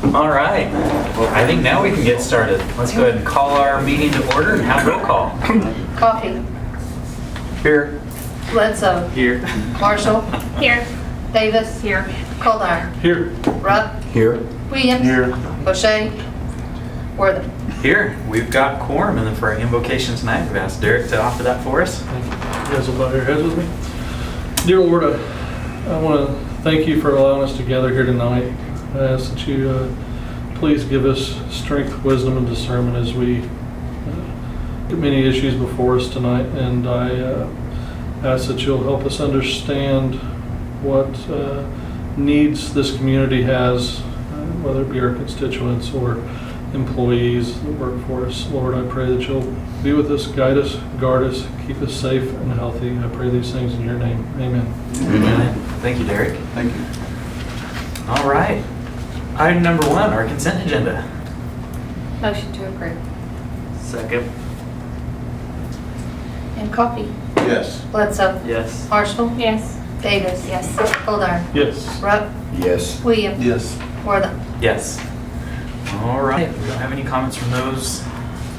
All right. I think now we can get started. Let's go ahead and call our meeting to order and have roll call. Coffee. Here. Bledsoe. Here. Marshall. Here. Davis. Here. Kolar. Here. Rupp. Here. Williams. Here. O'Shea. Worthing. Here. We've got quorum, and then for our invocation tonight, we've asked Derek to offer that for us. You guys will bow your heads with me. Dear Lord, I want to thank you for allowing us to gather here tonight. I ask that you please give us strength, wisdom, and discernment as we get many issues before us tonight. And I ask that you'll help us understand what needs this community has, whether it be our constituents or employees that work for us. Lord, I pray that you'll be with us, guide us, guard us, keep us safe and healthy. I pray these things in your name. Amen. Amen. Thank you, Derek. Thank you. All right. Item number 1, our consent agenda. Motion to approve. Second. And Coffee. Yes. Bledsoe. Yes. Marshall. Yes. Davis. Yes. Kolar. Yes. Rupp. Yes. Williams. Yes. Worthing. Yes. All right. We don't have any comments from those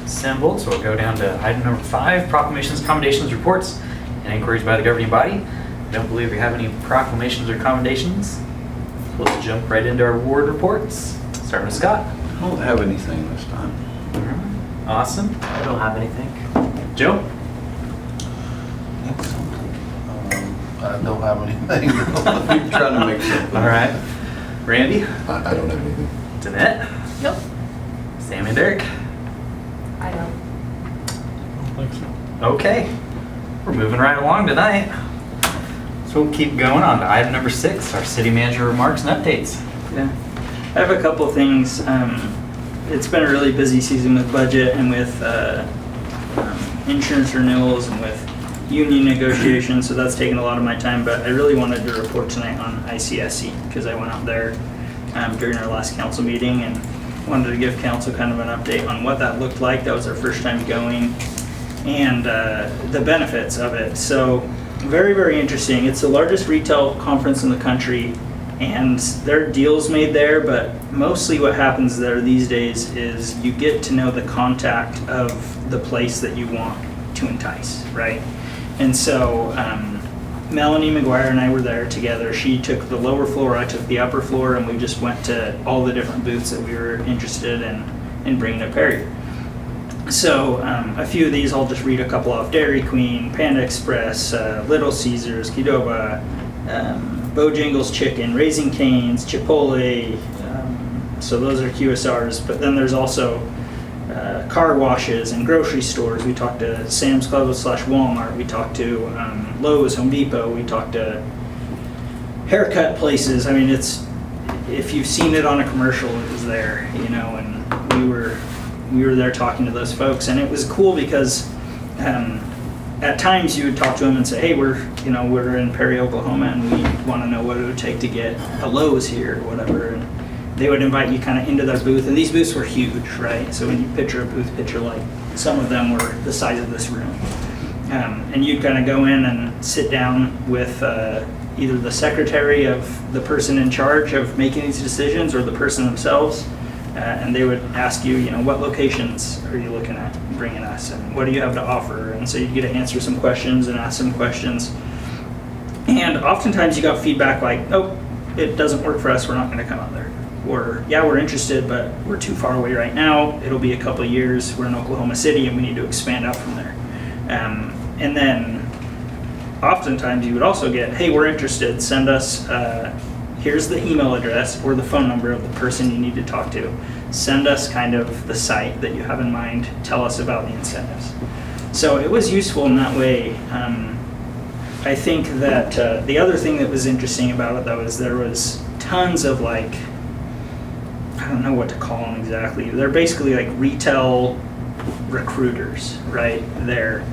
assembled, so we'll go down to item number 5, proclamations, commendations, reports, and inquiries by the governing body. I don't believe we have any proclamations or commendations. Let's jump right into our ward reports. Starting with Scott. I don't have anything this time. Awesome. I don't have anything. Joe? I don't have anything. I'm trying to make something. All right. Randy? I don't have anything. Danette? Nope. Sam and Derek? I don't. Thanks. Okay. We're moving right along tonight. So we'll keep going on to item number 6, our city manager remarks and updates. Yeah. I have a couple things. It's been a really busy season with budget and with insurance renewals and with union negotiations, so that's taken a lot of my time, but I really wanted to report tonight on ICSC because I went out there during our last council meeting and wanted to give council kind of an update on what that looked like. That was our first time going, and the benefits of it. So very, very interesting. It's the largest retail conference in the country, and there are deals made there, but mostly what happens there these days is you get to know the contact of the place that you want to entice, right? And so Melanie McGuire and I were there together. She took the lower floor, I took the upper floor, and we just went to all the different booths that we were interested in bringing to Perry. So a few of these, I'll just read a couple off. Dairy Queen, Panda Express, Little Caesars, Qdoba, Bojangles Chicken, Raising Cane's, Chipotle. So those are QSRs, but then there's also car washes and grocery stores. We talked to Sam's Club / Walmart. We talked to Lowe's, Home Depot. We talked to haircut places. I mean, it's, if you've seen it on a commercial, it was there, you know, and we were there talking to those folks, and it was cool because at times you would talk to them and say, hey, we're in Perry, Oklahoma, and we want to know what it would take to get a Lowe's here or whatever. And they would invite you kind of into their booth, and these booths were huge, right? So when you picture a booth, picture like some of them were the size of this room. And you'd kind of go in and sit down with either the secretary of the person in charge of making these decisions or the person themselves, and they would ask you, what locations are you looking at bringing us, and what do you have to offer? And so you'd get to answer some questions and ask some questions. And oftentimes you got feedback like, oh, it doesn't work for us, we're not going to come out there. Or, yeah, we're interested, but we're too far away right now. It'll be a couple of years. We're in Oklahoma City, and we need to expand out from there. And then oftentimes you would also get, hey, we're interested. Send us, here's the email address or the phone number of the person you need to talk to. Send us kind of the site that you have in mind. Tell us about the incentives. So it was useful in that way. I think that the other thing that was interesting about it, though, is there was tons of like, I don't know what to call them exactly. They're basically like retail recruiters, right? They're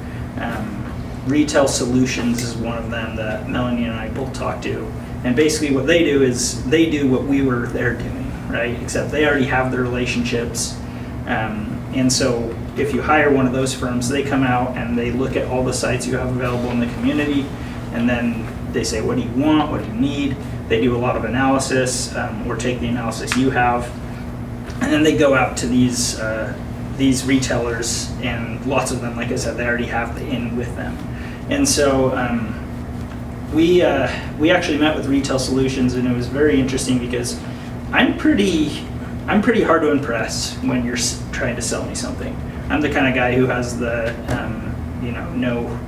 Retail Solutions is one of them that Melanie and I both talked to. And basically what they do is they do what we were there doing, right? Except they already have the relationships. And so if you hire one of those firms, they come out and they look at all the sites you have available in the community, and then they say, what do you want? What do you need? They do a lot of analysis, or take the analysis you have, And then they go out to these retailers, and lots of them, like I said, they already have the inn with them. And so we actually met with Retail Solutions, and it was very interesting because I'm pretty hard to impress when you're trying to sell me something. I'm the kind of guy who has the no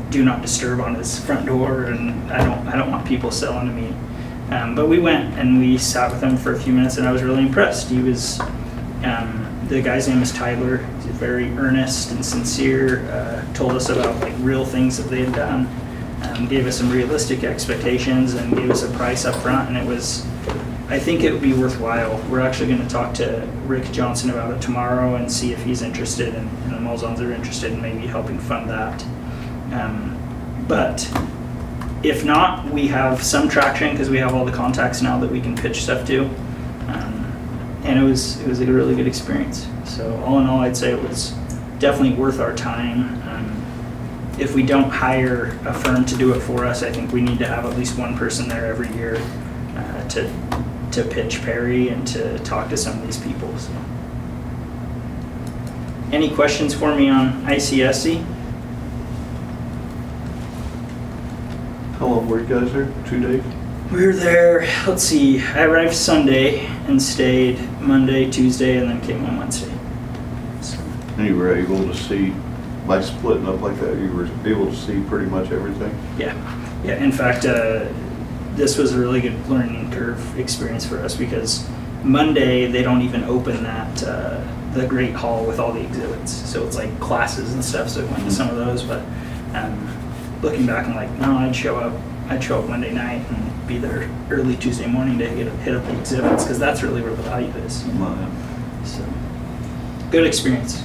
do not disturb on his front door, and I don't want people selling to me. But we went and we sat with him for a few minutes, and I was really impressed. He was the guy's name is Tyler. He's very earnest and sincere. Told us about like real things that they had done. Gave us some realistic expectations and gave us a price up front, and I think it would be worthwhile. We're actually going to talk to Rick Johnson about it tomorrow and see if he's interested and the Malzahns are interested in maybe helping fund that. But if not, we have some traction because we have all the contacts now that we can pitch stuff to. And it was a really good experience. So all in all, I'd say it was definitely worth our time. If we don't hire a firm to do it for us, I think we need to have at least one person there every year to pitch Perry and to talk to some of these people. So, any questions for me on ICSC? How long were you guys there? 2 days? We were there, let's see, I arrived Sunday and stayed Monday, Tuesday, and then came on Wednesday. So, And you were able to see, by splitting up like that, you were able to see pretty much everything? yeah. In fact, this was a really good learning curve experience for us because Monday they don't even open that the Great Hall with all the exhibits. So it's like classes and stuff. So I went to some of those, but looking back, I'm like, no, I'd show up Monday night and be there early Tuesday morning to hit up the exhibits because that's really where the value is. You know? Wow. So good experience.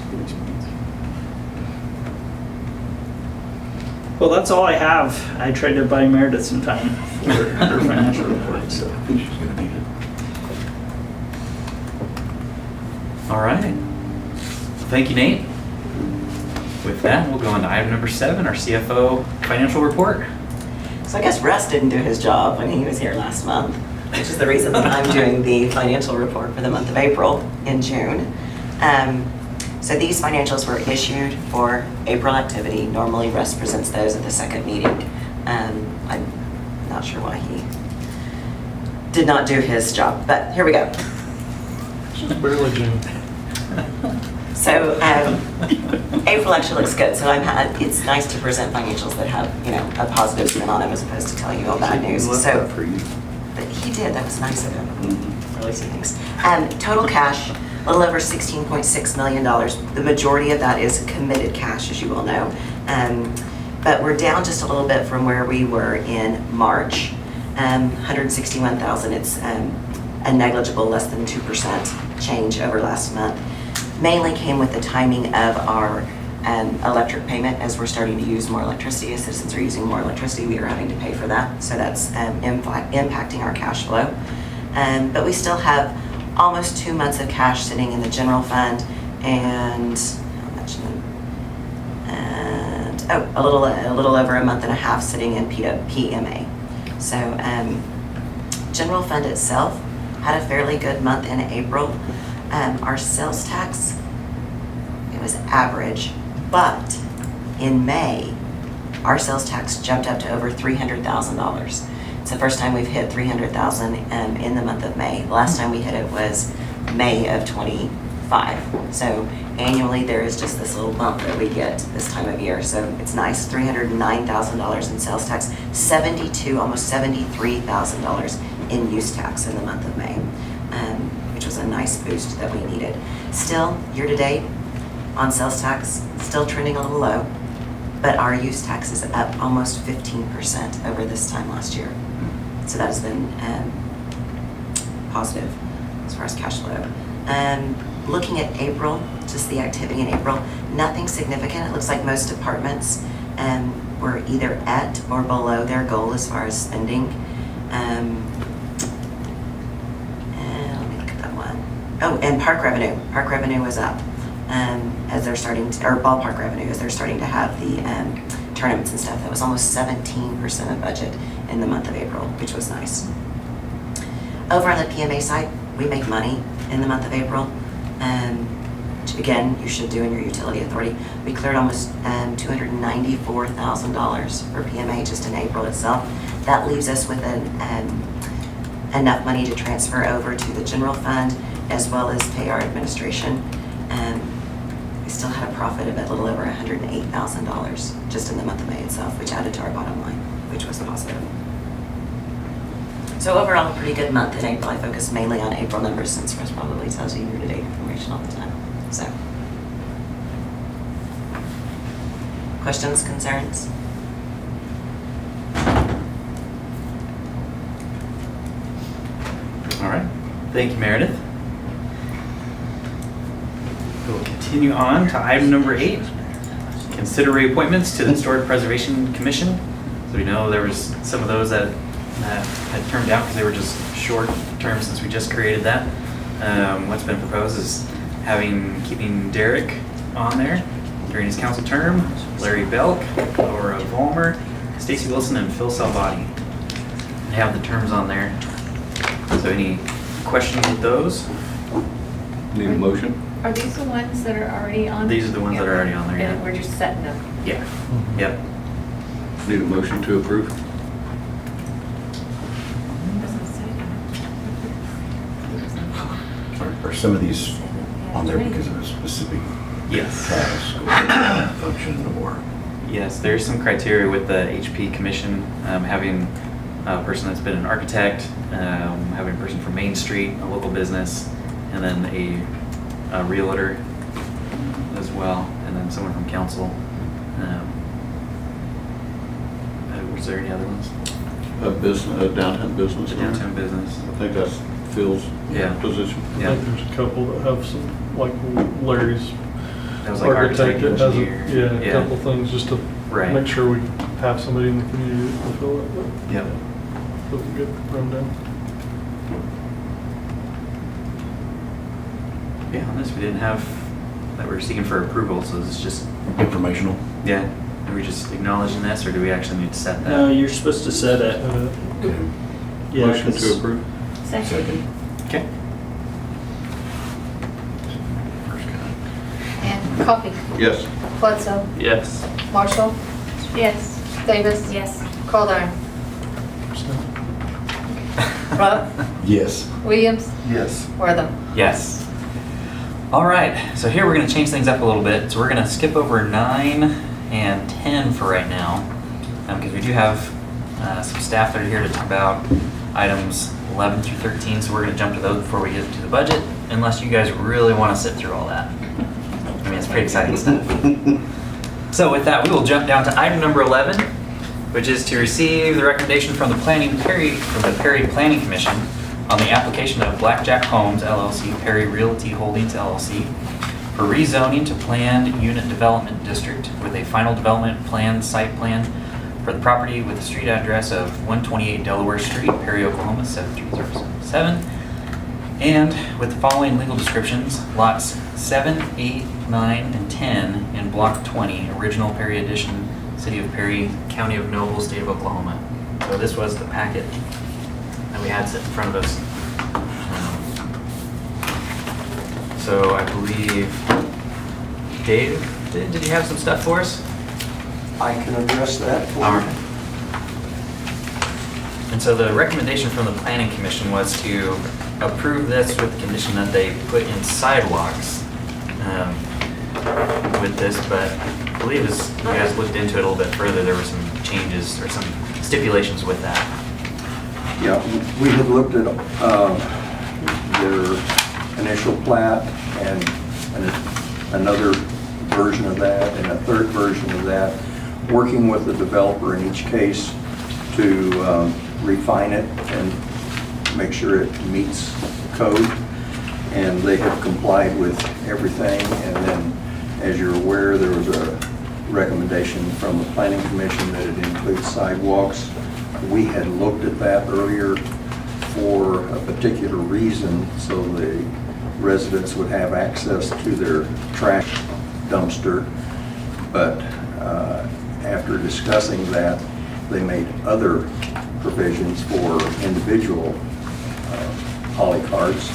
Well, that's all I have. I tried to buy Meredith some time for her financial report. So. I think she's gonna need it. All right. Thank you, Nate. With that, we'll go on to item number 7, our CFO financial report. So I guess Russ didn't do his job when he was here last month, which is the reason that I'm doing the financial report for the month of April in June. So these financials were issued for April activity. Normally Russ presents those at the second meeting. I'm not sure why he did not do his job, but here we go. Just barely June. So April actually looks good. So it's nice to present financials that have, a positive spin on them as opposed to telling you all bad news. He left So, that for you. but he did. That was nice of him. Mhm. Really see things. Total cash, a little over $16.6 million. The majority of that is committed cash, as you all know. But we're down just a little bit from where we were in March. 161,000. It's a negligible, less than 2% change over last month. Mainly came with the timing of our electric payment. As we're starting to use more electricity, as citizens are using more electricity, we are having to pay for that. So that's impacting our cash flow. But we still have almost 2 months of cash sitting in the general fund, and how much? And a little over a month and a half sitting in PMA. So general fund itself had a fairly good month in April. Our sales tax, it was average, but in May, our sales tax jumped up to over $300,000. It's the first time we've hit $300,000 in the month of May. The last time we hit it was May of 25. So annually, there is just this little bump that we get this time of year. So it's nice, $309,000 in sales tax, almost $73,000 in use tax in the month of May, which was a nice boost that we needed. Still, year to date on sales tax, still trending a little low, but our use tax is up almost 15% over this time last year. So that has been positive as far as cash flow. Looking at April, just the activity in April, nothing significant. It looks like most departments were either at or below their goal as far as spending. And let me look at that one. Oh, and park revenue. Park revenue was up as they're starting to, or ballpark revenue, as they're starting to have the tournaments and stuff. That was almost 17% of budget in the month of April, which was nice. Over on the PMA side, we make money. in the month of April. Which again, you should do in your utility authority. We cleared almost $294,000 for PMA just in April itself. That leaves us with enough money to transfer over to the general fund as well as pay our administration. We still had a profit of a little over $108,000 just in the month of May itself, which added to our bottom line, which was positive. So overall, a pretty good month in April. I focus mainly on April numbers since Russ probably tells you year-to-date information all the time. So, questions, concerns? All right. Thank you, Meredith. We'll continue on to item number 8. Consider reappointments to the Historic Preservation Commission. So we know there was some of those that had turned out because they were just short term since we just created that. What's been proposed is keeping Derek on there during his council term, Larry Belk, Laura Vollmer, Stacy Wilson, and Phil Salvati. They have the terms on there. So any questions with those? Need a motion? Are these the ones that are already on? These are the ones that are already on there, yeah. And we're just setting them. Yeah. Yep. Need a motion to approve? Doesn't say that. Are some of these on there because of a specific Yes. task or function or? Yes, there's some criteria with the HP Commission, having a person that's been an architect, having a person from Main Street, a local business, and then a realtor as well, and then someone from council. Was there any other ones? A downtown business. The downtown business. I think that's Phil's Yeah. position. I Yeah. think there's a couple that have some, like Larry's That was like architect, that has a, engineer. a couple things just to Right. make sure we have somebody in the community to fulfill it. But Yep. that was a good rundown. Yeah, on this we didn't have that we were seeking for approval, so this is just, Informational? yeah. Are we just acknowledging this, or do we actually need to set that? No, you're supposed to set it. Okay. Yeah, Motion 'cause- to approve? Second. Okay. First cut. And Coffee, Yes. Bledsoe, Yes. Marshall. Yes. Davis. Yes. Calderon. Rupp, Yes. Williams, Yes. Wortham. Yes. All right, so here we're going to change things up a little bit. So we're going to skip over 9 and 10 for right now, because we do have some staff that are here to talk about items 11 through 13. So we're going to jump to those before we get to the budget, unless you guys really want to sit through all that. I mean, it's pretty exciting stuff. So with that, we will jump down to item number 11, which is to receive the recommendation from the Perry Planning Commission on the application of Blackjack Homes LLC, Perry Realty Holdings LLC, for rezoning to planned unit development district with a final development plan, site plan for the property with a street address of 128 Delaware Street, Perry, Oklahoma 73077, and with the following legal descriptions: lots 7, 8, 9, and 10 in Block 20, original Perry addition, City of Perry, County of Noble, State of Oklahoma. So this was the packet that we had set in front of us. So I believe, Dave, did you have some stuff for us? I can address that for All you. right. And so the recommendation from the Planning Commission was to approve this with the condition that they put in sidewalks with this, but I believe as you guys looked into it a little bit further, there were some changes or some stipulations with that. Yeah, we had looked at their initial plat and another version of that and a third version of that, working with the developer in each case to refine it and make sure it meets code. And they have complied with everything. And then, as you're aware, there was a recommendation from the Planning Commission that it includes sidewalks. We had looked at that earlier for a particular reason, so the residents would have access to their trash dumpster. But after discussing that, they made other provisions for individual poly cards.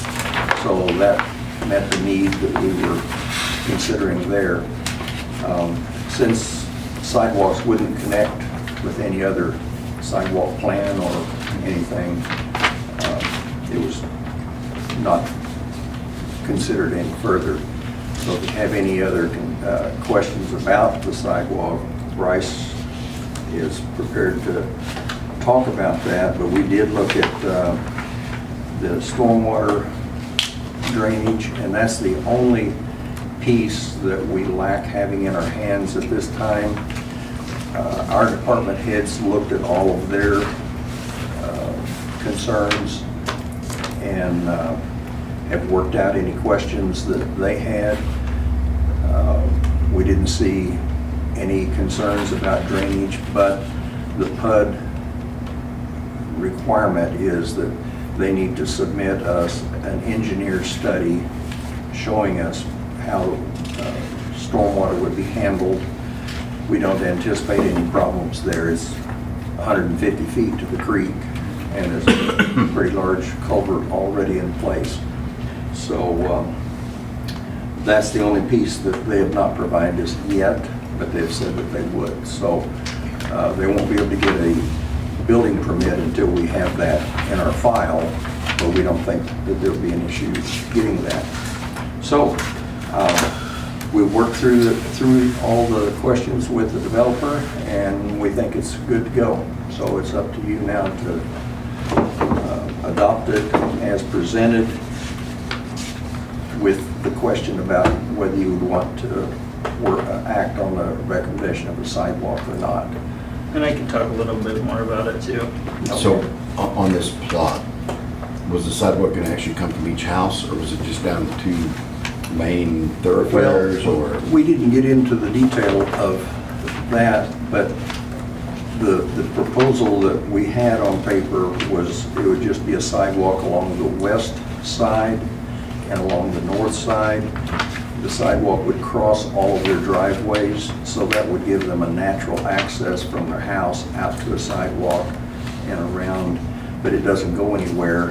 So So that met the need that we were considering there. Since sidewalks wouldn't connect with any other sidewalk plan or anything, it was not considered any further. So if you have any other questions about the sidewalk, Bryce is prepared to talk about that, but we did look at the stormwater drainage, and that's the only piece that we lack having in our hands at this time. Our department heads looked at all of their concerns and have worked out any questions that they had. We didn't see any concerns about drainage, but the PUD requirement is that they need to submit us an engineer study showing us how stormwater would be handled. We don't anticipate any problems there. It's 150 feet to the creek, and there's a pretty large culvert already in place. So that's the only piece that they have not provided us yet, but they've said that they would. So they won't be able to get a building permit until we have that in our file, but we don't think that there'll be an issue getting that. So we worked through all the questions with the developer, and we think it's good to go. So it's up to you now to adopt it as presented, with the question about whether you would want to act on the recommendation of a sidewalk or not. And I can talk a little bit more about it too. So on this plot, was the sidewalk going to actually come from each house, or was it just down the two main thoroughfares, or? We didn't get into the detail of that, but the proposal that we had on paper was it would just be a sidewalk along the west side and along the north side. The sidewalk would cross all of their driveways, so that would give them a natural access from their house out to a sidewalk and around, but it doesn't go anywhere.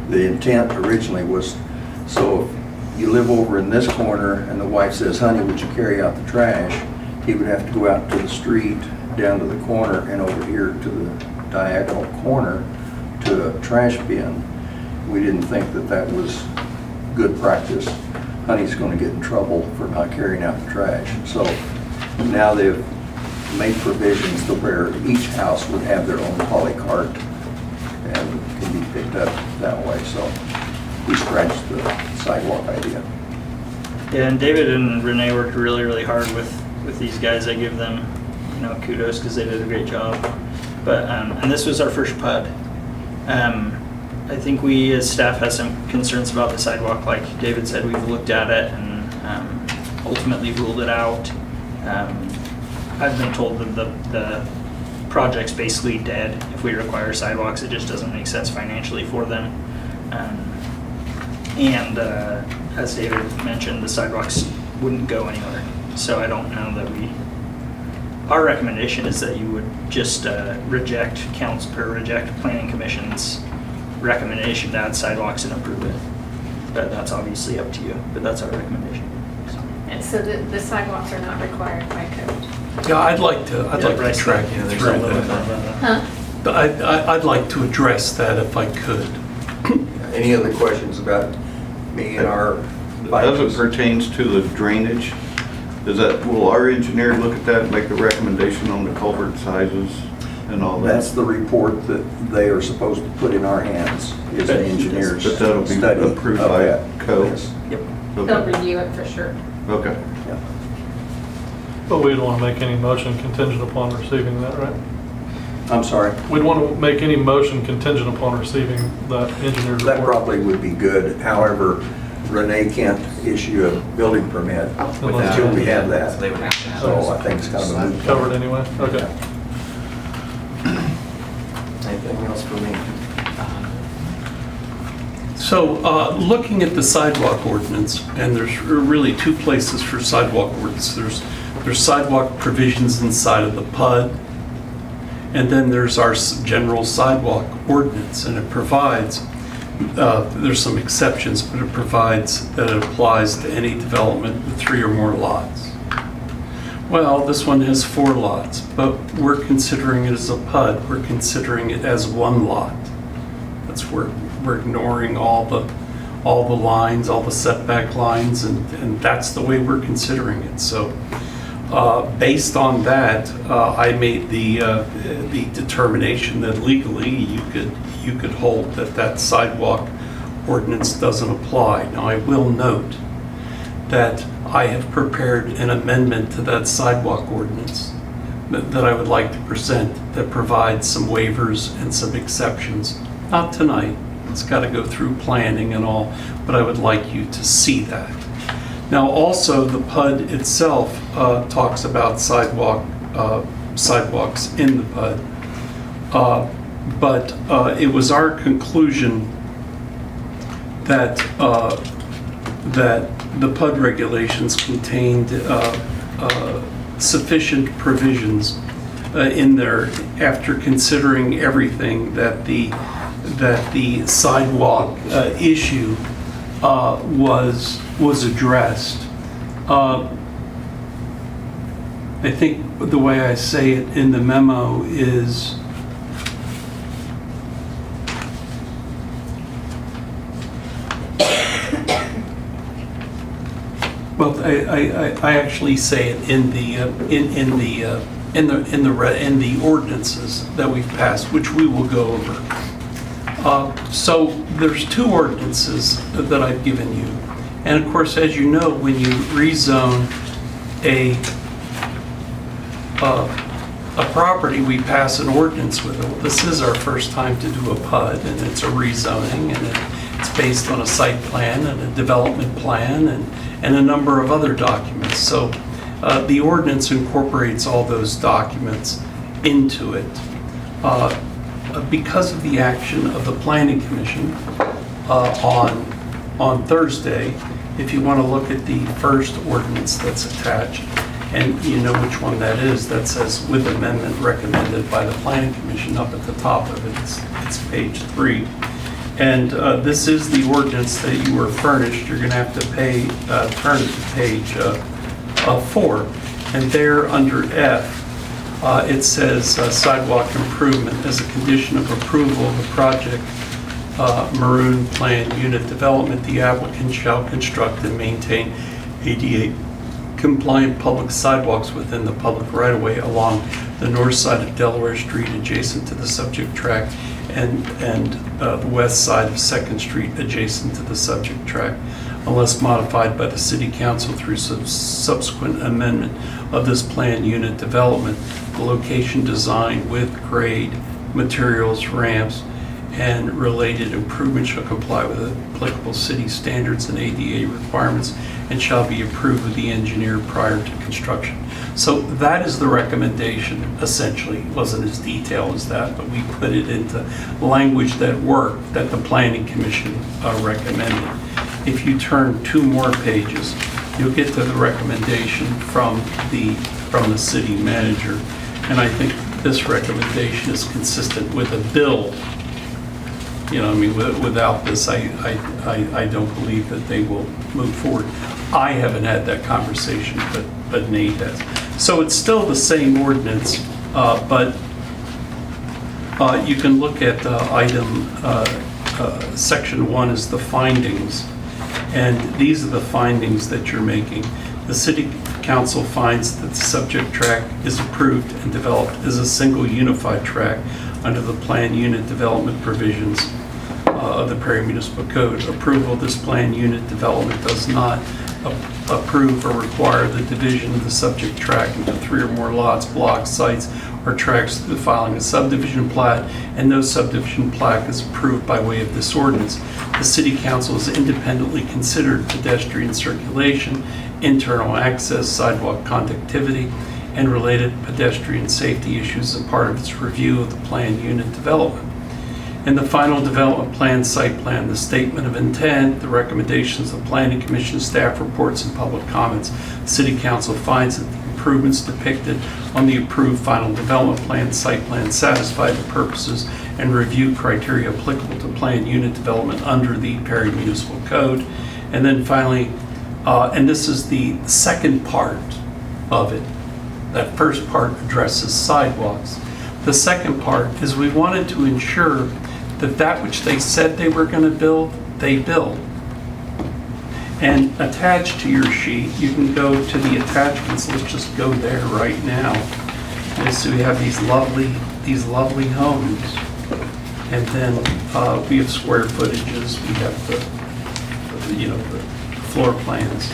The intent originally was, so if you live over in this corner and the wife says, honey, would you carry out the trash? He would have to go out to the street, down to the corner, and over here to the diagonal corner to a trash bin. We didn't think that that was good practice. Honey's going to get in trouble for not carrying out the trash. So now they've made provisions to where each house would have their own poly cart and can be picked up that way. So we scratched the sidewalk idea. Yeah, and David and Renee worked really, really hard with these guys. I give them, kudos because they did a great job. But and this was our first PUD. I think we as staff have some concerns about the sidewalk. Like David said, we've looked at it and ultimately ruled it out. I've been told that the project's basically dead if we require sidewalks. It just doesn't make sense financially for them. And as David mentioned, the sidewalks wouldn't go anywhere. So I don't know that our recommendation is that you would just reject planning commission's recommendation to add sidewalks and approve it. But that's obviously up to you, but that's our recommendation. And so the sidewalks are not required by code? Yeah, I'd like to Bryce, track yeah, you there's through a little bit that. of Huh? I'd like to address that if I could. Any other questions about me and our As it findings? pertains to the drainage, will our engineer look at that and make a recommendation on the culvert sizes and all that? That's the report that they are supposed to put in our hands, is an engineer's But that'll be study approved of by that. code? Yes. Yep. They'll Okay. review it for sure. Okay. Yeah. But we'd want to make any motion contingent upon receiving that, right? I'm sorry. We'd want to make any motion contingent upon receiving that engineer's report. That probably would be good. However, Renee can't issue a building permit until we have that. So they would have to have So I think it's kind of a moot Covered point. anyway? Okay. Anything else for me? So looking at the sidewalk ordinance, and there's really two places for sidewalk ordinance. There's sidewalk provisions inside of the PUD, and then there's our general sidewalk ordinance, and it provides there's some exceptions, but it provides that it applies to any development with 3 or more lots. Well, this one has 4 lots, but we're considering it as a PUD. We're considering it as 1 lot. We're ignoring all the lines, all the setback lines, and that's the way we're considering it. So based on that, I made the determination that legally you could hold that sidewalk ordinance doesn't apply. Now, I will note that I have prepared an amendment to that sidewalk ordinance that I would like to present that provides some waivers and some exceptions. Not tonight, it's got to go through planning and all, but I would like you to see that. Now, also, the PUD itself talks about sidewalks in the PUD. But it was our conclusion that the PUD regulations contained sufficient provisions in there after considering everything that the sidewalk issue was addressed. I think the way I say it in the memo is well, I actually say it in the ordinances that we've passed, which we will go over. So there's 2 ordinances that I've given you, and of course, as you know, when you rezone a property, we pass an ordinance with it. This is our first time to do a PUD, and it's a rezoning, and it's based on a site plan and a development plan and a number of other documents. So the ordinance incorporates all those documents into it. Because of the action of the Planning Commission on Thursday, if you want to look at the first ordinance that's attached, and you know which one that is, that says with amendment recommended by the Planning Commission up at the top of it. It's page 3. And this is the ordinance that you were furnished. You're going to have to turn to page 4. And there under F, it says sidewalk improvement as a condition of approval of the project Maroon Plan Unit Development. The applicant shall construct and maintain ADA compliant public sidewalks within the public right-of-way along the north side of Delaware Street adjacent to the subject tract and the west side of 2nd Street adjacent to the subject tract, unless modified by the City Council through subsequent amendment of this planned unit development. The location, design, width, grade, materials, ramps, and related improvements shall comply with applicable city standards and ADA requirements and shall be approved with the engineer prior to construction. So that is the recommendation, essentially. It wasn't as detailed as that, but we put it into language that worked, that the Planning Commission recommended. If you turn 2 more pages, you'll get to the recommendation from the city manager. And I think this recommendation is consistent with a bill. You know, I mean, without this, I don't believe that they will move forward. I haven't had that conversation, but Nate has. So it's still the same ordinance, but you can look at section 1 is the findings, and these are the findings that you're making. The City Council finds that the subject tract is approved and developed as a single unified tract under the plan unit development provisions of the Prairie Municipal Code. Approval of this plan unit development does not approve or require the division of the subject tract into 3 or more lots, blocks, sites, or tracts through the filing of subdivision plat, and no subdivision plat is approved by way of this ordinance. The City Council has independently considered pedestrian circulation, internal access, sidewalk conductivity, and related pedestrian safety issues as part of its review of the planned unit development. In the final development plan, site plan, the statement of intent, the recommendations of Planning Commission, staff reports, and public comments, City Council finds that the improvements depicted on the approved final development plan, site plan satisfy the purposes and review criteria applicable to planned unit development under the Perry Municipal Code. And then finally, and this is the second part of it. That first part addresses sidewalks. The second part is we wanted to ensure that that which they said they were going to build, they build. And attached to your sheet, you can go to the attachments. Let's just go there right now. And so we have these lovely homes. And then we have square footages. We have the floor plans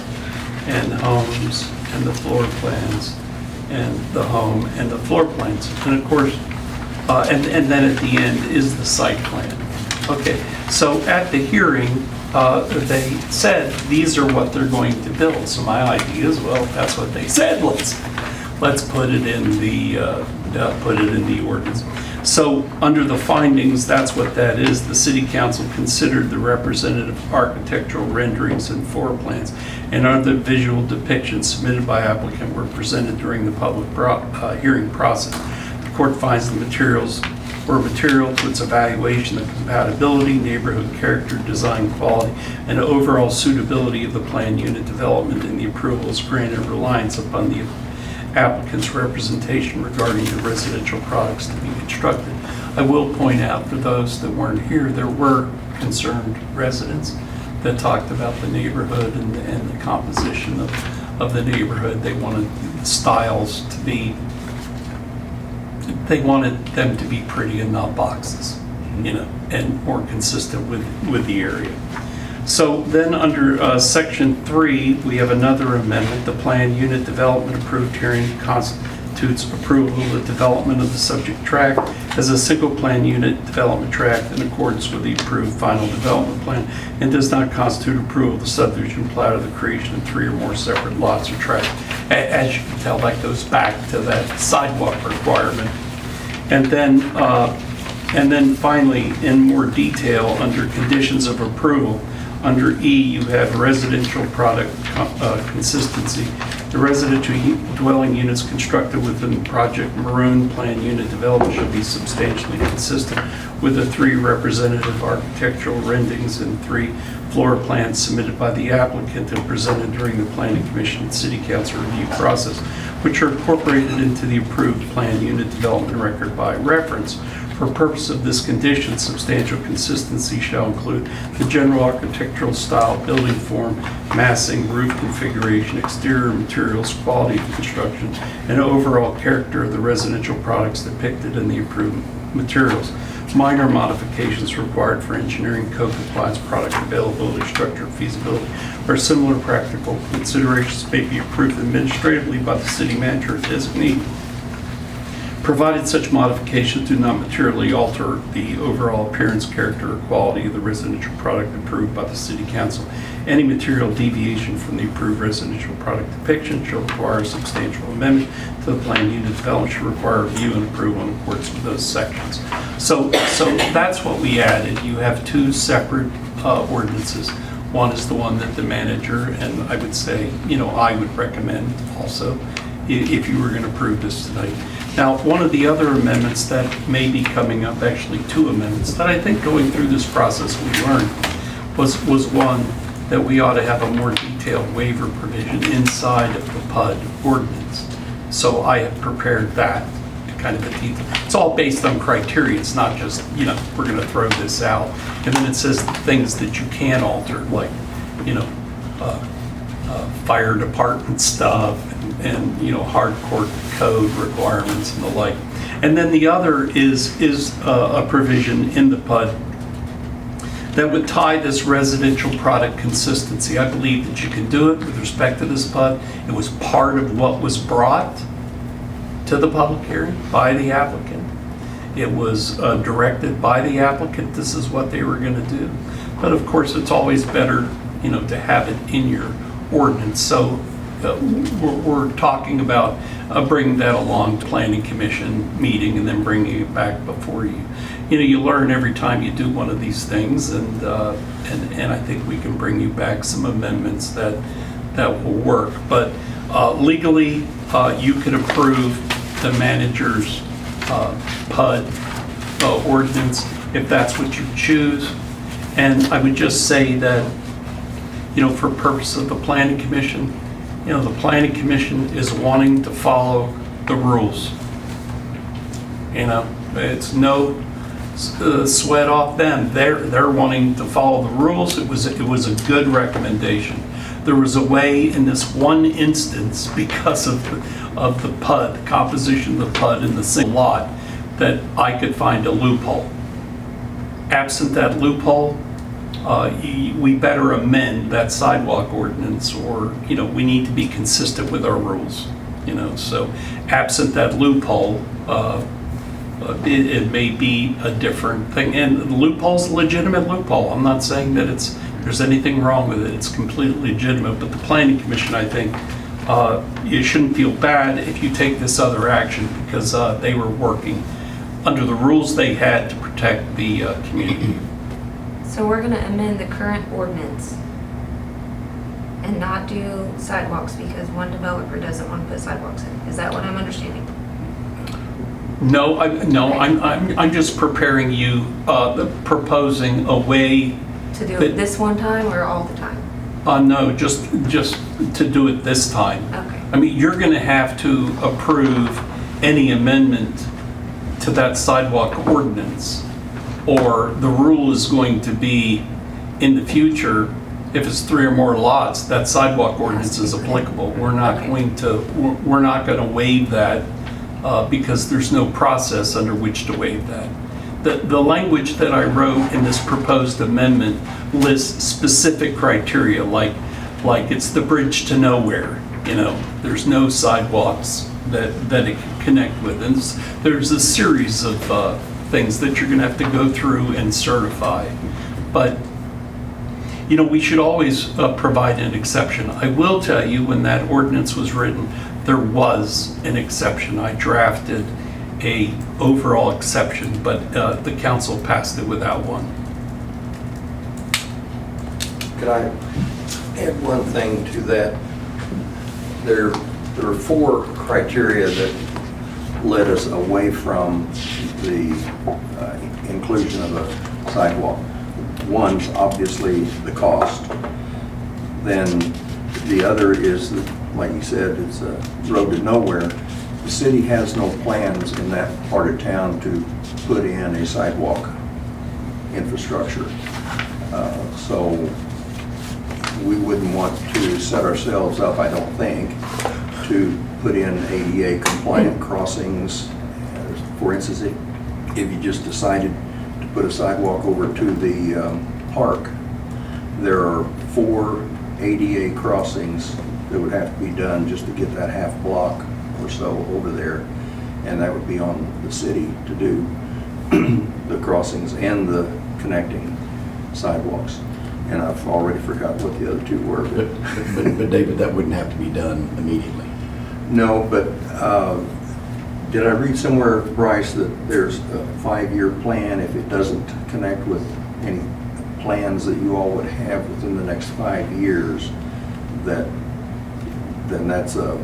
and homes and the floor plans and the home and the floor plans. And of course, and then at the end is the site plan. Okay, so at the hearing, they said these are what they're going to build. So my idea is, well, if that's what they said, let's put it in the ordinance. So under the findings, that's what that is. The city council considered the representative architectural renderings and floor plans and other visual depictions submitted by applicant were presented during the public hearing process. The court finds the materials were material to its evaluation of compatibility, neighborhood character, design quality, and overall suitability of the planned unit development, and the approval is granted reliance upon the applicant's representation regarding the residential products to be constructed. I will point out for those that weren't here, there were concerned residents that talked about the neighborhood and the composition of the neighborhood. They wanted styles to be, they wanted them to be pretty and not boxes, and more consistent with the area. So then under section 3, we have another amendment. The planned unit development approved hearing constitutes approval of the development of the subject tract as a single planned unit development tract in accordance with the approved final development plan and does not constitute approval of the subdivision plat or the creation of 3 or more separate lots or tracts. As you can tell, that goes back to that sidewalk requirement. And then finally, in more detail, under conditions of approval, under E, you have residential product consistency. The residential dwelling units constructed within the project maroon plan unit development should be substantially consistent with the 3 representative architectural renderings and 3 floor plans submitted by the applicant and presented during the Planning Commission and City Council review process, which are incorporated into the approved planned unit development record by reference. For purpose of this condition, substantial consistency shall include the general architectural style, building form, massing, roof configuration, exterior materials, quality of construction, and overall character of the residential products depicted in the approved materials. Minor modifications required for engineering, code compliance, product availability, structure, feasibility, or similar practical considerations may be approved administratively by the city manager or designee, provided such modifications do not materially alter the overall appearance, character, or quality of the residential product approved by the city council. Any material deviation from the approved residential product depiction shall require a substantial amendment to the planned unit development, should require review and approval in accordance with those sections. So that's what we added. You have 2 separate ordinances. One is the one that the manager, and I would say, I would recommend also if you were going to approve this tonight. Now, one of the other amendments that may be coming up, actually 2 amendments, that I think going through this process we learned was one that we ought to have a more detailed waiver provision inside of the PUD ordinance. So I have prepared that kind of a detail. It's all based on criteria. It's not just, we're going to throw this out. And then it says things that you can alter, like, fire department stuff and hardcore code requirements and the like. And then the other is a provision in the PUD that would tie this residential product consistency. I believe that you can do it with respect to this PUD. It was part of what was brought to the public hearing by the applicant. It was directed by the applicant. This is what they were going to do. But of course, it's always better, to have it in your ordinance. So we're talking about bringing that along to Planning Commission meeting and then bringing it back before you. You learn every time you do one of these things, and I think we can bring you back some amendments that will work. But Legally, you could approve the manager's PUD ordinance if that's what you choose. And I would just say that, for purpose of the planning commission, the planning commission is wanting to follow the rules. It's no sweat off them. They're wanting to follow the rules. It was a good recommendation. There was a way in this one instance, because of the PUD, the composition of the PUD in the single lot, that I could find a loophole. Absent that loophole, we better amend that sidewalk ordinance, or, we need to be consistent with our rules. So absent that loophole, it may be a different thing. And the loophole's a legitimate loophole. I'm not saying that there's anything wrong with it. It's completely legitimate. But the planning commission, I think, you shouldn't feel bad if you take this other action, because they were working under the rules they had to protect the community. So we're gonna amend the current ordinance and not do sidewalks because one developer doesn't want to put sidewalks in. Is that what I'm understanding? No, I'm just preparing you, proposing a way. To do But- it this one time or all the time? No, just to do it this time. Okay. I mean, you're going to have to approve any amendment to that sidewalk ordinance, or the rule is going to be, in the future, if it's 3 or more lots, that sidewalk ordinance is applicable. We're not Okay. going to waive that because there's no process under which to waive that. The language that I wrote in this proposed amendment lists specific criteria, like it's the bridge to nowhere. There's no sidewalks that it can connect with. And there's a series of things that you're going to have to go through and certify. But, we should always provide an exception. I will tell you, when that ordinance was written, there was an exception. I drafted a overall exception, but the council passed it without one. Could I add one thing to that? There are 4 criteria that led us away from the inclusion of a sidewalk. One's obviously the cost. Then the other is, like you said, it's a road to nowhere. The city has no plans in that part of town to put in a sidewalk infrastructure. So we wouldn't want to set ourselves up, I don't think, to put in ADA compliant crossings. For instance, if you just decided to put a sidewalk over to the park, there are 4 ADA crossings that would have to be done just to get that half block or so over there, and that would be on the city to do the crossings and the connecting sidewalks. And I've already forgot what the other 2 were. But David, that wouldn't have to be done immediately. No, but did I read somewhere, Bryce, that there's a 5-year plan if it doesn't connect with any plans that you all would have within the next 5 years, then that's a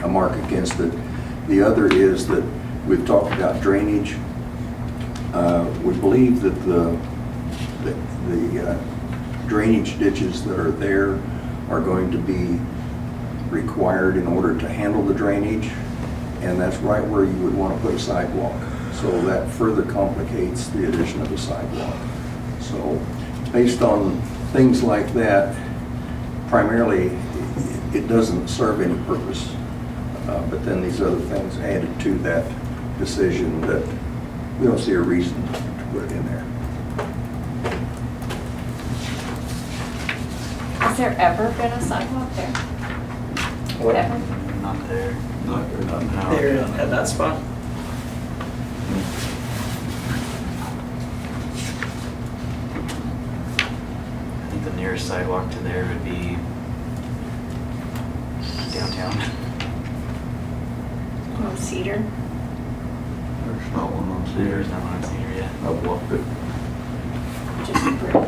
mark against it. The other is that we've talked about drainage. We believe that the drainage ditches that are there are going to be required in order to handle the drainage, and that's right where you would want to put a sidewalk. So that further complicates the addition of a sidewalk. So based on things like that, primarily it doesn't serve any purpose. But then these other things added to that decision that we don't see a reason to put it in there. Has there ever been a sidewalk there? Ever? Not there. Not now. There at that spot. I think the nearest sidewalk to there would be downtown. On Cedar? There's not one on There's Cedar. no one on Cedar yet. I've walked it. Just a bridge.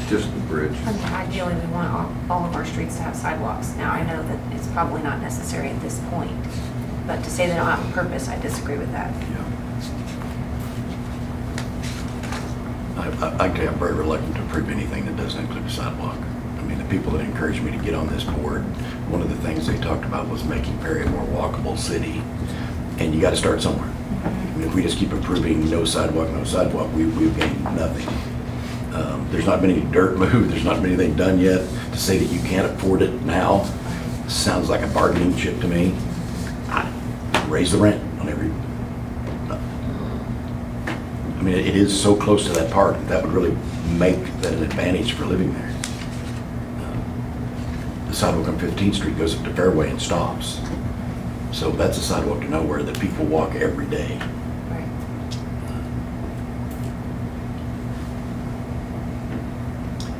just the bridge. I mean, ideally, we want all of our streets to have sidewalks. Now, I know that it's probably not necessary at this point, but to say they don't have a purpose, I disagree with that. I'm very reluctant to approve anything that doesn't include a sidewalk. I mean, the people that encouraged me to get on this board, one of the things they talked about was making Perry a more walkable city. And you got to start somewhere. I mean, if we just keep approving no sidewalk, we've gained nothing. There's not been any dirt moved, there's not been anything done yet. To say that you can't afford it now sounds like a bargaining chip to me. Raise the rent on every, I mean, it is so close to that park, that would really make that an advantage for living there. The sidewalk on 15th Street goes up to Fairway and stops. So that's a sidewalk to nowhere that people walk every day. Right.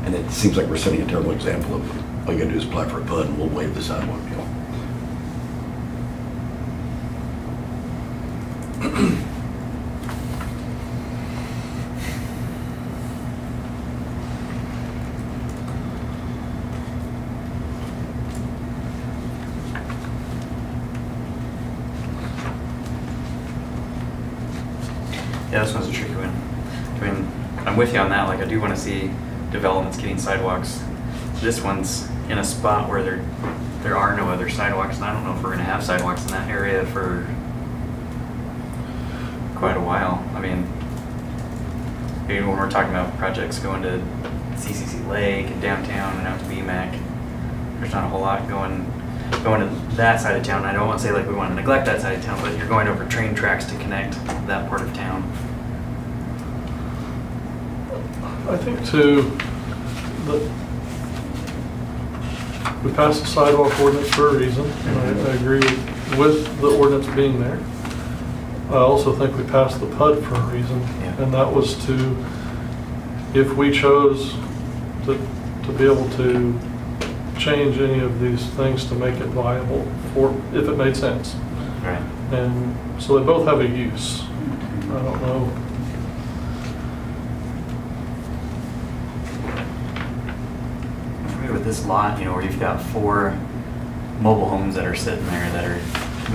And it seems like we're setting a terrible example of all you gotta do is apply for a PUD and we'll waive the sidewalk deal. Yeah, this one's a tricky one. I mean, I'm with you on that. Like, I do want to see developments getting sidewalks. This one's in a spot where there are no other sidewalks, and I don't know if we're gonna have sidewalks in that area for quite a while. I mean, maybe when we're talking about projects going to CCC Lake and downtown and out to BMAC, there's not a whole lot going to that side of town. I don't want to say like we want to neglect that side of town, but you're going over train tracks to connect that part of town. I think too, that we passed the sidewalk ordinance for a reason. And I agree with the ordinance being there. I also think we passed the PUD for a reason, Yeah. and that was to, if we chose to be able to change any of these things to make it viable, for if it made sense. Right. And so they both have a use. I don't know. Maybe with this lot, you know, where you've got 4 mobile homes that are sitting there that are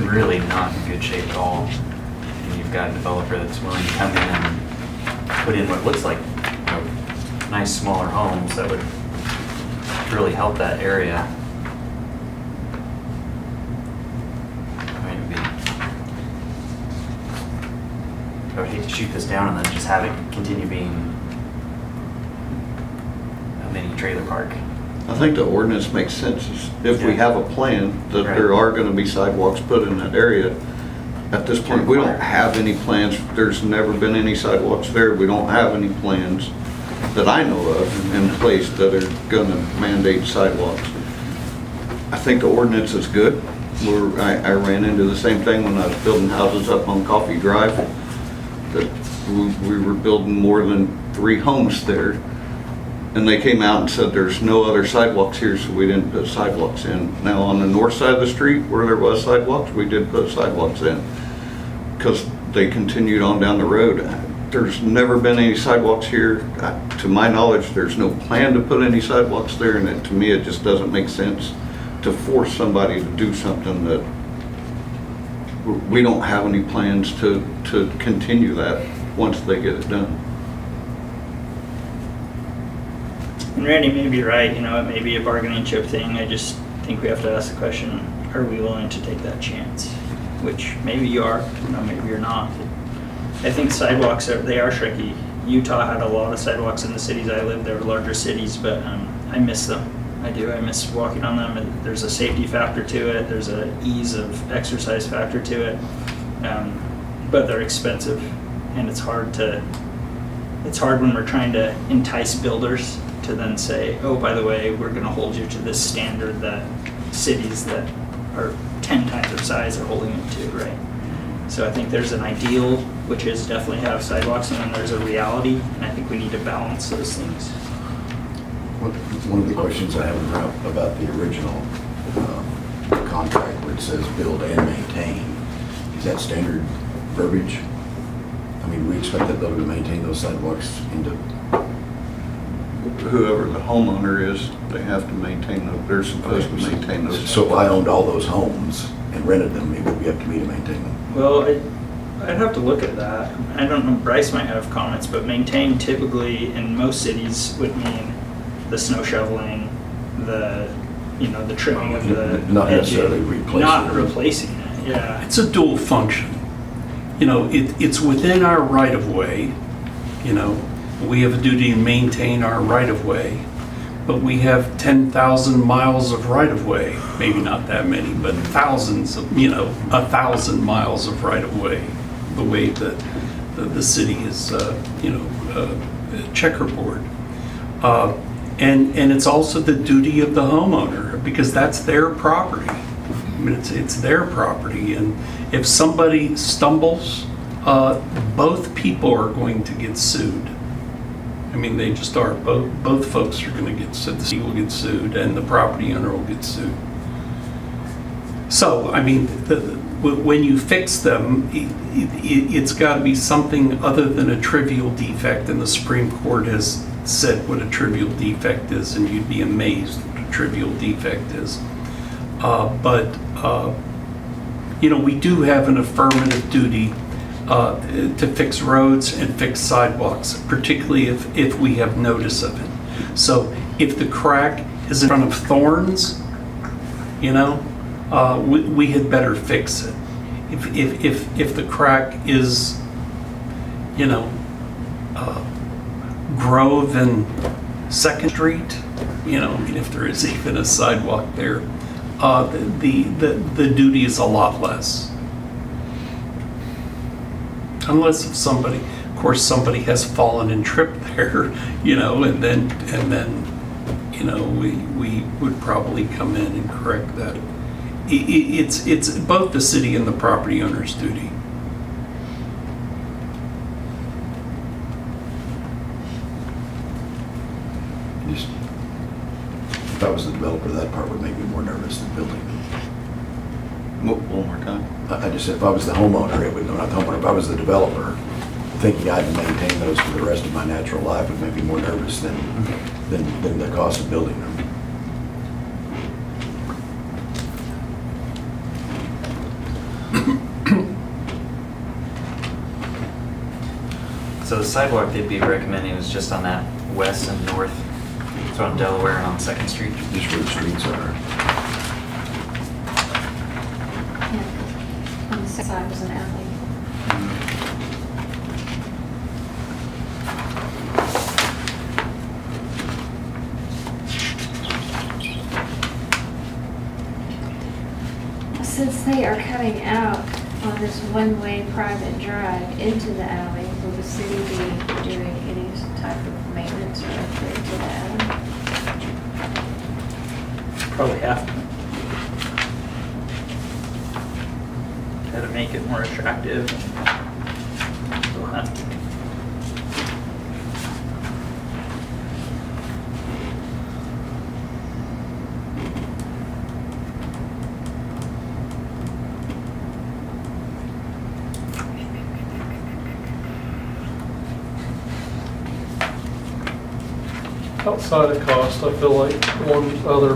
really not in good shape at all, and you've got a developer that's willing to come in and put in what looks like, you know, nice smaller homes that would really help that area. I mean, I would hate to shoot this down and then just have it continue being a mini trailer park. I think the ordinance makes sense. If we have a plan that there are gonna be sidewalks put in that area, at this point, we don't have any plans. There's never been any sidewalks there. We don't have any plans that I know of in place that are gonna mandate sidewalks. I think the ordinance is good. I ran into the same thing when I was building houses up on Coffee Drive, that we were building more than 3 homes there. And they came out and said there's no other sidewalks here, so we didn't put sidewalks in. Now on the north side of the street where there was sidewalks, we did put sidewalks in, because they continued on down the road. There's never been any sidewalks here. To my knowledge, there's no plan to put any sidewalks there, and to me, it just doesn't make sense to force somebody to do something that we don't have any plans to continue that once they get it done. And Randy may be right, you know, it may be a bargaining chip thing. I just think we have to ask the question, are we willing to take that chance? Which maybe you are, you know, maybe you're not. I think sidewalks they are tricky. Utah had a lot of sidewalks in the cities I lived. They were larger cities, but I miss them. I do. I miss walking on them. And there's a safety factor to it. There's a ease of exercise factor to it. But they're expensive, and it's hard when we're trying to entice builders to then say, oh, by the way, we're going to hold you to this standard that cities that are 10 times their size are holding it to, right? So I think there's an ideal, which is definitely have sidewalks, and then there's a reality, and I think we need to balance those things. One of the questions I have about the original contract where it says build and maintain, is that standard verbiage? I mean, we expect that builder to maintain those sidewalks into, whoever the homeowner is, they have to maintain, they're supposed to maintain those. So if I owned all those homes and rented them, it would be up to me to maintain them. Well, I'd have to look at that. I don't know, Bryce might have comments, but maintain typically in most cities would mean the snow shoveling, the trimming of the Not edges. necessarily replacing Not it. replacing it, yeah. It's a dual function. It's within our right-of-way, we have a duty to maintain our right-of-way, but we have 10,000 miles of right-of-way, maybe not that many, but thousands of, 1,000 miles of right-of-way, the way that the city is, checkerboard. And it's also the duty of the homeowner, because that's their property. I mean, it's their property, and if somebody stumbles, both people are going to get sued. I mean, they just are. Both folks are going to get sued. The city will get sued, and the property owner will get sued. So, I mean, when you fix them, it's got to be something other than a trivial defect, and the Supreme Court has said what a trivial defect is, and you'd be amazed what a trivial defect is. We do have an affirmative duty to fix roads and fix sidewalks, particularly if we have notice of it. So if the crack is in front of thorns, we had better fix it. If the crack is, Grove and 2nd Street, if there is even a sidewalk there, the duty is a lot less. Unless if somebody has fallen and tripped there, and then we would probably come in and correct that. It's both the city and the property owner's duty. If I was the developer, that part would make me more nervous than building. One more time. I just said, if I was the homeowner, it would, no, not the homeowner, if I was the developer, thinking I had to maintain those for the rest of my natural life would make me more nervous than the cost of building them. So the sidewalk they'd be recommending is just on that west and north, so on Delaware and on 2nd Street. Just where the streets are. Yeah. On the side was an alley. Since they are cutting out on this one-way private drive into the alley, will the city be doing any type of maintenance or upgrade to the alley? Probably have to. Try to make it more attractive. We'll have to. Outside of cost, I feel like one other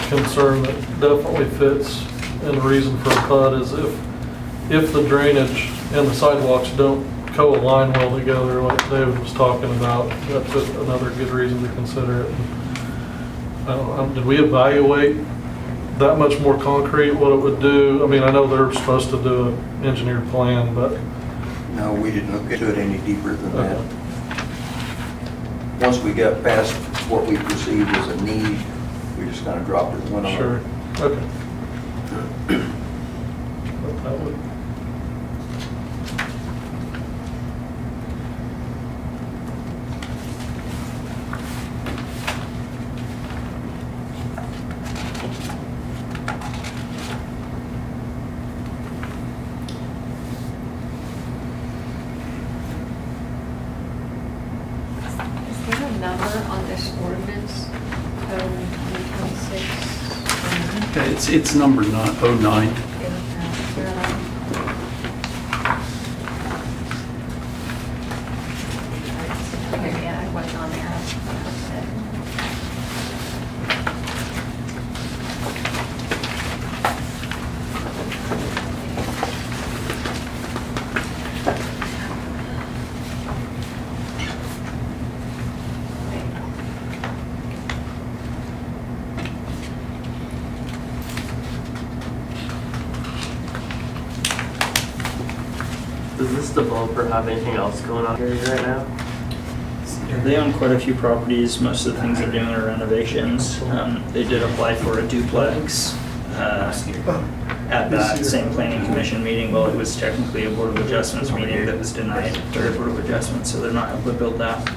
concern that definitely fits in the reason for a cut is if the drainage and the sidewalks don't co-align well together, like David was talking about, that's another good reason to consider it. I don't know, did we evaluate that much more concrete what it would do? I mean, I know they're supposed to do an engineered plan, but No, we didn't look into it any deeper than that. Once we got past what we perceived as a need, we just kind of dropped it and went on. sure, okay. But that would- Is there a number on this ordinance, code 2026? Okay, it's number 09. Okay, yeah, I wasn't on on there. Does this developer have anything else going on here right now? They own quite a few properties. Most of the things they're doing are renovations. They did apply for a duplex at that same planning commission meeting. Well, it was technically a Board of Adjustments meeting that was denied during Board of Adjustments, so they're not able to build that.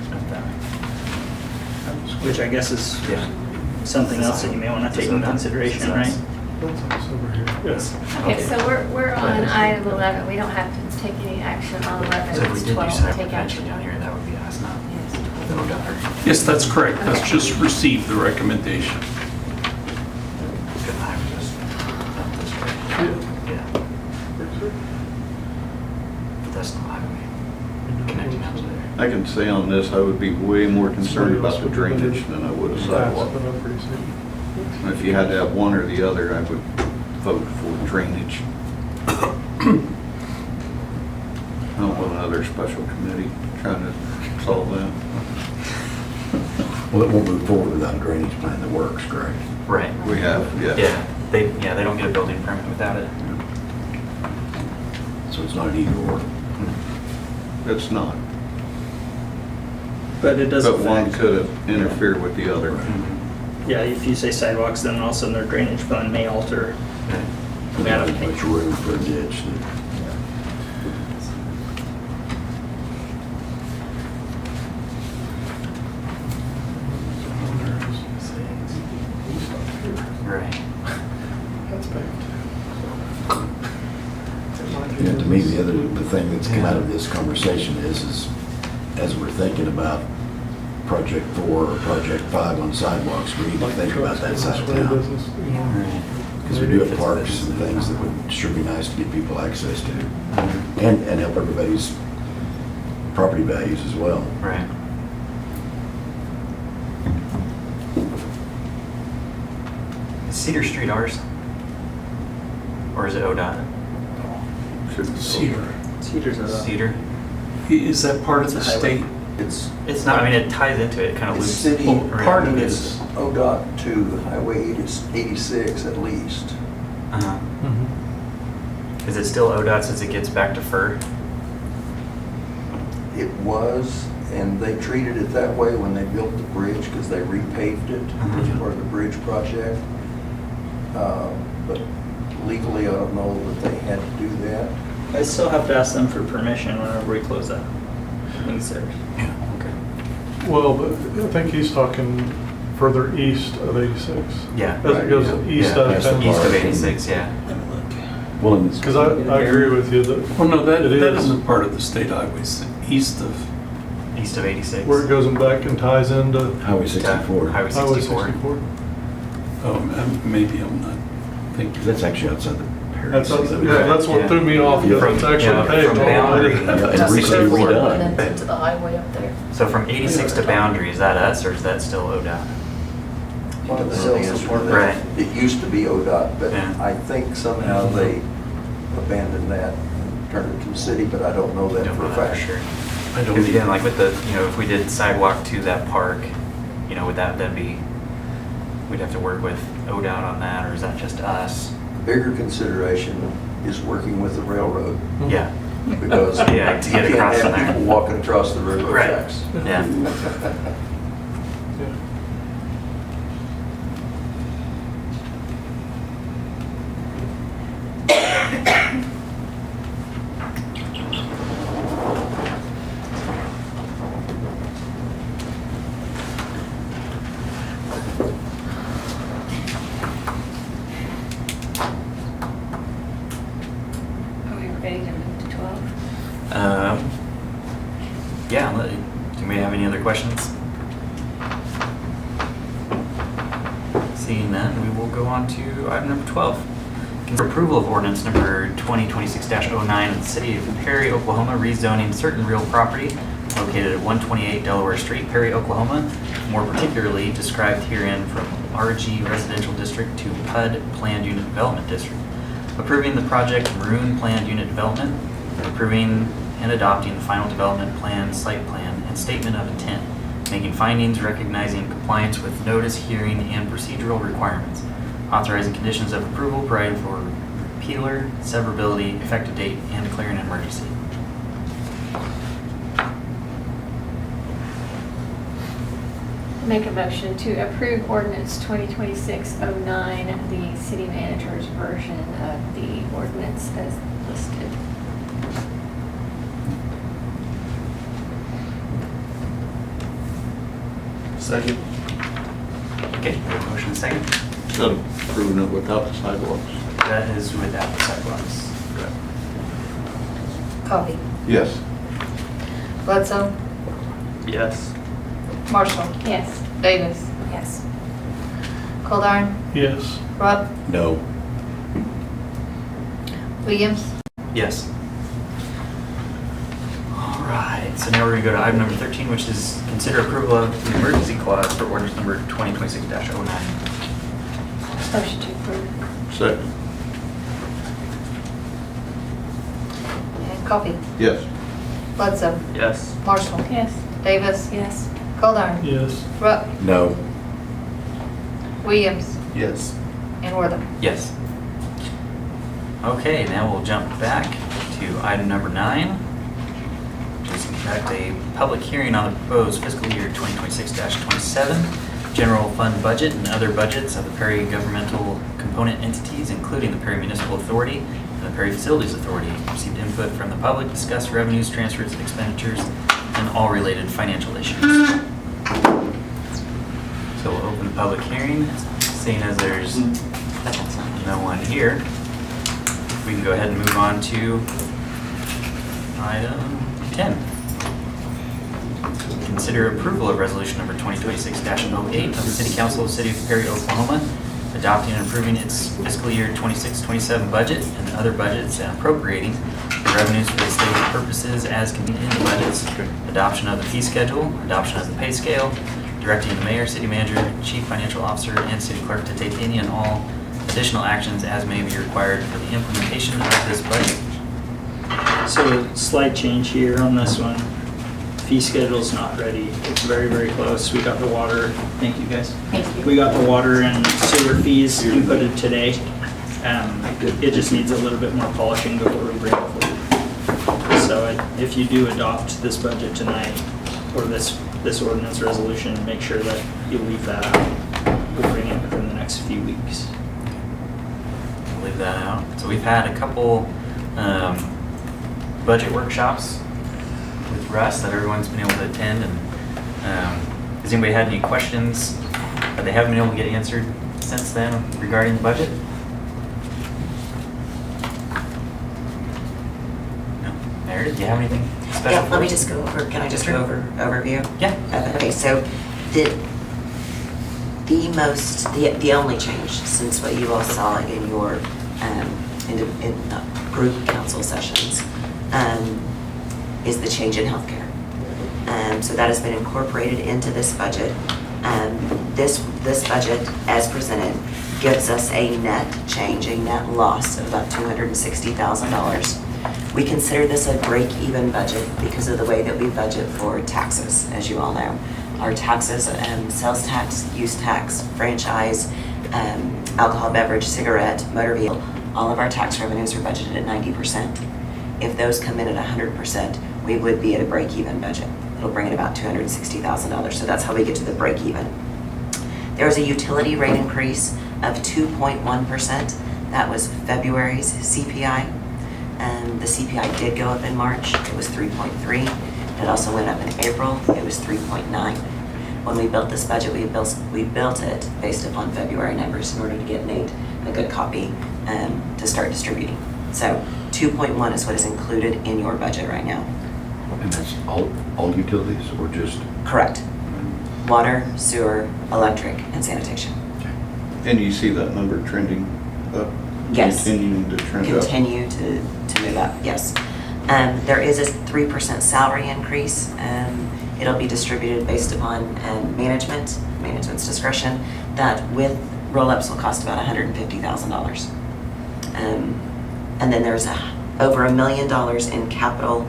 Which I guess is something else that you may want to take into consideration, right? Yes. Okay, so we're on item 11. We don't have to take any action on 11. So if we It's did do 12. sidewalk Take prevention action. down here, that would be us, not Yes. the ODOT. Yes, that's correct. That's just receive the recommendation. Good highway, just up this way. Yeah, but that's not highway connecting up to there. I can say on this, I would be way more concerned about the drainage than I would a sidewalk. If you had to have one or the other, I would vote for drainage. I don't want another special committee trying to solve that. Well, it won't move forward without a drainage plan that works, correct? Right. We have, yeah. Yeah, they don't get a building permit without it. So it's not an either or. It's not. But it does But one affect, could interfere with the other. yeah, if you say sidewalks, then all of a sudden their drainage plan may alter. There's not as much room for a ditch. Right. Yeah, to me, the thing that's come out of this conversation is as we're thinking about Project 4 or Project 5 on sidewalks, we need to think about that side of town. Right. Because we do have parks and things that would sure be nice to get people access to. And help everybody's property values as well. Right. Is Cedar Street ours? Or is it ODOT? Cedar. Cedars are up. Cedar? Is that part of the It's a highway. state? It's not, I mean, it ties into it, kind of It's loops. city, around. part of it's ODOT to Highway 86 at least. Uh-huh. Mhm. Is it still ODOT since it gets back to FER? It was, and they treated it that way when they built the bridge because they repaved it as part of the bridge project. But legally, I don't know that they had to do that. I still have to ask them for permission whenever we close that. Things there. Yeah, okay. Well, but I think he's talking further east of 86. Yeah. As it goes east Yeah, out of past the town. East of park. 86, yeah. Well, and Because I agree with you that. Well, no, that it is isn't part of the state highways, east of, East of 86. Where it goes in back and ties into Highway 64. Highway Highway 64. 64. maybe I'm not thinking. Because that's actually outside the Perry. That's, City. yeah, that's what Yeah. threw me off, because From- it's actually yeah, paved. from all the way boundary. to- Yeah, and That's recently 64. redone. Into the highway up there. So from 86 to Boundary, is that us or is that still ODOT? One of the answers for that. Right. It used to be ODOT, but Yeah. I think somehow they abandoned that and turned it to the city, but I don't know that Don't for know a that fact. for sure. I don't Because again, like with the, if we did sidewalk to that park, would that then be, we'd have to work with ODOT on that, or is that just us? Bigger consideration is working with the railroad, Yeah, because Yeah, to get you across can't from have there. people walking across the railroad Right. tracks. yeah. Are we ready to move to 12? Yeah, do we have any other questions? Seeing none, we will go on to item number 12. Consider approval of ordinance number 2026-09 in the city of Perry, Oklahoma, rezoning certain real property located at 128 Delaware Street, Perry, Oklahoma, more particularly described herein from RG Residential District to PUD Planned Unit Development District. Approving the project Maroon Planned Unit Development, approving and adopting the final development plan, site plan, and statement of intent, making findings recognizing compliance with notice, hearing, and procedural requirements, authorizing conditions of approval, providing for repealer, severability, effective date, and declaring an emergency. Make a motion to approve ordinance 2026-09, the city manager's version of the ordinance as listed. Second. Okay, we have a motion and a second. Instead of approving it without the sidewalks. That is without the sidewalks. Coffee. Yes. Bledsoe. Yes. Marshall. Yes. Davis. Yes. Goldar. Yes. Rupp. No. Williams. Yes. All right, so now we're gonna go to item number 13, which is consider approval of the emergency clause for ordinance number 2026-09. Motion to approve. Second. And Coffee. Yes. Bledsoe. Yes. Marshall. Yes. Davis. Yes. Goldar. Yes. Rupp. No. Williams. Yes. And Wortham. Yes. Okay, now we'll jump back to item number 9, which is conduct a public hearing on the proposed fiscal year 2026-27 general fund budget and other budgets of the Perry governmental component entities, including the Perry Municipal Authority and the Perry Facilities Authority. Received input from the public, discuss revenues, transfers, and expenditures, and all related financial issues. So we'll open the public hearing, seeing as there's no one here. We can go ahead and move on to item 10. Consider approval of resolution number 2026-08 of the City Council of the City of Perry, Oklahoma, adopting and approving its fiscal year 26-27 budget and other budgets and appropriating the revenues for the stated purposes as contained in the budgets, adoption of the fee schedule, adoption of the pay scale, directing the mayor, city manager, chief financial officer, and city clerk to take any and all additional actions as may be required for the implementation of this budget. So slight change here on this one. Fee schedule's not ready. It's very, very close. We got the water, thank you guys. Thank you. We got the water and sewer fees inputted today. It just needs a little bit more polishing before we bring it forward. So if you do adopt this budget tonight, or this ordinance resolution, make sure that you leave that out. We'll bring it within the next few weeks. We'll leave that out. So we've had a couple budget workshops with Russ that everyone's been able to attend, and has anybody had any questions that they haven't been able to get answered since then regarding the budget? No. Meredith, do you have anything special? Yeah, for let me us? just go over, can I just go over overview? Yeah. Okay, so the only change since what you all saw in your in group council sessions is the change in healthcare. So that has been incorporated into this budget. This budget, as presented, gives us a net change, a net loss of about $260,000. We consider this a break-even budget because of the way that we budget for taxes, as you all know. Our taxes, sales tax, use tax, franchise, alcohol, beverage, cigarette, motor vehicle, all of our tax revenues are budgeted at 90%. If those come in at 100%, we would be at a break-even budget. It'll bring in about $260,000, so that's how we get to the break-even. There was a utility rate increase of 2.1%. That was February's CPI. The CPI did go up in March. It was 3.3. It also went up in April. It was 3.9. When we built this budget, we built it based upon February numbers in order to get Nate a good copy to start distributing. So 2.1 is what is included in your budget right now. And that's all utilities or just? Correct. Water, sewer, electric, and sanitation. And you see that number trending up? Yes. Continuing to trend up? Continue to move up, yes. There is a 3% salary increase. It'll be distributed based upon management's discretion. That with roll-ups will cost about $150,000. And then there's over $1 million in capital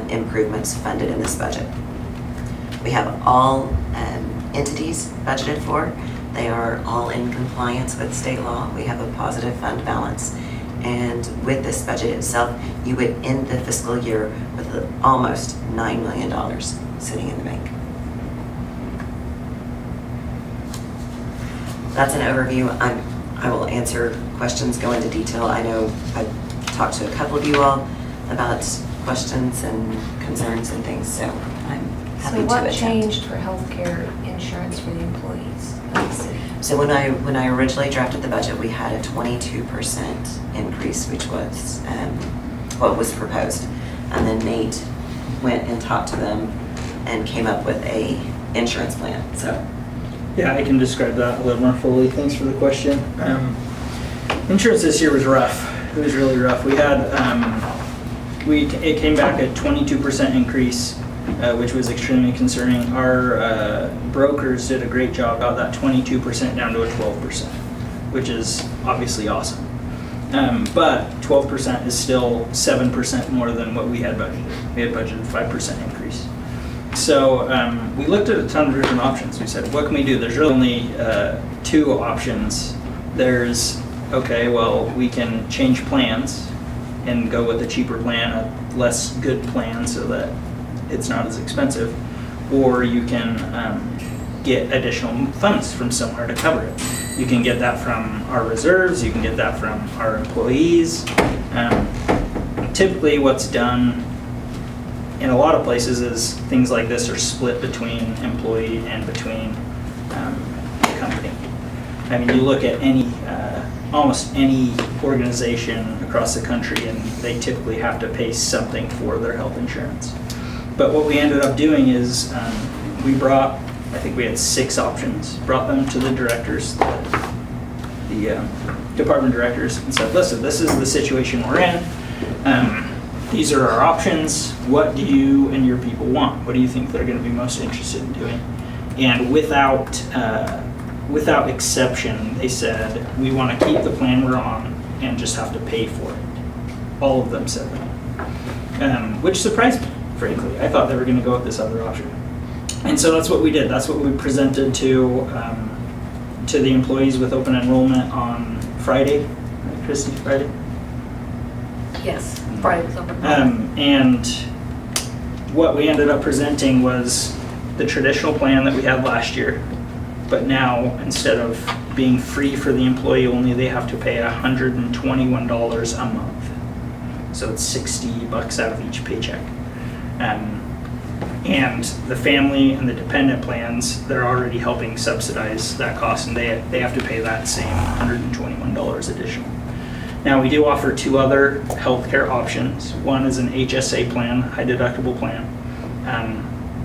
improvements funded in this budget. We have all entities budgeted for. They are all in compliance with state law. We have a positive fund balance. And with this budget itself, you would end the fiscal year with almost $9 million sitting in the bank. That's an overview. I will answer questions, go into detail. I know I've talked to a couple of you all about questions and concerns and things, so I'm happy So to what attempt. changed for healthcare insurance for the employees of the city? So when I originally drafted the budget, we had a 22% increase, which was what was proposed. And then Nate went and talked to them and came up with a insurance plan, so. Yeah, I can describe that a little more fully. Thanks for the question. Insurance this year was rough. It was really rough. We had, it came back at 22% increase, which was extremely concerning. Our brokers did a great job, got that 22% down to a 12%, which is obviously awesome. But 12% is still 7% more than what we had budgeted. We had budgeted 5% increase. So we looked at a ton of different options. We said, what can we do? There's really only two options. There's, okay, well, we can change plans and go with a cheaper plan, a less good plan so that it's not as expensive. Or you can get additional funds from somewhere to cover it. You can get that from our reserves, you can get that from our employees. Typically what's done in a lot of places is things like this are split between employee and between the company. I mean, you look at any, almost any organization across the country and they typically have to pay something for their health insurance. But what we ended up doing is we brought, I think we had 6 options, brought them to the directors, the department directors, and said, listen, this is the situation we're in. These are our options. What do you and your people want? What do you think they're going to be most interested in doing? And without exception, they said, we want to keep the plan we're on and just have to pay for it. All of them said that, which surprised me, frankly. I thought they were going to go with this other option. And so that's what we did. That's what we presented to the employees with open enrollment on Friday. Right, Christy, Friday? Yes, Friday was open. And what we ended up presenting was the traditional plan that we had last year, but now instead of being free for the employee only, they have to pay $121 a month. So it's $60 out of each paycheck. And the family and the dependent plans, they're already helping subsidize that cost, and they have to pay that same $121 additional. Now, we do offer 2 other healthcare options. One is an HSA plan, high deductible plan,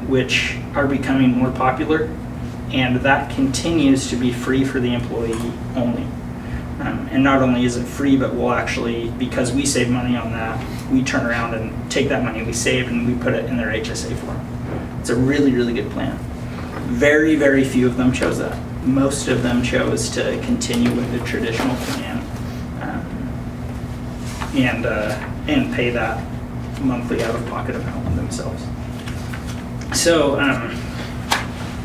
which are becoming more popular, and that continues to be free for the employee only. And not only is it free, but we'll actually, because we save money on that, we turn around and take that money we saved and we put it in their HSA form. It's a really, really good plan. Very, very few of them chose that. Most of them chose to continue with the traditional plan and pay that monthly out-of-pocket amount themselves. So,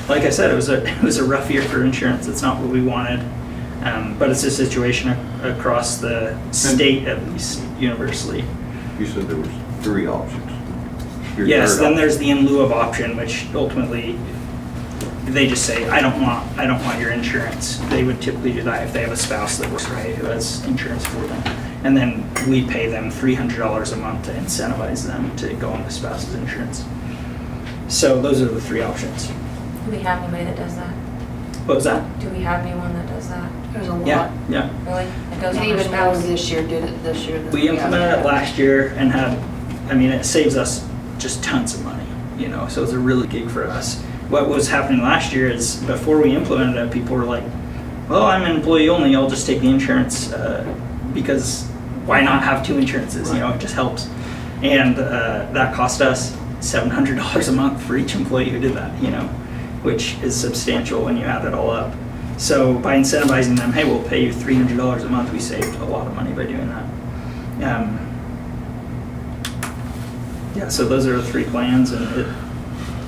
like I said, it was a rough year for insurance. It's not what we wanted. But it's a situation across the state, at least universally. You said there was 3 options. Your Yes, third then option. there's the in lieu of option, which ultimately they just say, I don't want your insurance. They would typically do that if they have a spouse that works right who has insurance for them. And then we pay them $300 a month to incentivize them to go on the spouse's insurance. So those are the 3 options. Do we have anybody that does that? What was that? Do we have anyone that does that? There's a lot. Yeah. Really? It goes And on even more spouse? this year did it this year. than We implemented it have. last year and it saves us just tons of money, so it's a really gig for us. What was happening last year is before we implemented it, people were like, well, I'm an employee only, I'll just take the insurance because why not have 2 insurances, it just helps. And that cost us $700 a month for each employee who did that, which is substantial when you add it all up. So by incentivizing them, hey, we'll pay you $300 a month, we saved a lot of money by doing that. Yeah, so those are the 3 plans, and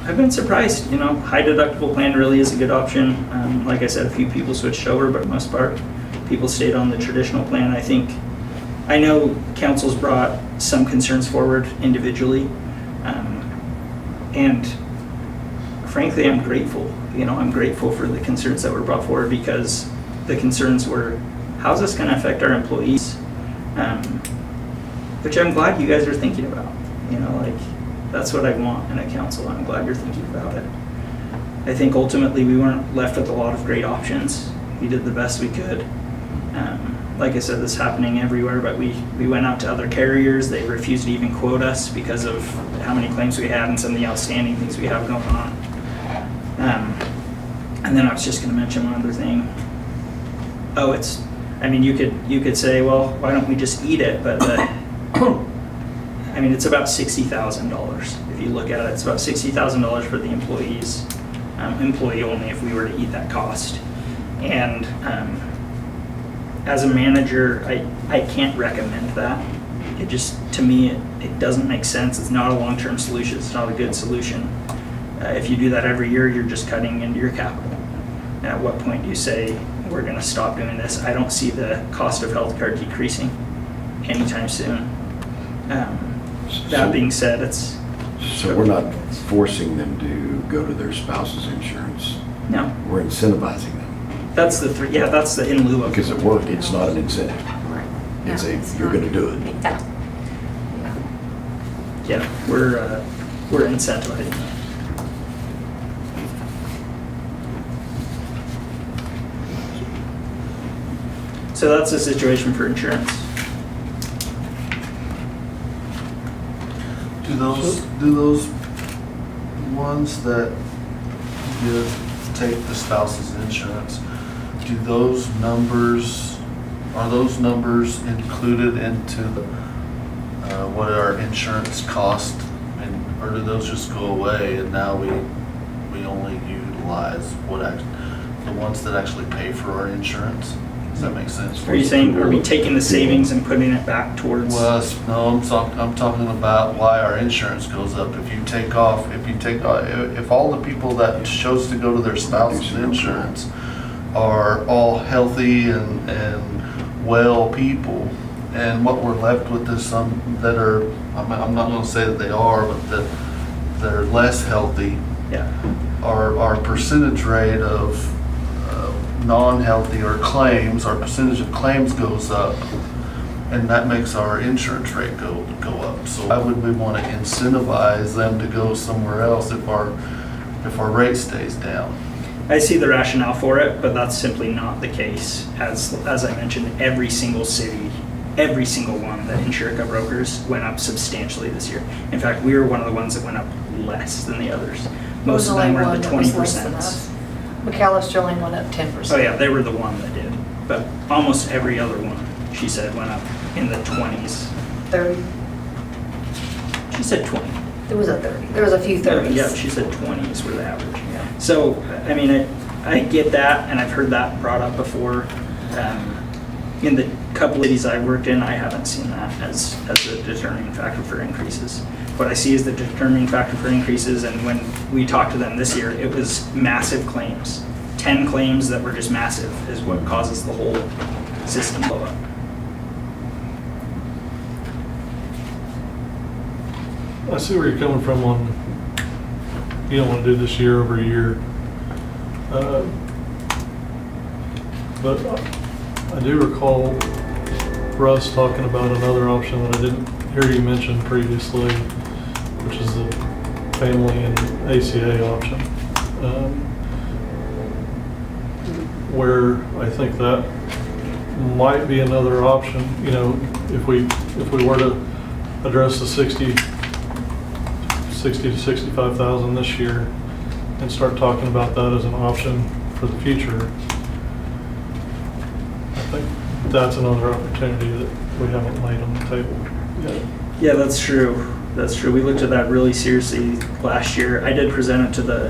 I've been surprised, high deductible plan really is a good option. Like I said, a few people switched over, but for the most part, people stayed on the traditional plan. I know council's brought some concerns forward individually, and frankly, I'm grateful. I'm grateful for the concerns that were brought forward, because the concerns were, how's this going to affect our employees? Which I'm glad you guys are thinking about. That's what I want in a council. I'm glad you're thinking about it. I think ultimately we weren't left with a lot of great options. We did the best we could. Like I said, this is happening everywhere, but we went out to other carriers. They refused to even quote us because of how many claims we had and some of the outstanding things we have going on. And then I was just going to mention one other thing. You could say, well, why don't we just eat it? But it's about $60,000. If you look at it, it's about $60,000 for the employees, employee only, if we were to eat that cost. And as a manager, I can't recommend that. It just, to me, it doesn't make sense. It's not a long-term solution. It's not a good solution. If you do that every year, you're just cutting into your capital. And at what point do you say, we're going to stop doing this? I don't see the cost of healthcare decreasing anytime soon. That being said, it's... So we're not forcing them to go to their spouse's insurance. No. We're incentivizing them. That's the that's the in lieu of. Because at work, it's not an incentive. Right. It's No, you're not. going to do it. Yeah, we're incentivizing that. So that's the situation for insurance. Do those ones that take the spouse's insurance, are those numbers included into what our insurance cost, or do those just go away and now we only utilize the ones that actually pay for our insurance? Does that make sense? Are you saying, are we taking the savings and putting it back towards? Well, no, I'm talking about why our insurance goes up. If all the people that chose to go to their spouse's insurance are all healthy and well people, and what we're left with is some that are, I'm not gonna say that they are, but that they're less healthy. Yeah. Our percentage rate of non-healthy or claims, our percentage of claims goes up, and that makes our insurance rate go up. So why would we want to incentivize them to go somewhere else if our rate stays down? I see the rationale for it, but that's simply not the case. As I mentioned, every single city, every single one that Insurica brokers went up substantially this year. In fact, we were one of the ones that went up less than the others. Most of them were in the 20%. McAllister only went up 10%. Oh yeah, they were the one that did. But almost every other one, she said, went up in the 20s. 30. She said 20. There was a 30. There was a few 30s. Yeah, she said 20s were the average. Yeah. So, I get that, and I've heard that brought up before. In the couple of cities I've worked in, I haven't seen that as a determining factor for increases. What I see is the determining factor for increases, and when we talked to them this year, it was massive claims. 10 claims that were just massive is what causes the whole system to blow up. I see where you're coming from on, you don't want to do this year over year. But I do recall Russ talking about another option that I didn't hear you mention previously, which is the family and ACA option. Where I think that might be another option, if we were to address the 60 to 65,000 this year and start talking about that as an option for the future. I think that's another opportunity that we haven't laid on the table yet. Yeah, that's true. That's true. We looked at that really seriously last year. I did present it to the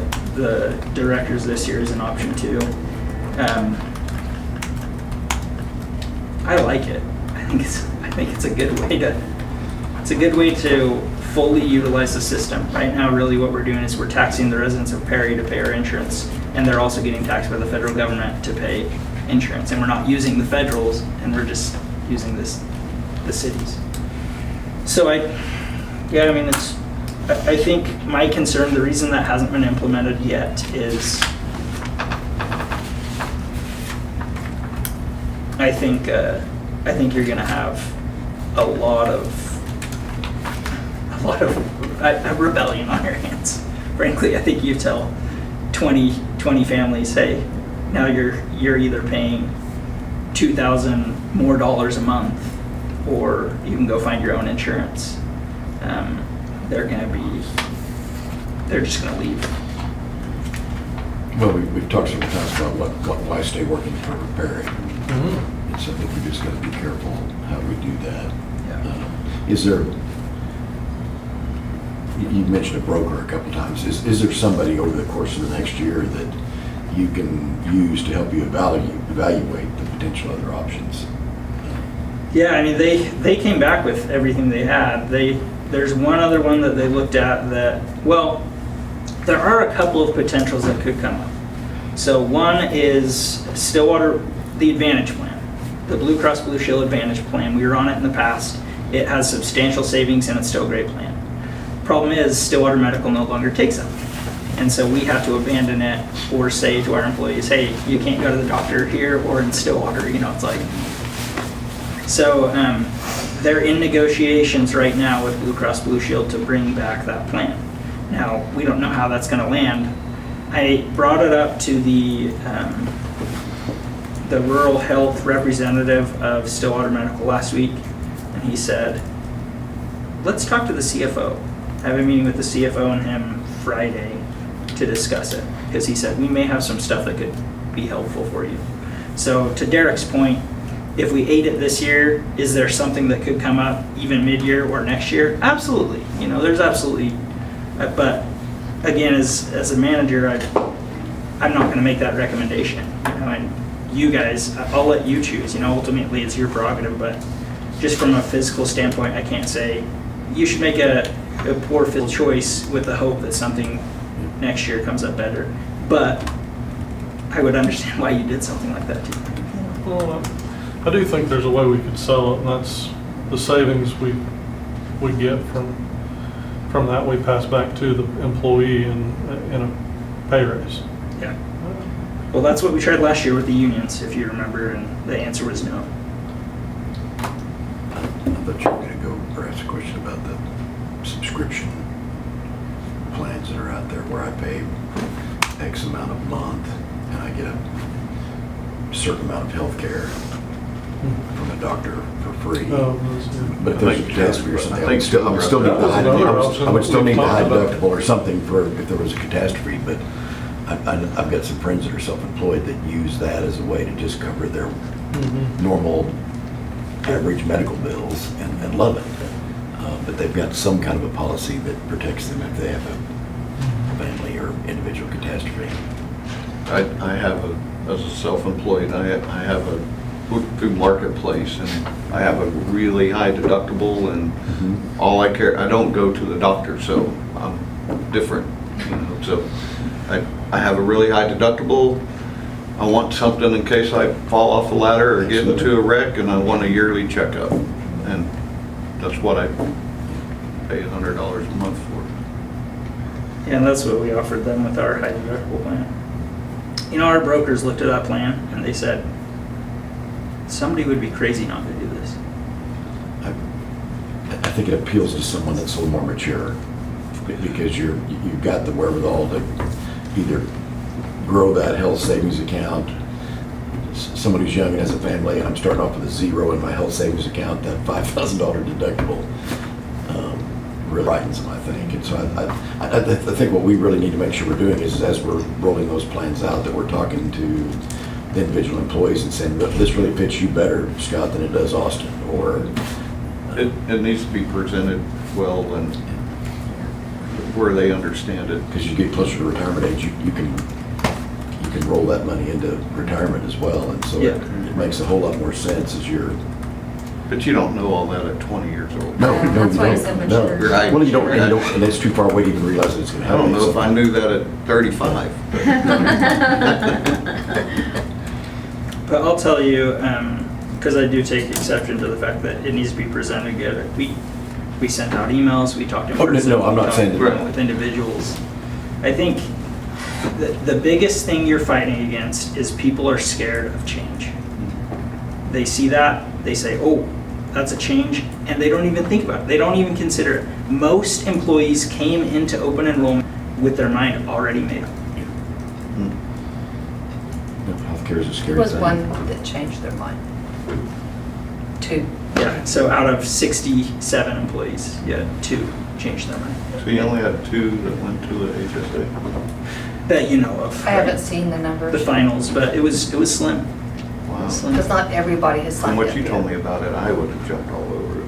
directors this year as an option too. I like it. I think it's a good way to fully utilize the system. Right now, really what we're doing is we're taxing the residents of Perry to pay our insurance, and they're also getting taxed by the federal government to pay insurance. And we're not using the federals, and we're just using the cities. So I think my concern, the reason that hasn't been implemented yet is I think you're going to have a lot of rebellion on your hands. Frankly, I think you tell 20 families, hey, now you're either paying $2,000 more a month, or you can go find your own insurance. They're just going to leave. Well, we've talked several times about why stay working for Perry. Mm-hmm. It's something we just got to be careful how we do that. Yeah. Is there, you mentioned a broker a couple times. Is there somebody over the course of the next year that you can use to help you evaluate the potential other options? Yeah, I mean, they came back with everything they had. There's one other one that they looked at that, well, there are a couple of potentials that could come up. So one is Stillwater, the Advantage Plan, the Blue Cross Blue Shield Advantage Plan. We were on it in the past. It has substantial savings and it's still a great plan. Problem is Stillwater Medical no longer takes them. And so we have to abandon it or say to our employees, hey, you can't go to the doctor here or in Stillwater, it's like. So they're in negotiations right now with Blue Cross Blue Shield to bring back that plan. Now, we don't know how that's going to land. I brought it up to the rural health representative of Stillwater Medical last week, and he said, let's talk to the CFO. I have a meeting with the CFO and him Friday to discuss it, because he said we may have some stuff that could be helpful for you. So to Derek's point, if we ate it this year, is there something that could come up even mid-year or next year? Absolutely. There's absolutely, but again, as a manager, I'm not going to make that recommendation. And you guys, I'll let you choose. Ultimately it's your prerogative, but just from a physical standpoint, I can't say you should make a poor physical choice with the hope that something next year comes up better. But I would understand why you did something like that too. Well, I do think there's a way we could sell it, and that's the savings we get from that we pass back to the employee in a pay raise. Yeah. Well, that's what we tried last year with the unions, if you remember, and the answer was no. I thought you were going to go or ask a question about the subscription plans that are out there where I pay X amount a month and I get a certain amount of health care from a doctor for free. But if there's a catastrophe or something, I would still need the high deductible or something for if there was a catastrophe. But I've got some friends that are self-employed that use that as a way to just cover their normal average medical bills and love it. But they've got some kind of a policy that protects them if they have a family or individual catastrophe. I have as a self-employed, I have a food marketplace, and I have a really high deductible, and I don't go to the doctor, so I'm different. So I have a really high deductible. I want something in case I fall off the ladder or get into a wreck, and I want a yearly checkup, and that's what I pay $100 a month for. Yeah, and that's what we offered them with our high deductible plan. Our brokers looked at that plan and they said, somebody would be crazy not to do this. I think it appeals to someone that's a little more mature because you've got the wherewithal to either grow that health savings account. Somebody who's young and has a family, and I'm starting off with a zero in my health savings account, that $5,000 deductible really brightens them, I think. And so I think what we really need to make sure we're doing is as we're rolling those plans out, that we're talking to the individual employees and saying, this really fits you better, Scott, than it does Austin, or It needs to be presented well and where they understand it. Because you get closer to retirement age, you can roll that money into retirement as well, and so Yeah. it makes a whole lot more sense as you're. But you don't know all that at 20 years old. No, Yeah, no, that's you why I don't. said No. mature. Right. Well, you don't, and it's too far away to even realize that it's gonna I happen. don't know if I knew that at 35. But I'll tell you, because I do take exception to the fact that it needs to be presented good. We sent out emails, we talked in Oh, no, person. no, I'm not we saying talked that. with individuals. I think the biggest thing you're fighting against is people are scared of change. They see that, they say, oh, that's a change, and they don't even think about it. They don't even consider it. Most employees came into open enrollment with their mind already made up. Healthcare is a There scary was thing. one that changed their mind. Two. Yeah, so out of 67 employees, yeah, 2 changed their mind. So you only had 2 that went to the HSA? That you know of. I haven't seen the numbers. The finals, but it was slim. Wow. Slim. Because not everybody has From signed what up you yet. told me about it, I would have jumped all over it.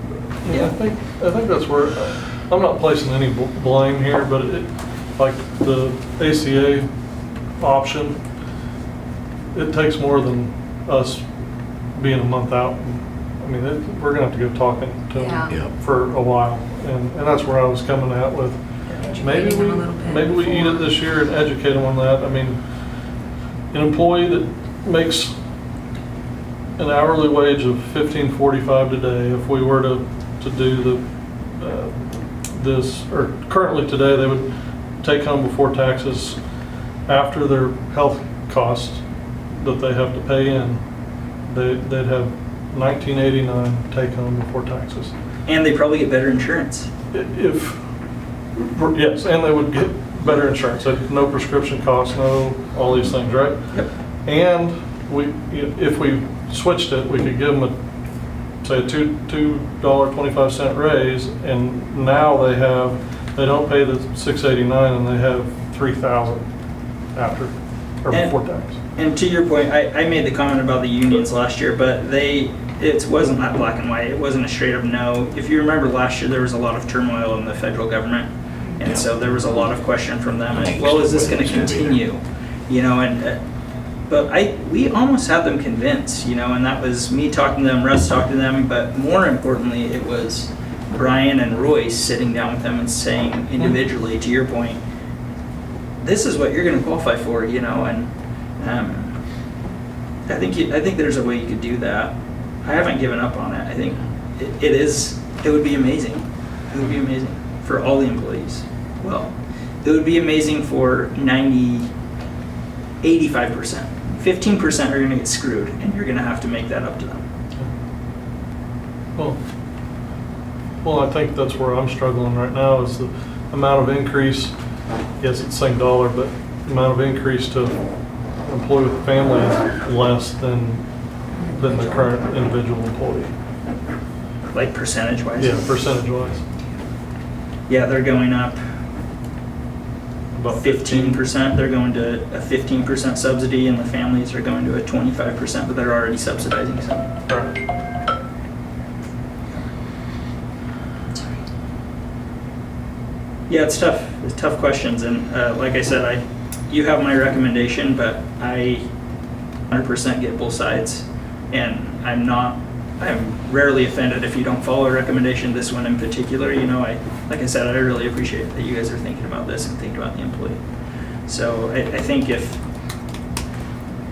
but- Yeah, I think that's where, I'm not placing any blame here, but like the ACA option, it takes more than us being a month out. I mean, we're gonna have to go talking to Yeah. Yeah. them for a while, and that's where I was coming at with, maybe Educating them a little bit we eat before. it this year and educate them on that. I mean, an employee that makes an hourly wage of $15.45 today, if we were to do this, or currently today, they would take home before taxes, after their health costs that they have to pay in, they'd have $19.89 take home before taxes. And they probably get better insurance. Yes, and they would get better insurance, no prescription costs, no, all these things, right? Yep. And if we switched it, we could give them say a $2.25 raise, and now they don't pay the $6.89 and they have $3,000 after, or And- before tax. And to your point, I made the comment about the unions last year, but it wasn't that black and white. It wasn't a straight up no. If you remember last year, there was a lot of turmoil in the federal government. And so there was a lot of question from them, and, well, is this gonna continue? You know, but we almost had them convinced, you know, and that was me talking to them, Russ talking to them, but more importantly, it was Brian and Royce sitting down with them and saying individually, to your point, this is what you're gonna qualify for, you know, and I think there's a way you could do that. I haven't given up on it. I think it would be amazing. It would be amazing for all the employees. Well, it would be amazing for 85%. 15% are gonna get screwed, and you're gonna have to make that up to them. Well, I think that's where I'm struggling right now, is the amount of increase. Yes, it's the same dollar, but the amount of increase to employee with a family is less than the current individual employee. Like percentage-wise. Yeah, percentage-wise. Yeah, they're going up About 15%. They're going to a 15% subsidy, and the families are going to a 25%, but they're already subsidizing some. Right. Yeah, it's tough. It's tough questions, and like I said, you have my recommendation, but I 100% get both sides, and I'm rarely offended if you don't follow a recommendation. This one in particular, you know, like I said, I really appreciate that you guys are thinking about this and thinking about the employee. So I think if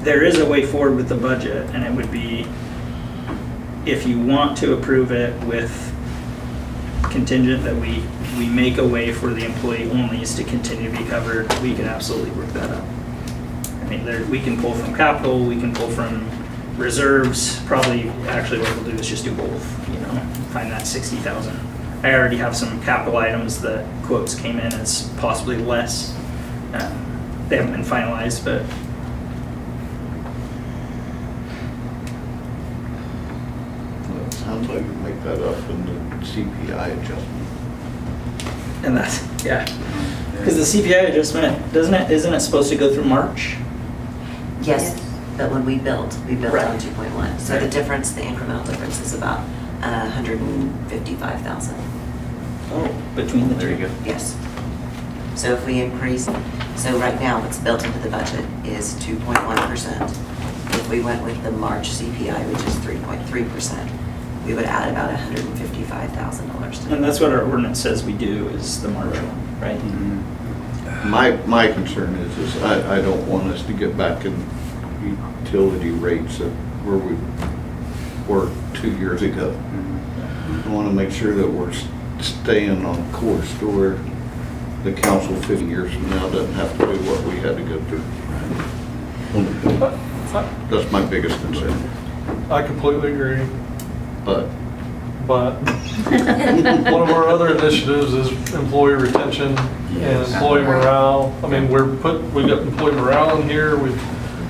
there is a way forward with the budget, and it would be if you want to approve it with contingent that we make a way for the employee onlys to continue to be covered, we can absolutely work that out. I mean, we can pull from capital, we can pull from reserves, probably, actually what we'll do is just do both, you know, find that 60,000. I already have some capital items that quotes came in as possibly less. They haven't been finalized, but Well, it sounds like you make that up in the CPI adjustment. and that's, yeah. Because the CPI adjustment, isn't it supposed to go through March? Yes, but when we built Right. on 2.1. So the Right. difference, the incremental difference is about $155,000. Oh, between the two. There you go. Yes. So if we increase, so right now what's built into the budget is 2.1%. If we went with the March CPI, which is 3.3%, we would add about $155,000 to And that's what our ordinance says we do, is the March one, right? My concern is I don't want us to get back in utility rates of where we were 2 years ago. I want to make sure that we're staying on course to where the council 50 years from now doesn't have to do what we had to go through. That's my biggest concern. I completely agree, But but one of our other initiatives is employee retention and employee morale. I mean, we got employee morale in here, we've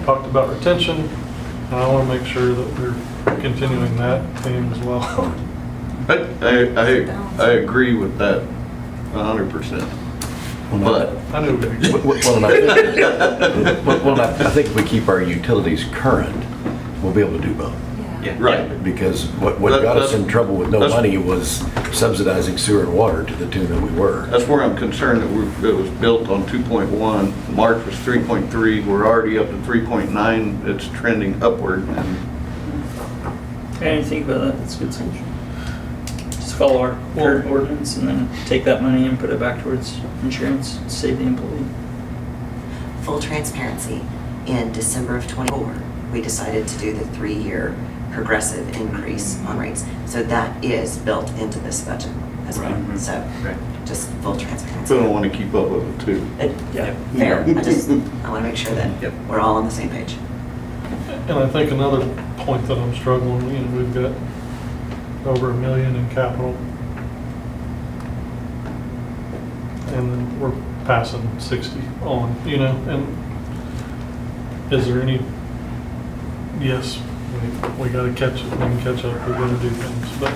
talked about retention, and I want to make sure that we're continuing that theme as well. I agree with that 100%. But I knew we'd be. Well, and I think if we keep our utilities current, we'll be able to do both. Yeah. Right. Because what got us in trouble with no money was subsidizing sewer and water to the tune that we were. That's where I'm concerned that it was built on 2.1. March was 3.3. We're already up to 3.9. It's trending upward. And I didn't think about that, that's a good solution. Just follow our current ordinance and then take that money and put it back towards insurance, save the employee. full transparency. In December of '24, we decided to do the 3-year progressive increase on rates. So that is built into this budget as well. Right. So Right. just full transparency. still don't want to keep up with it too. Yeah. Fair. I want to make sure that Yep. we're all on the same page. And I think another point that I'm struggling, we've got over $1 million in capital. And then we're passing 60 on, and is there any, yes, we gotta catch it, we can catch up, we're gonna do things, but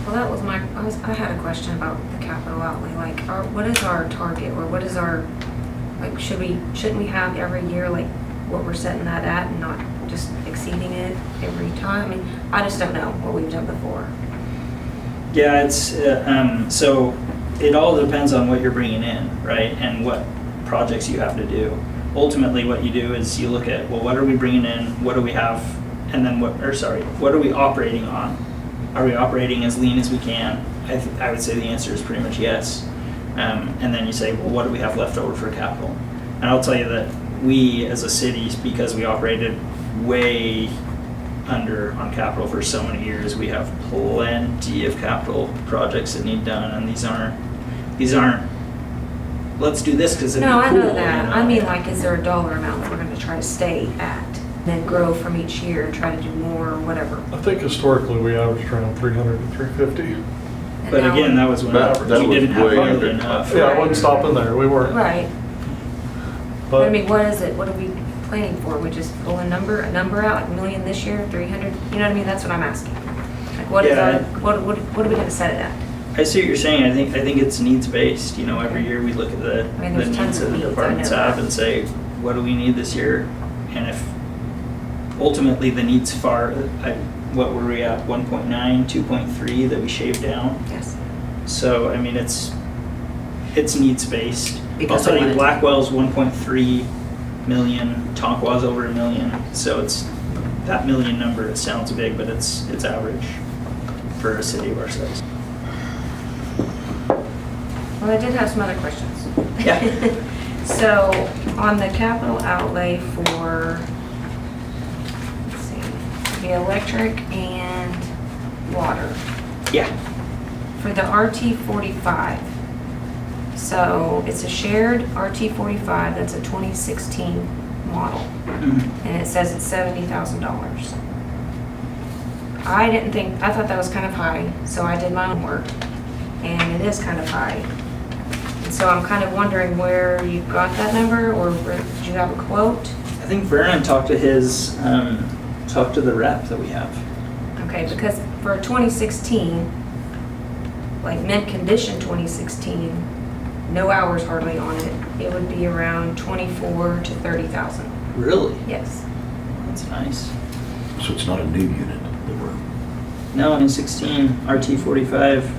Well, that was I had a question about the capital outlay, like, what is our target, or what is our, like, shouldn't we have every year, like, what we're setting that at and not just exceeding it every time? I mean, I just don't know what we've done before. Yeah, it's, so it all depends on what you're bringing in, right? And what projects you have to do. Ultimately, what you do is you look at, well, what are we bringing in? What do we have? And then what are we operating on? Are we operating as lean as we can? I would say the answer is pretty much yes. And then you say, well, what do we have left over for capital? And I'll tell you that we as a city, because we operated way under on capital for so many years, we have plenty of capital projects that need done, and these aren't let's do this because it'd No, be I cool. know that. you know? I mean, like, is there a dollar amount that we're gonna try to stay at, then grow from each year and try to do more or whatever? I think historically we averaged around 300 to 350. And But now again, that was when That we was didn't have way nearly under. enough. Yeah, I wouldn't stop in there, we weren't. Right, but I But mean, what is it, what are we planning for? We just pull a number out, 1 million this year, 300, you know what I mean? That's what I'm asking. Like, what is Yeah. our, what are we gonna set it at? I see what you're saying. I think it's needs based. You know, every year we look at the I mean, there's needs tons that of the needs, I departments know have that. and say, what do we need this year? And if ultimately the needs what were we at, 1.9, 2.3 that we shaved down? Yes. So, I mean, it's needs based. Because I'll tell I you, wanted to- Blackwell's 1.3 million, Tonqua's over $1 million. So it's that million number. It sounds big, but it's average for a city of our size. Well, I did have some other questions. Yeah. So, on the capital outlay for, let's see, the electric and water, Yeah. for the RT45, so it's a shared RT45, that's a 2016 model, and it says it's $70,000. I thought that was kind of high, so I did my own work, and it is kind of high. And so I'm kind of wondering where you got that number, or did you have a quote? I think Vernon talked to the rep that we have. Okay, because for 2016, like mint condition 2016, no hours hardly on it, it would be around 24 to 30,000. Really? Yes. That's nice. So it's not a new unit that we're No, in 16, RT 45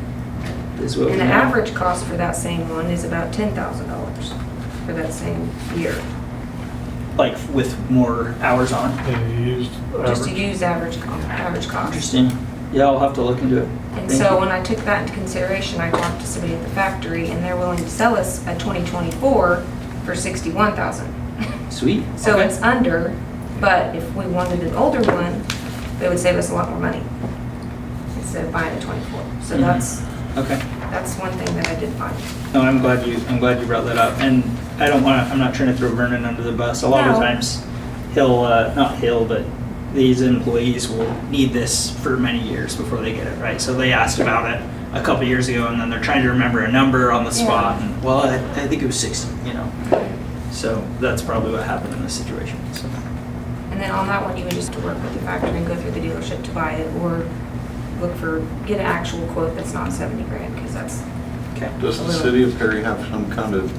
is what we And the have. average cost for that same one is about $10,000 for that same year. Like with more hours on. Yeah, you used Just to average. use average cost. Interesting. Yeah, I'll have to look into it. And Thank so you. when I took that into consideration, I talked to somebody at the factory and they're willing to sell us a 2024 for $61,000. Sweet. So Okay. it's under, but if we wanted an older one, it would save us a lot more money instead of buying a 24. So Mhm. Okay. that's one thing that I did find. No, I'm glad you brought that up. And I'm not trying to throw Vernon under the bus. A lot of No. times but these employees will need this for many years before they get it, right? So they asked about it a couple years ago and then they're trying to remember a number on the spot and, well, I think it was 60, you know? So that's probably what happened in this situation, so. And then on that one, you would just work with the factory and go through the dealership to buy it or get an actual quote that's not 70 grand because that's, Okay. Does the city of Perry have some kind of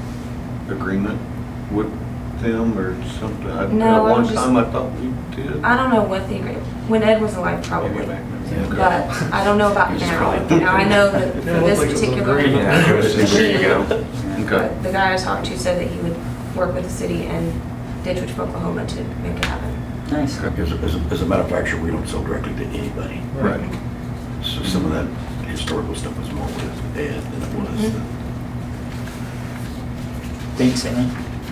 agreement with them or something? No, At one I'm just- time I thought we did. I don't know what the agreement, when Ed was alive probably. But I don't know about now. Now I know that for I don't this think it's an particular. agreement. Yeah, it was just- there you go. Okay. But the guy I talked to said that he would work with the city and Ditch Witch, Oklahoma to make it happen. Nice. As a manufacturer, we don't sell directly to anybody. Right. So some of that historical stuff was more with Ed than it was. Thanks, Amy.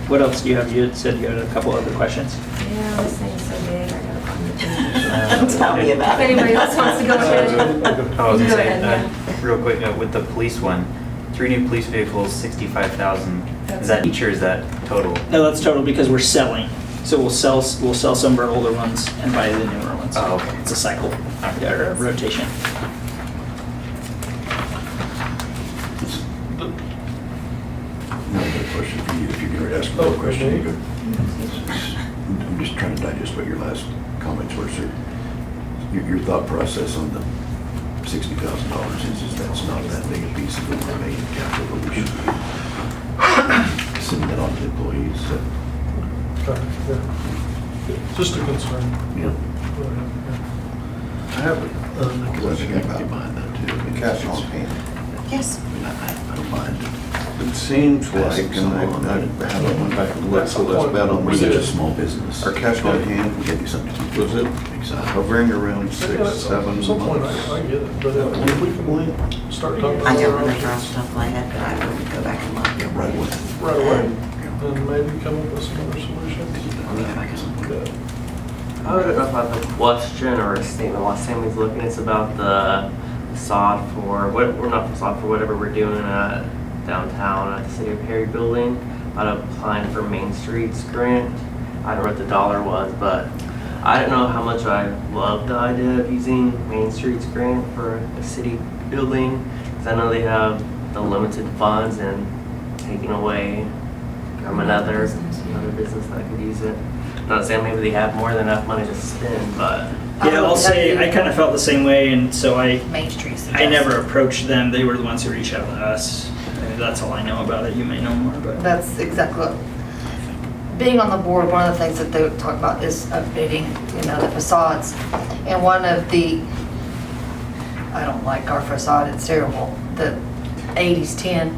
What else do you have? You had said you had a couple other questions. Yeah, this thing's so big, I gotta find the page. Tell me about If it. anybody else wants to go ahead. I was Go gonna say, ahead, real quick, with the police one, 3 new police vehicles, 65,000. That's- Is that each or is that total? No, that's total because we're selling. So we'll sell some of our older ones and buy the newer ones. Oh, okay. It's a cycle, or a rotation. Now I've got a question for you, if you're going to ask another question, you go. I'm just trying to digest what your last comments were, sir. Your thought process on the $60,000 is that's not that big a piece of the remaining capital that we should be sending that on to employees. Okay, yeah. Just a concern. Yeah. I have a Because I think I can get behind that too. I mean, cash it's- on hand. Yes. I mean, I don't mind. It seems like, and I haven't went back and looked, so that's bad on We're me. such a small business. Our cash on hand, We get you something to keep. was it Exactly. hovering around Yeah, 6, at 7 some point, months? I get it, but if we can start talking about I it don't remember off the top of my head, but I will go back and look. Yeah, right away. right away, and maybe come up with some other solutions. I'll be back at some point. Yeah. I don't know if I have a question or a statement while Sammy's looking. It's about the facade for, we're not facade for whatever we're doing at downtown at the City of Perry building. About applying for Main Streets grant. I don't know what the dollar was, but I don't know how much I love the idea of using Main Streets grant for a city building. Because I know they have the limited funds and taking away from another business that could use it. Not saying maybe they have more than enough money to spend, but Yeah, I'll say, I kind of felt the same way, and so Main Street. I never approached them. They were the ones who reached out to us. That's all I know about it. You may know more, but. That's exactly what, being on the board, one of the things that they talk about is updating, the facades. And one of the, I don't like our facade, it's terrible, the 80s tin.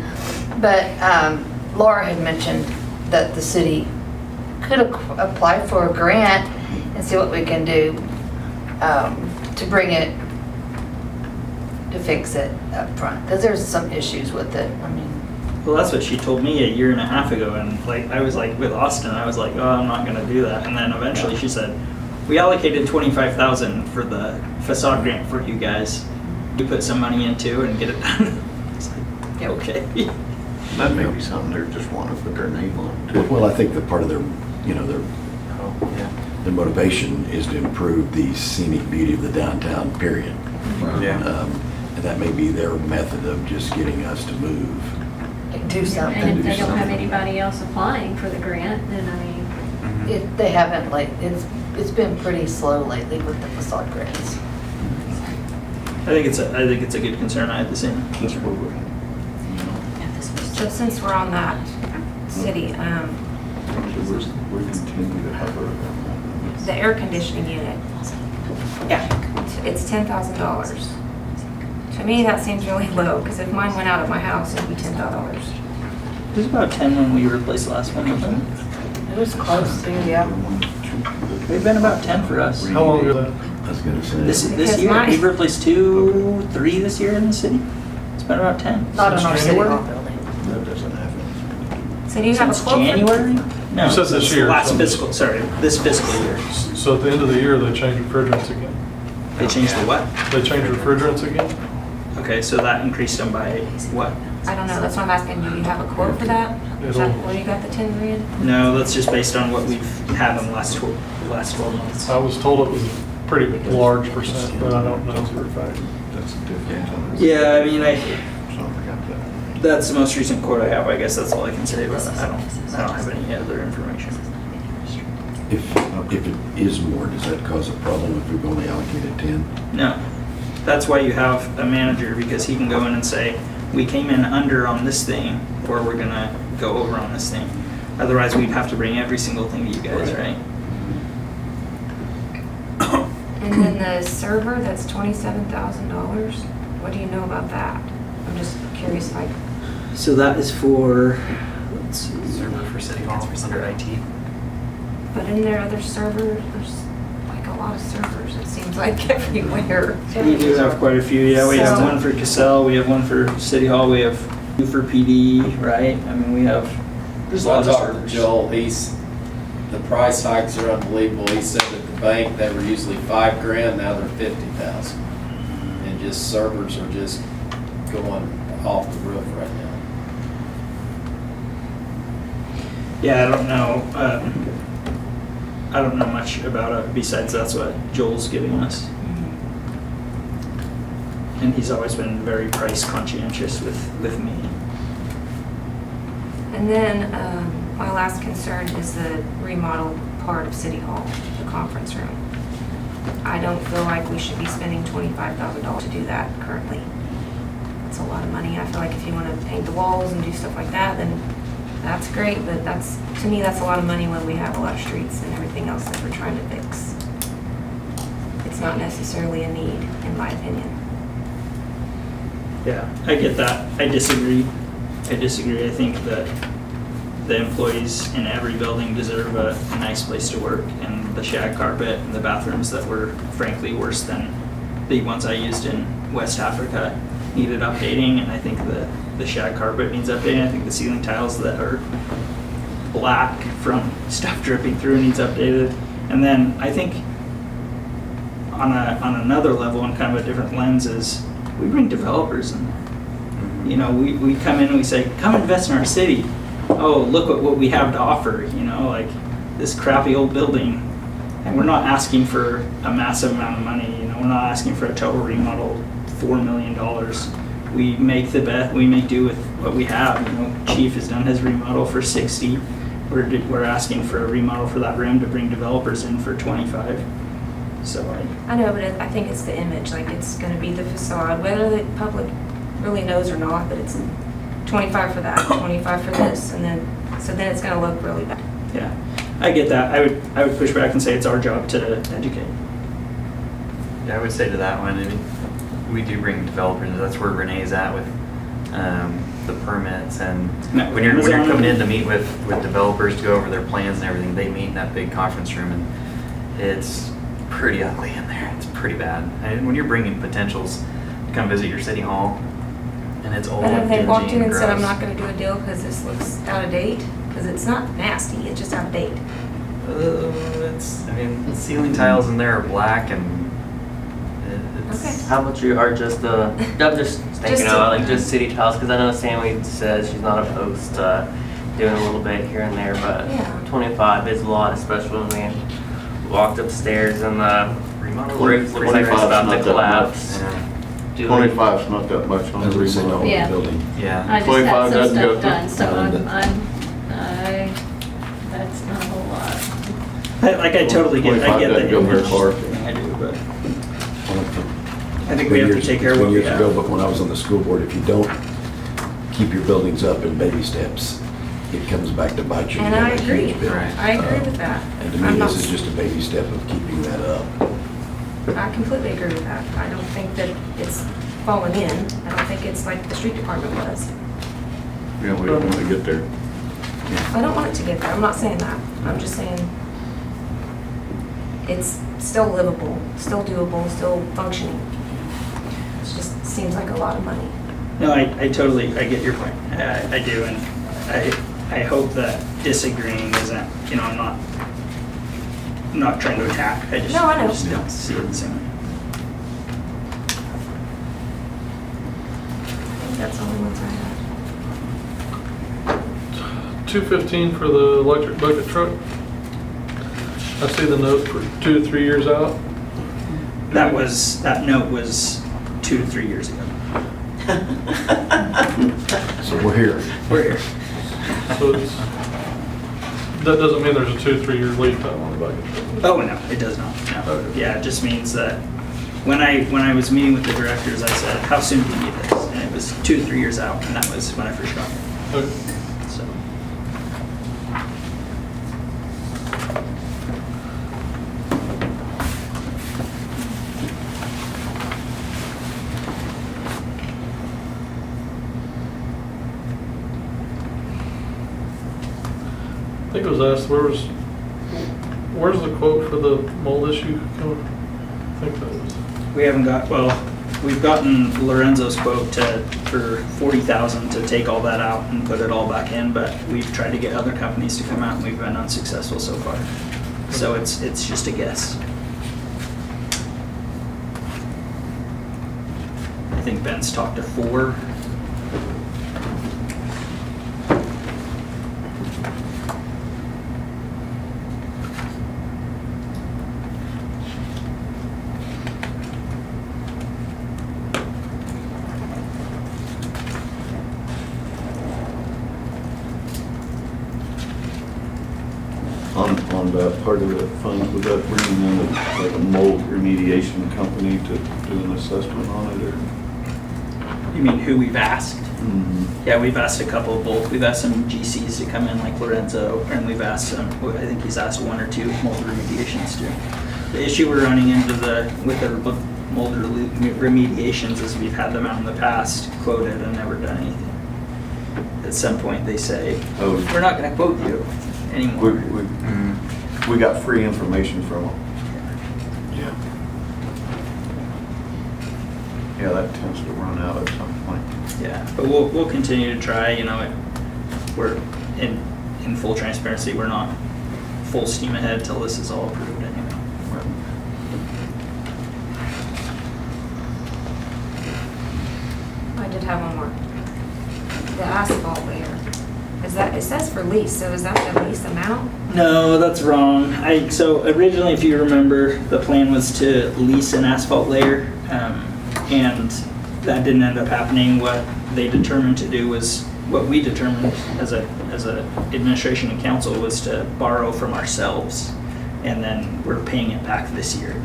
But Laura had mentioned that the city could apply for a grant and see what we can do to bring it, to fix it up front. Because there's some issues with it, I mean. Well, that's what she told me a year and a half ago, and I was like, with Austin, I was like, oh, I'm not gonna do that. And then eventually she said, we allocated $25,000 for the facade grant for you guys. We put some money into and get it done. It's like, Yep. okay. That may be something they just want to put their name on too. Well, I think that part of their, Oh, yeah. their motivation is to improve the scenic beauty of the downtown, period. Yeah. And that may be their method of just getting us to move. Do something. And if they don't have anybody else applying for the grant, then I mean, Mhm. They haven't, it's been pretty slow lately with the facade grants. I think it's a good concern. I had the same concern. So since we're on that city, We continue to have the air conditioning unit. Yeah. it's $10,000. To me, that seems really low, because if mine went out at my house, it'd be $10,000. It was about 10 when we replaced the last one, wasn't it? It was close to, yeah. They've been about 10 for us. How long ago that? I was gonna say. This Because year, mine- we've replaced 2, 3 this year in the city. It's been about 10. Not in our city January? hall building. That doesn't happen. So do you have a Since quote? for- January? No, You said this since year, Last so- fiscal, sorry, this fiscal year. So at the end of the year, they change refrigerants again? They changed the what? They change refrigerants again? Okay, so that increased them by what? I don't know, that's what I'm asking. Do you have a quote for that? Is that where you got the 10 grand? No, that's just based on what we've had in the last 12 months. I was told it was a pretty large percent, but I don't know for a fact. That's different. Yeah, I mean, So I forgot that. that's the most recent quote I have. I guess that's all I can say about it. I don't have any other information. If it is more, does that cause a problem if we've only allocated 10? No. That's why you have a manager, because he can go in and say, we came in under on this thing, or we're gonna go over on this thing. Otherwise, we'd have to bring every single thing to you guys, right? And then the server, that's $27,000. What do you know about that? I'm just curious if I, So that is for, let's see. Server for City Hall, under IT. but in there other servers, there's like a lot of servers, it seems like everywhere. We do have quite a few, yeah. We have So- one for Cassell, we have one for City Hall, we have two for PD, right? I mean, we have, there's a lot I of talked to servers. Joel, the price hikes are unbelievable. He said at the bank, they were usually $5,000, now they're $50,000. And just servers are just going off the roof right now. Yeah, I don't know much about it, besides that's what Joel's giving us. And he's always been very price conscientious with me. And then, my last concern is the remodel part of City Hall, the conference room. I don't feel like we should be spending $25,000 to do that currently. It's a lot of money. I feel like if you want to paint the walls and do stuff like that, then that's great, but to me, that's a lot of money when we have a lot of streets and everything else that we're trying to fix. It's not necessarily a need, in my opinion. Yeah, I get that. I disagree. I think that the employees in every building deserve a nice place to work, and the shag carpet and the bathrooms that were frankly worse than the ones I used in West Africa needed updating, and I think the shag carpet needs updating. I think the ceiling tiles that are black from stuff dripping through needs updated. And then I think on another level, and kind of a different lens, is we bring developers in there. You know, we come in and we say, come invest in our city. Oh, look at what we have to offer, you know, like this crappy old building. And we're not asking for a massive amount of money, you know, we're not asking for a total remodel, $4 million. We make do with what we have, you know. Chief has done his remodel for 60. We're asking for a remodel for that room to bring developers in for 25. So I know, but I think it's the image, like it's gonna be the facade, whether the public really knows or not, but it's 25 for that, 25 for this, and then it's gonna look really bad. yeah, I get that. I would push back and say it's our job to educate. Yeah, I would say to that one, I mean, we do bring developers. That's where Renee's at with the permits, and No, when you're Amazon- coming in to meet with developers to go over their plans and everything, they meet in that big conference room, and it's pretty ugly in there. It's pretty bad. And when you're bringing potentials to come visit your city hall, and it's old, But have they dingy, walked in and said, I'm gross. not gonna do a deal because this looks out of date? Because it's not nasty, it's just out of date. The ceiling tiles in there are black, and it's. Okay. How much are just I'm just thinking Just about to- like just city tiles, because I know Sammy says she's not opposed to doing a little bit here and there, but Yeah. 25 is a lot, especially when we walked upstairs and the Remodel roof looks like it's 25 's about not to that collapse. Yeah. Do we- 25 is not that much on As the we said, remodel. on the Yeah. building. Yeah. I just 25 had some doesn't go stuff done, through. so that's not a whole lot. I totally get, I 25 get the doesn't go very image far. thing, I do, but I think Many we have to years- take care of what we Years ago, have. but when I was on the school board, if you don't keep your buildings up in baby steps, it comes back to bite you. And You I have a agree. huge bill. Right. I agree with that. And to I'm me, not- this is just a baby step of keeping that up. I completely agree with that. I don't think that it's fallen in. I don't think it's like the street department was. Yeah, we don't want to get there. I don't want it to get there. I'm not saying that. I'm just saying it's still livable, still doable, still functioning. It just seems like a lot of money. No, I get your point. I do, and I hope that disagreeing isn't, I'm not trying to attack. I No, I know. just don't see it the same way. I think that's the only ones I have. $215 for the electric bucket truck. I see the note for 2 to 3 years out. That note was 2 to 3 years ago. So we're here. We're here. So that doesn't mean there's a 2 to 3 year lead time on the bucket truck. Oh, no, it does not. No. Yeah, it just means that when I was meeting with the directors, I said, how soon do you need this? And it was 2 to 3 years out, and that was when I first got it. Okay. So. I think it was asked, where's the quote for the mold issue coming? I think that was. We've gotten Lorenzo's quote for $40,000 to take all that out and put it all back in, but we've tried to get other companies to come out and we've been unsuccessful so far. So it's just a guess. I think Ben's talked to 4. On that part of the funds, was that bringing in like a mold remediation company to do an assessment on it, or? You mean who we've asked? Mhm. Yeah, we've asked a couple of both. We've asked some GCs to come in like Lorenzo, and we've asked some, I think he's asked 1 or 2 mold remediations too. The issue we're running into with the mold remediations is we've had them out in the past, quoted, and never done anything. At some point they say, Oh. we're not gonna quote you anymore. We got free information from them. Yeah. Yeah, that tends to run out at some point. Yeah, but we'll continue to try, we're in full transparency, we're not full steam ahead till this is all approved anyway. I did have one more. The asphalt layer. It says for lease, so is that the lease amount? No, that's wrong. So originally, if you remember, the plan was to lease an asphalt layer, and that didn't end up happening. What they determined to do was, what we determined as a administration and council was to borrow from ourselves, and then we're paying it back this year.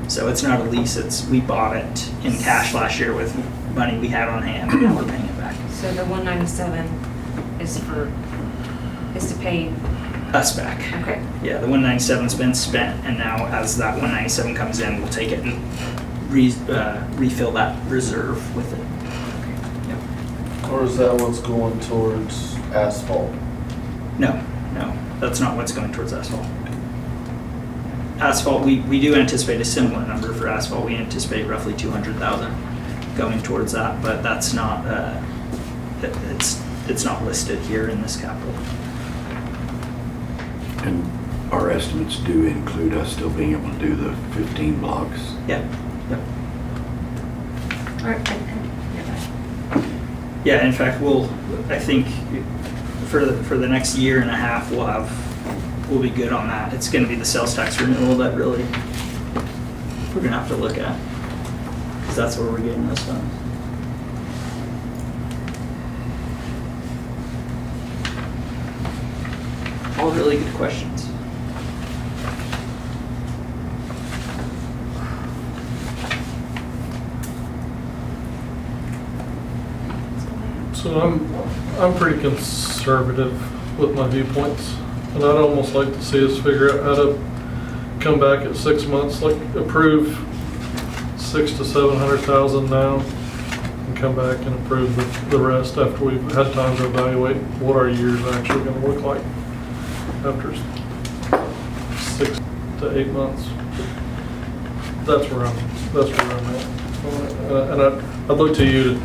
So it's not a lease, we bought it in cash last year with money we had on hand, and now we're paying it back. So the 197 is to pay, Us back. okay. Yeah, the 197's been spent, and now as that 197 comes in, we'll take it and refill that reserve with it. Yep. Or is that what's going towards asphalt? No, that's not what's going towards asphalt. Asphalt, we do anticipate a similar number for asphalt. We anticipate roughly 200,000 going towards that, but that's not, it's not listed here in this capital. And our estimates do include us still being able to do the 15 blocks. Yep. All right. Yeah, in fact, I think for the next year and a half, we'll be good on that. It's gonna be the sales tax renewal that really we're gonna have to look at, because that's where we're getting those funds. All really good questions. So I'm pretty conservative with my viewpoints, and I'd almost like to see us figure out how to come back at 6 months, like approve 600 to 700,000 now, and come back and approve the rest after we've had time to evaluate what our year's actually gonna look like after 6 to 8 months. That's where I'm at. And I'd look to you to,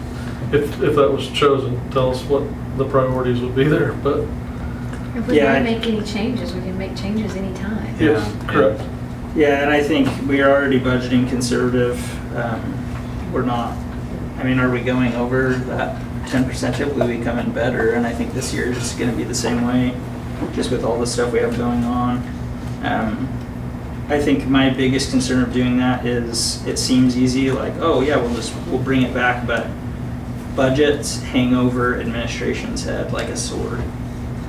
if that was chosen, tell us what the priorities would be there, but. If we Yeah, want to make any changes, we can make changes anytime. Yes, correct. Yeah, and I think we are already budgeting conservative. We're not, I mean, are we going over that 10%? Typically we come in better, and I think this year is gonna be the same way, just with all the stuff we have going on. I think my biggest concern of doing that is it seems easy, like, oh yeah, we'll bring it back, but budgets hang over administration's head like a sword.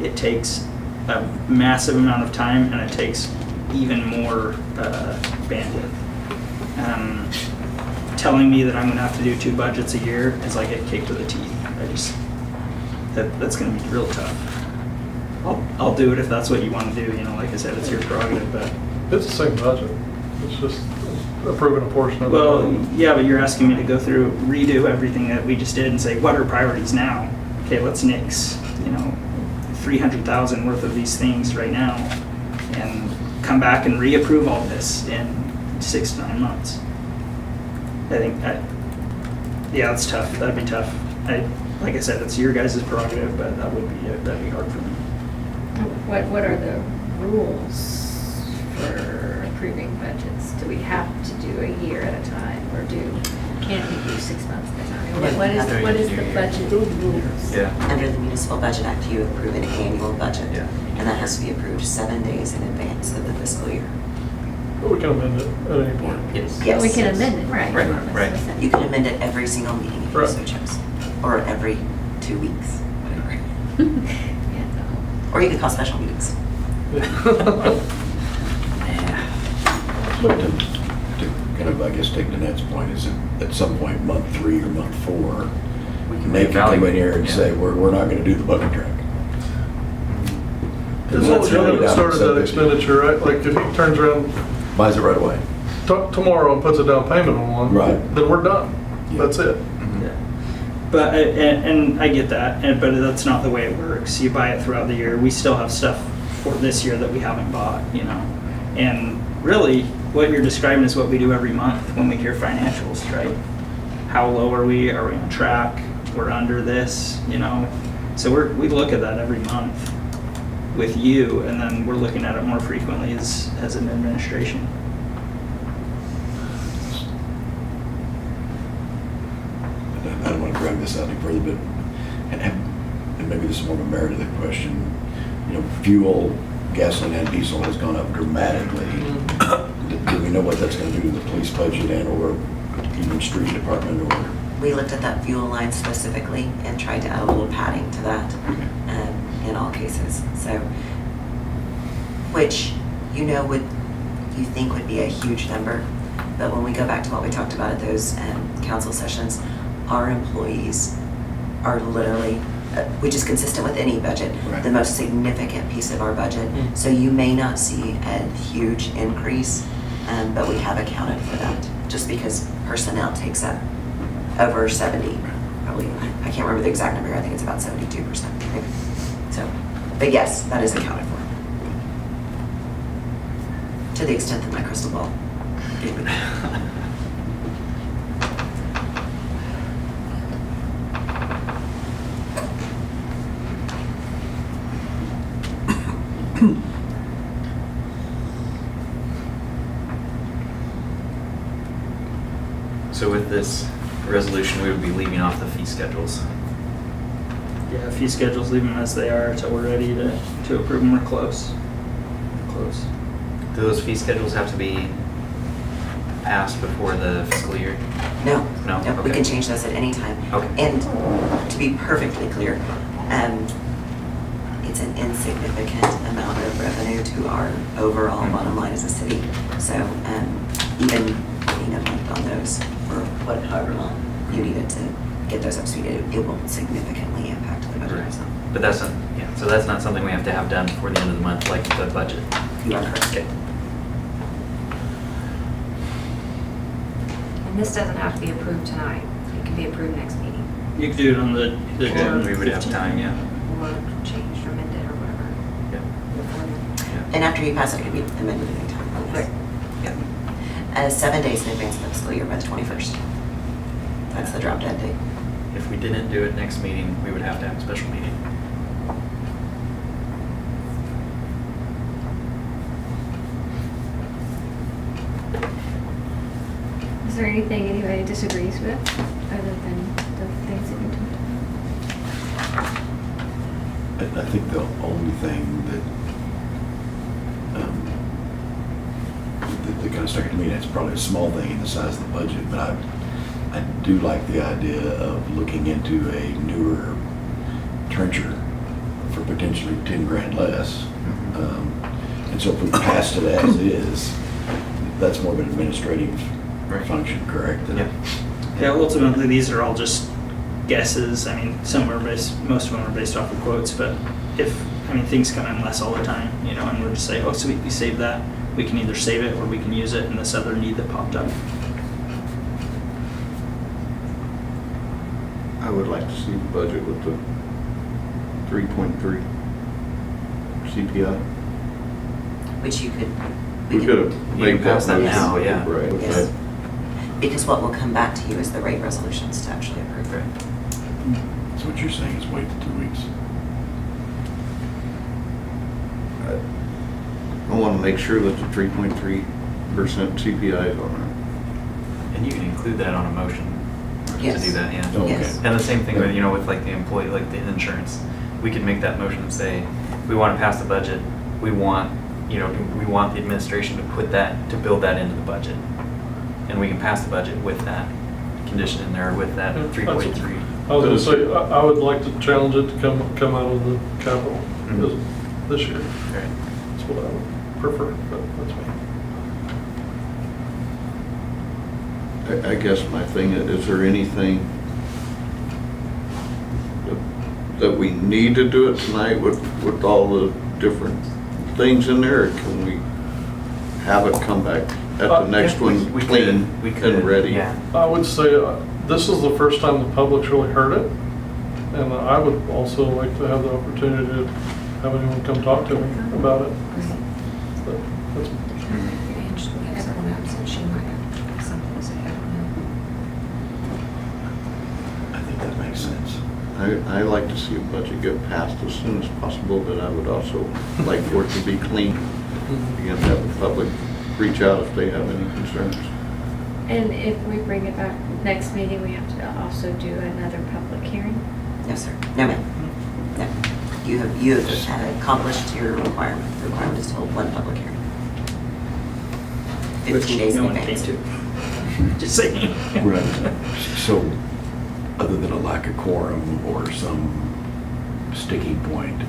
It takes a massive amount of time, and it takes even more bandwidth. Telling me that I'm gonna have to do 2 budgets a year is like a kick to the teeth. That's gonna be real tough. I'll do it if that's what you want to do. You know, like I said, it's your prerogative, but. It's the same budget. It's just approving a portion of it. Well, yeah, but you're asking me to go through, redo everything that we just did and say, what are priorities now? Okay, let's nix, 300,000 worth of these things right now and come back and reapprove all this in 6 to 9 months. I think yeah, it's tough. That'd be tough. Like I said, it's your guys' prerogative, but that'd be hard for me. What are the rules for approving budgets? Do we have to do a year at a time, or can't we do 6 months at a time? What is the budget rules? Yeah. Under the Municipal Budget Act, you approve an annual budget. Yeah. And that has to be approved 7 days in advance of the fiscal year. But we can amend it at any point. Yes. Yes. We can amend it, right. Right. You can amend it every single meeting if you Right. so chose. Or every 2 weeks, whatever. Yeah. Or you could call special meetings. But to kind of, I guess, take Danette's point, is at some point, month 3 or month 4, We can they can come in reevaluate. here and Yeah. say, we're not gonna do the bucket truck. As long as you haven't started that expenditure, right? Like if he turns around Buys it right away. tomorrow and puts a down payment on one, Right. then we're done. Yeah. That's it. Yeah. But, and I get that, but that's not the way it works. You buy it throughout the year. We still have stuff for this year that we haven't bought, And really, what you're describing is what we do every month when we hear financials, right? How low are we? Are we on track? We're under this, So we look at that every month with you, and then we're looking at it more frequently as an administration. I don't want to drag this out any further, but, and maybe this is more of a merit of the question, fuel, gasoline and diesel has gone up dramatically. Do we know what that's going to do to the police budget and or even street department or? We looked at that fuel line specifically and tried to add a little padding to that in all cases. So, which you think would be a huge number, but when we go back to what we talked about at those council sessions, our employees are literally, which is consistent with any budget, Right. the most significant piece of our budget. So you may not see a huge increase, but we have accounted for that just because personnel takes up over 70, probably, I can't remember the exact number, I think it's about 72%. So, but yes, that is accounted for. To the extent that my crystal ball gave me. So with this resolution, we would be leaving off the fee schedules. Yeah, fee schedules, leave them as they are until we're ready to approve them. We're close. Close. Do those fee schedules have to be passed before the fiscal year? No, No? no, we Okay. can change those at any time. Okay. And to be perfectly clear, it's an insignificant amount of revenue to our overall bottom line as a city. So even a month on those for however long you needed to get those up to speed, it won't significantly impact the budget. Right. But that's not, so that's not something we have to have done before the end of the month, like the budget. You are correct. Okay. And this doesn't have to be approved tonight. It can be approved next meeting. You could do it on the We would have 15th. time, yeah. Or changed or amended or whatever. Yeah. Before then. And after you pass it, it can be amended anytime. Right. Yeah. 7 days in advance of the fiscal year by the 21st. That's the drop dead date. If we didn't do it next meeting, we would have to have a special meeting. Is there anything anybody disagrees with, other than the things that you talked I think the only thing that kind of stuck to me, and it's probably a small thing in the size of the budget, but I do like the idea of looking into a newer trencher for potentially 10 grand less. And so if we passed it as is, that's more of an administrative function, correct? Yeah. Yeah, ultimately, these are all just guesses. I mean, most of them are based off of quotes, but things come in less all the time, and we'll just say, oh, sweet, we saved that. We can either save it or we can use it in this other need that popped up. I would like to see the budget with the 3.3 CPI. Which you could. We could have made pass that motion. now, yeah. Right. Yes. Because what will come back to you is the rate resolutions to actually approve. Right. So what you're saying is wait 2 weeks. I want to make sure that the 3.3% CPI is on And you can include that on a motion to Yes. do that, yeah. Okay. Yes. And the same thing with, with like the employee, like the insurance. We could make that motion and say, we want to pass the budget. We want, we want the administration to put that, to build that into the budget. And we can pass the budget with that condition in there, with that 3.3. I was gonna say, I would like to challenge it to come out of the capital this year. Right. That's what I would prefer, but that's me. I guess my thing is there anything that we need to do it tonight with all the different things in there? Or can we have it come back at the next one we clean could. We could. and ready? Yeah. I would say this is the first time the public's really heard it, and I would also like to have the opportunity to have anyone come talk to me about it. But that's Angela, everyone else, and she might have something to say, I don't know. I think that makes sense. I like to see a budget get passed as soon as possible, but I would also like for it to be clean. Again, have the public reach out if they have any concerns. And if we bring it back next meeting, we have to also do another public hearing? No, sir. No, ma'am. No. You have accomplished your requirement. The requirement is to hold one public hearing. 15 days in no one came advance. to. Just saying. Right. So, other than a lack of quorum or some sticking point,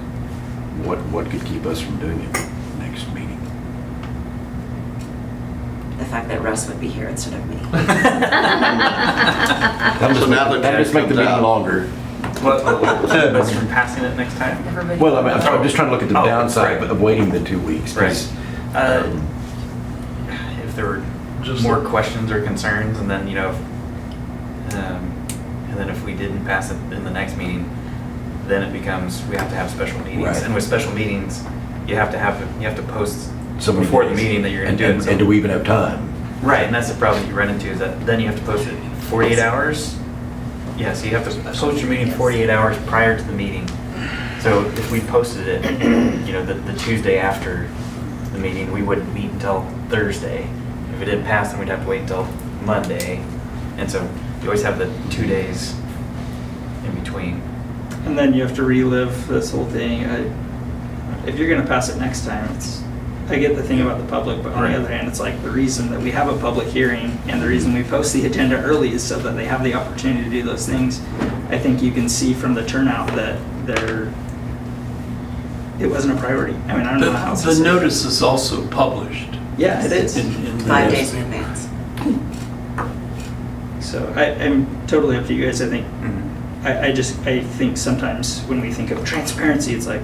what could keep us from doing it next meeting? The fact that Russ would be here instead of me. So now that That'll just make the comes meeting out- longer. That's from passing it next time? Everybody- Well, I'm just trying to look at the Oh, downside right. of waiting the 2 weeks. 'cause, Right. If there were Just more like- questions or concerns, and then, and then if we didn't pass it in the next meeting, then it becomes, we have to have special meetings. Right. And with special meetings, you have to post so many before the days. meeting that you're gonna do it. And do we even have time? Right, and that's the problem you run into, is that then you have to post it 48 hours. Yeah, so you have to post your meeting 48 hours prior to the meeting. So if we posted it, the Tuesday after the meeting, we wouldn't meet until Thursday. If it didn't pass, then we'd have to wait until Monday. And so you always have the 2 days in between. And then you have to relive this whole thing. If you're gonna pass it next time, I get the thing about the public, but on Right. the other hand, it's like the reason that we have a public hearing and the reason we post the agenda early is so that they have the opportunity to do those things. I think you can see from the turnout that it wasn't a priority. I mean, I don't know how else to The say it. notice is also published. Yeah, it is. in 5 the- days in advance. So I'm totally up to you guys. I think Mhm. I think sometimes when we think of transparency, it's like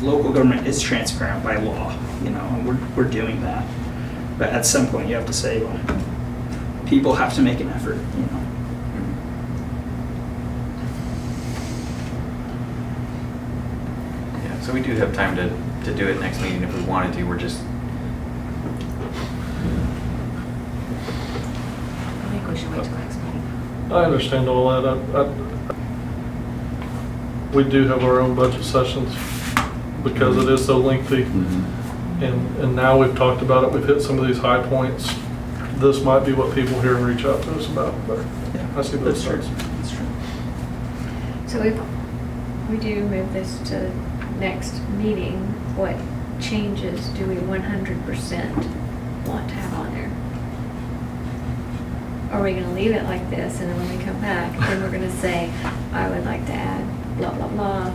local government is transparent by law, and we're doing that. But at some point, you have to say, well, people have to make an effort, you know. Yeah, so we do have time to do it next meeting if we wanted to. We're just, I think we should wait till next meeting. I understand all that. We do have our own budget sessions because it is so lengthy. And now we've talked about it, we've hit some of these high points. This might be what people hear and reach out to us about, but I see both That's true. sides. That's true. So if we do move this to next meeting, what changes do we 100% want to have on there? Are we gonna leave it like this, and then when we come back, then we're gonna say, I would like to add blah, blah, blah?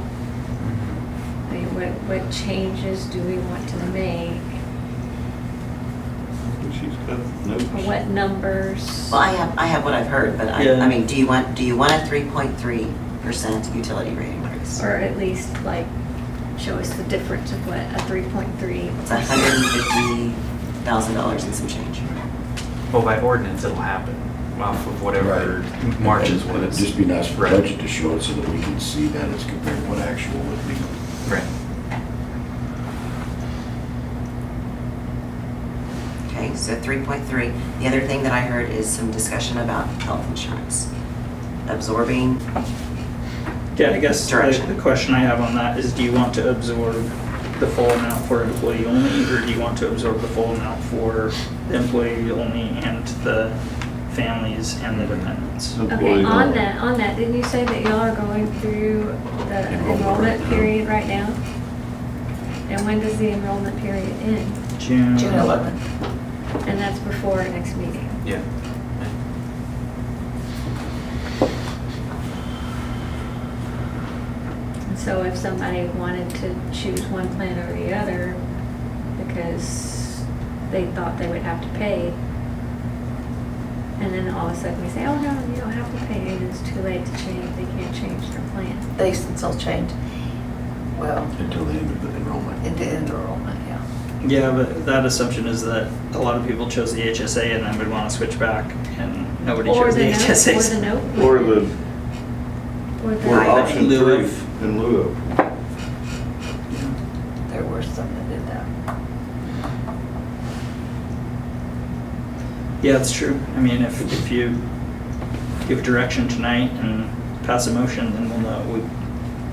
I mean, what changes do we want to make? She's got notes. Or what numbers? Well, I have what I've heard, but Yeah. I mean, do you want a 3.3% utility rate increase? Or at least like, show us the difference of what a 3.3. It's $150,000 and some change. well, by ordinance, it'll happen off of whatever Right. March's And it'd was. just be nice for the Right. budget to show it so that we can see that as compared to what actual would be. Right. Okay, so 3.3. The other thing that I heard is some discussion about health insurance. Absorbing, Yeah, I guess Direction. the question I have on that is, do you want to absorb the full amount for employee only, or do you want to absorb the full amount for the employee only and the families and the dependents? Okay, on that, didn't you say that y'all are going through the enrollment period right now? And when does the enrollment period end? June. June 11th. And that's before our next meeting. Yeah. And so if somebody wanted to choose one plan over the other because they thought they would have to pay, and then all of a sudden we say, oh no, you don't have to pay, and it's too late to change, they can't change their plan. They still change, well, Until the end of the enrollment. in the end enrollment, yeah. Yeah, but that assumption is that a lot of people chose the HSA and then would want to switch back, and nobody Or chose the the note, HSAs. or the note. Or the, Or the- or Right. option In lieu three, of. in lieu of. There were some that did that. Yeah, it's true. I mean, if you give direction tonight and pass a motion, then we'll know.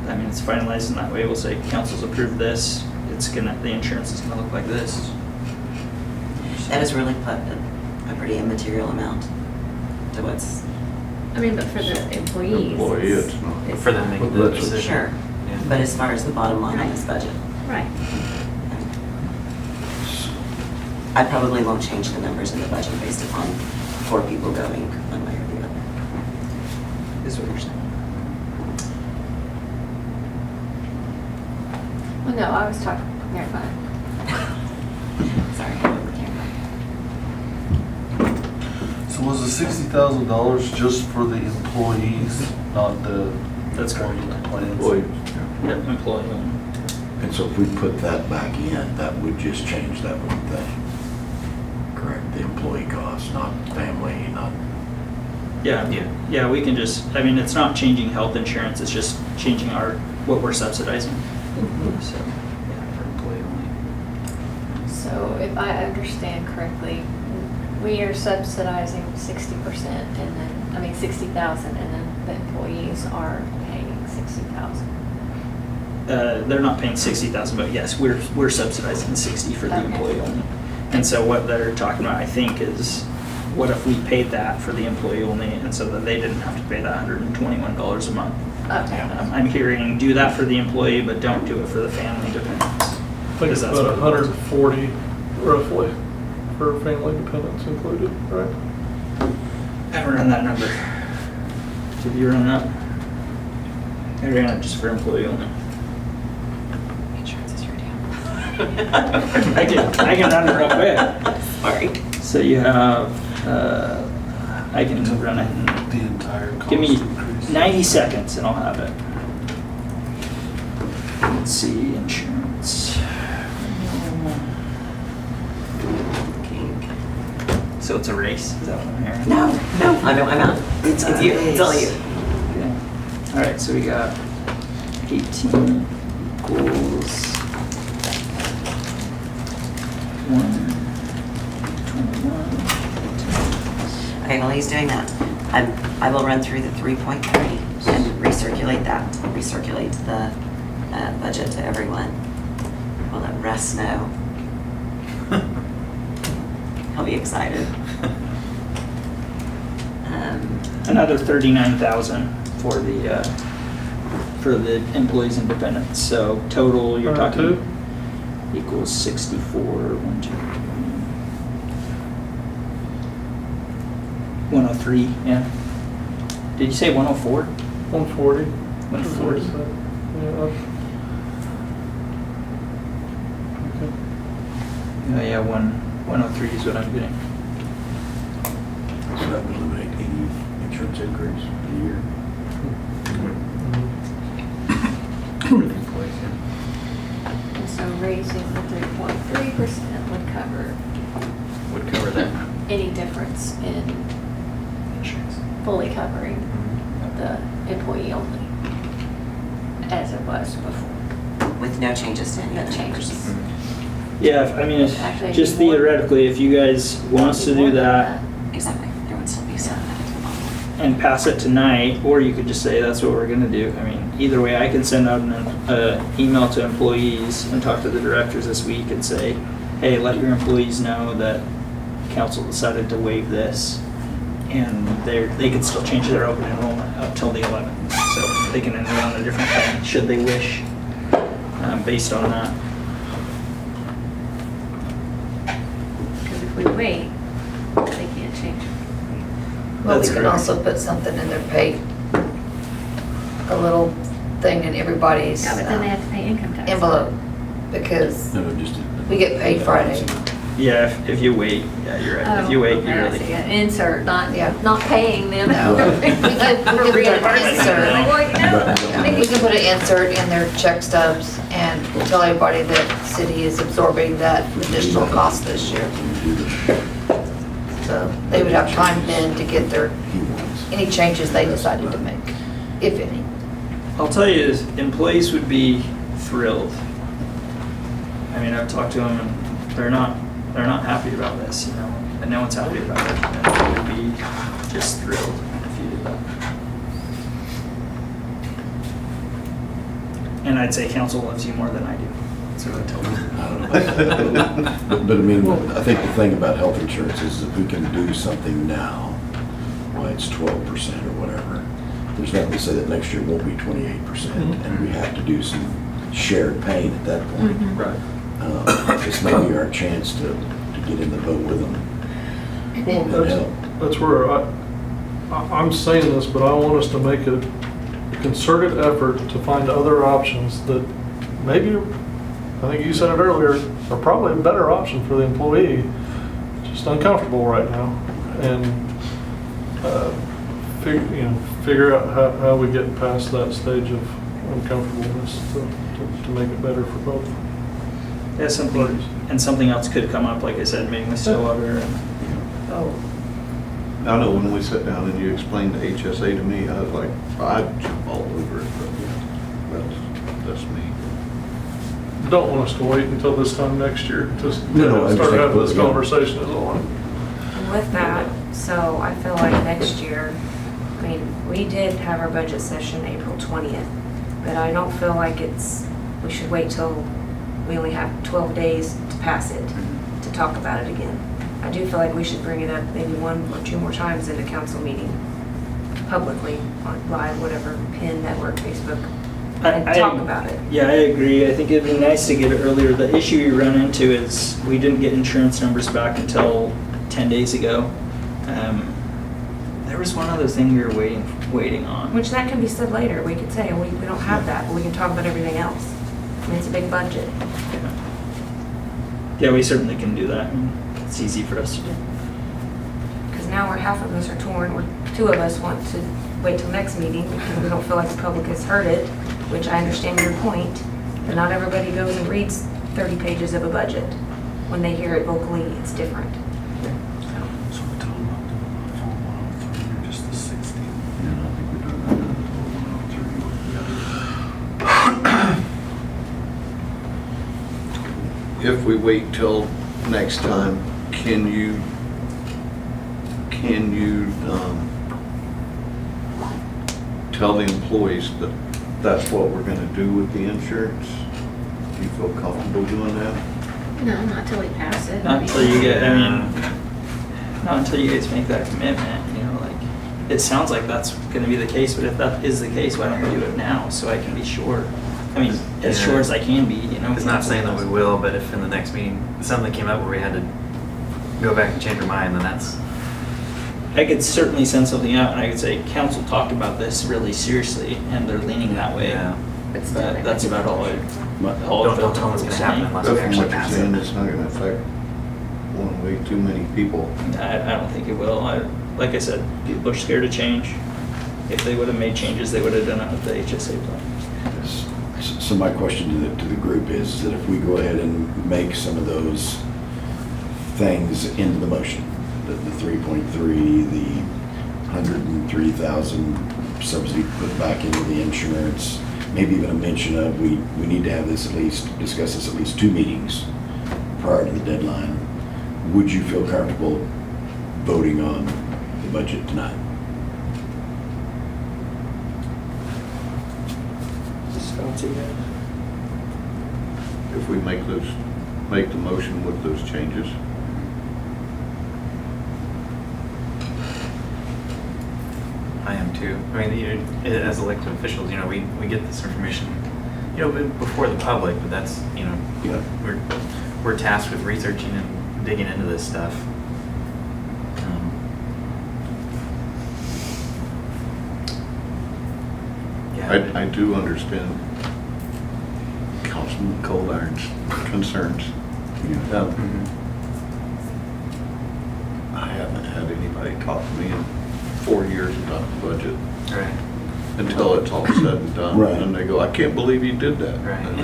I mean, it's finalized in that way. We'll say, council's approved this, the insurance is gonna look like this. that is really a pretty immaterial amount to what's, I mean, but for the employees. Employee, it's not. it's For them not. making the Well, that's a- decision. sure. Yeah. But as far as the bottom line on this budget, Right. I probably won't change the numbers in the budget based upon 4 people going one way or the other. Is what you're saying. Well, no, I was talking, never mind. Sorry, I overcame that. So was the $60,000 just for the employees, not the? That's correct. Plans? Employees. Yep, employee only. And so if we put that back in, that would just change that one thing. Correct, the employee cost, not family, not, Yeah. Yeah. Yeah, we can just, I mean, it's not changing health insurance, it's just changing what we're subsidizing. So, yeah, for employee only. So if I understand correctly, we are subsidizing 60% and then, 60,000, and then the employees are paying 60,000. They're not paying 60,000, but yes, we're subsidizing 60 for the Okay. employee only. And so what they're talking about, I think, is what if we paid that for the employee only, and so that they didn't have to pay that $121 a month. Okay. I'm hearing do that for the employee, but don't do it for the family dependents. I think Because it's that's about what it was. 140 roughly for family dependents included, right? I haven't run that number. Did you run that? I ran it just for employee only. Insurance is your damn. I can run it real quick. Sorry. So you have, I can run it in, The entire cost give me increase. 90 seconds and I'll have it. Let's see, insurance. So it's a race, is that what I'm hearing? No, I'm out. It's you, it's all you. Okay. All right, so we got 18 equals 121. Okay, while he's doing that, I will run through the 3.3 and recirculate the budget to everyone. We'll let Russ know. He'll be excited. Another 39,000 for the employees and dependents. So total, you're talking equals 64. 103. Yeah. Did you say 104? 140. 140. Yeah. Yeah, 103 is what I'm getting. So that would eliminate any insurance increase for the year. And so raising the 3.3% would cover that. any difference in Insurance. fully covering the employee only, as it was before. With no changes to any No other changes. numbers. Yeah, I mean, Actually, just more- theoretically, if you guys want us to do that Exactly, there would still be some. and pass it tonight, or you could just say that's what we're gonna do. I mean, either way, I can send out an email to employees and talk to the directors this week and say, hey, let your employees know that council decided to waive this, and they can still change their open enrollment up till the 11th. So they can enroll in a different plan, should they wish, based on that. Because if we wait, they can't change it. Well, we That's can correct. also put something in their pay, a little thing in everybody's Yeah, but then they have to pay income tax. envelope, because No, just. we get paid Friday. Yeah, if you wait, yeah, you're right. If you wait, you Oh, okay, I really. see. Insert, not Yeah. not paying them. No. We can put an insert. Like, well, you know, I think we can put an insert in their check stubs and tell everybody that city is absorbing that additional cost this year. So they would have time then to get their, any changes they decided to make, if any. I'll tell you, employees would be thrilled. I mean, I've talked to them and they're not happy about this, you know, and no one's happy about it. And they would be just thrilled if you did that. And I'd say council loves you more than I do. That's what I tell them. But I mean, I think the thing about health insurance is if we can do something now, why it's 12% or whatever, there's nothing to say that next year won't be 28%, and we have to do some shared pain at that point. Right. This may be our chance to get in the boat with them and help. That's where I'm saying this, but I want us to make a concerted effort to find other options that maybe, I think you said it earlier, are probably a better option for the employee, just uncomfortable right now. And figure out how we get past that stage of uncomfortableness to make it better for both. Yeah, something else could come up, like I said, meeting with Stillwater and. Oh. I know when we sat down and you explained the HSA to me, I was like, I'd jump all over it, but that's me. Don't want us to wait until this time next year to No, I start understand having this completely. conversation as all. And with that, so I feel like next year, I mean, we did have our budget session April 20th, but I don't feel like we should wait till we only have 12 days to pass it, to talk about it again. I do feel like we should bring it up maybe 1 or 2 more times in a council meeting, publicly, on live, whatever, PIN, network, Facebook, and talk about it. Yeah, I agree. I think it'd be nice to get it earlier. The issue you run into is we didn't get insurance numbers back until 10 days ago. There was one other thing we were waiting on. Which that can be said later. We could say, we don't have that, but we can talk about everything else. I mean, it's a big budget. Yeah, we certainly can do that. It's easy for us to do. Because now half of us are torn, 2 of us want to wait till next meeting because we don't feel like the public has heard it, which I understand your point, but not everybody goes and reads 30 pages of a budget. When they hear it vocally, it's different. So we wait till next time, can you tell the employees that that's what we're gonna do with the insurance? Do you feel comfortable doing that? No, not till we pass it. Not until you get, I mean, not until you guys make that commitment, you know, like, it sounds like that's gonna be the case, but if that is the case, why don't we do it now, so I can be sure? I mean, as sure as I can be, you know? It's not saying that we will, but if in the next meeting, something came up where we had to go back and change our mind, then that's, I could certainly send something out, and I could say, council talked about this really seriously, and they're leaning that way. yeah. But still, But that's about all I Don't tell them it's gonna happen unless we From actually what you're pass saying, it. it's not gonna affect way too many people. I don't think it will. Like I said, people are scared of change. If they would have made changes, they would have done it with the HSA plan. So my question to the group is that if we go ahead and make some of those things into the motion, the 3.3, the 103,000 subsidy put back into the insurance, maybe even a mention of, we need to have this discuss this at least 2 meetings prior to the deadline. Would you feel comfortable voting on the budget tonight? Sounds good. If we make the motion with those changes. I am too. I mean, as elected officials, we get this information, before the public, but that's, Yeah. we're tasked with researching and digging into this stuff. Yeah. I do understand Councilman Coldiron's concerns. Mhm. I haven't had anybody talk to me in 4 years about the budget Right. until it's all said and done. Right. And they go, I can't believe you did that. Right, and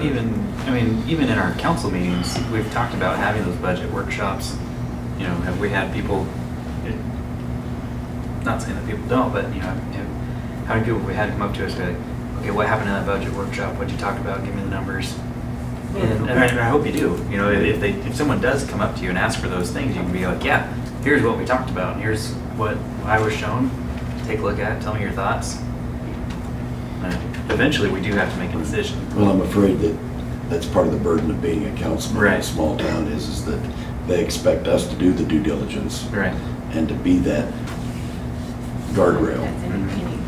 even in our council meetings, we've talked about having those budget workshops. Have we had people, not saying that people don't, but, how many people have we had come up to us and be like, okay, what happened in that budget workshop? What'd you talk about? Give me the numbers. And I hope you do. If someone does come up to you and ask for those things, you can be like, yeah, here's what we talked about, and here's what I was shown. Take a look at it, tell me your thoughts. Eventually, we do have to make a decision. Well, I'm afraid that that's part of the burden of being a councilman in a Right. small town is that they expect us to do the due diligence Right. and to be that guardrail. That's any firm.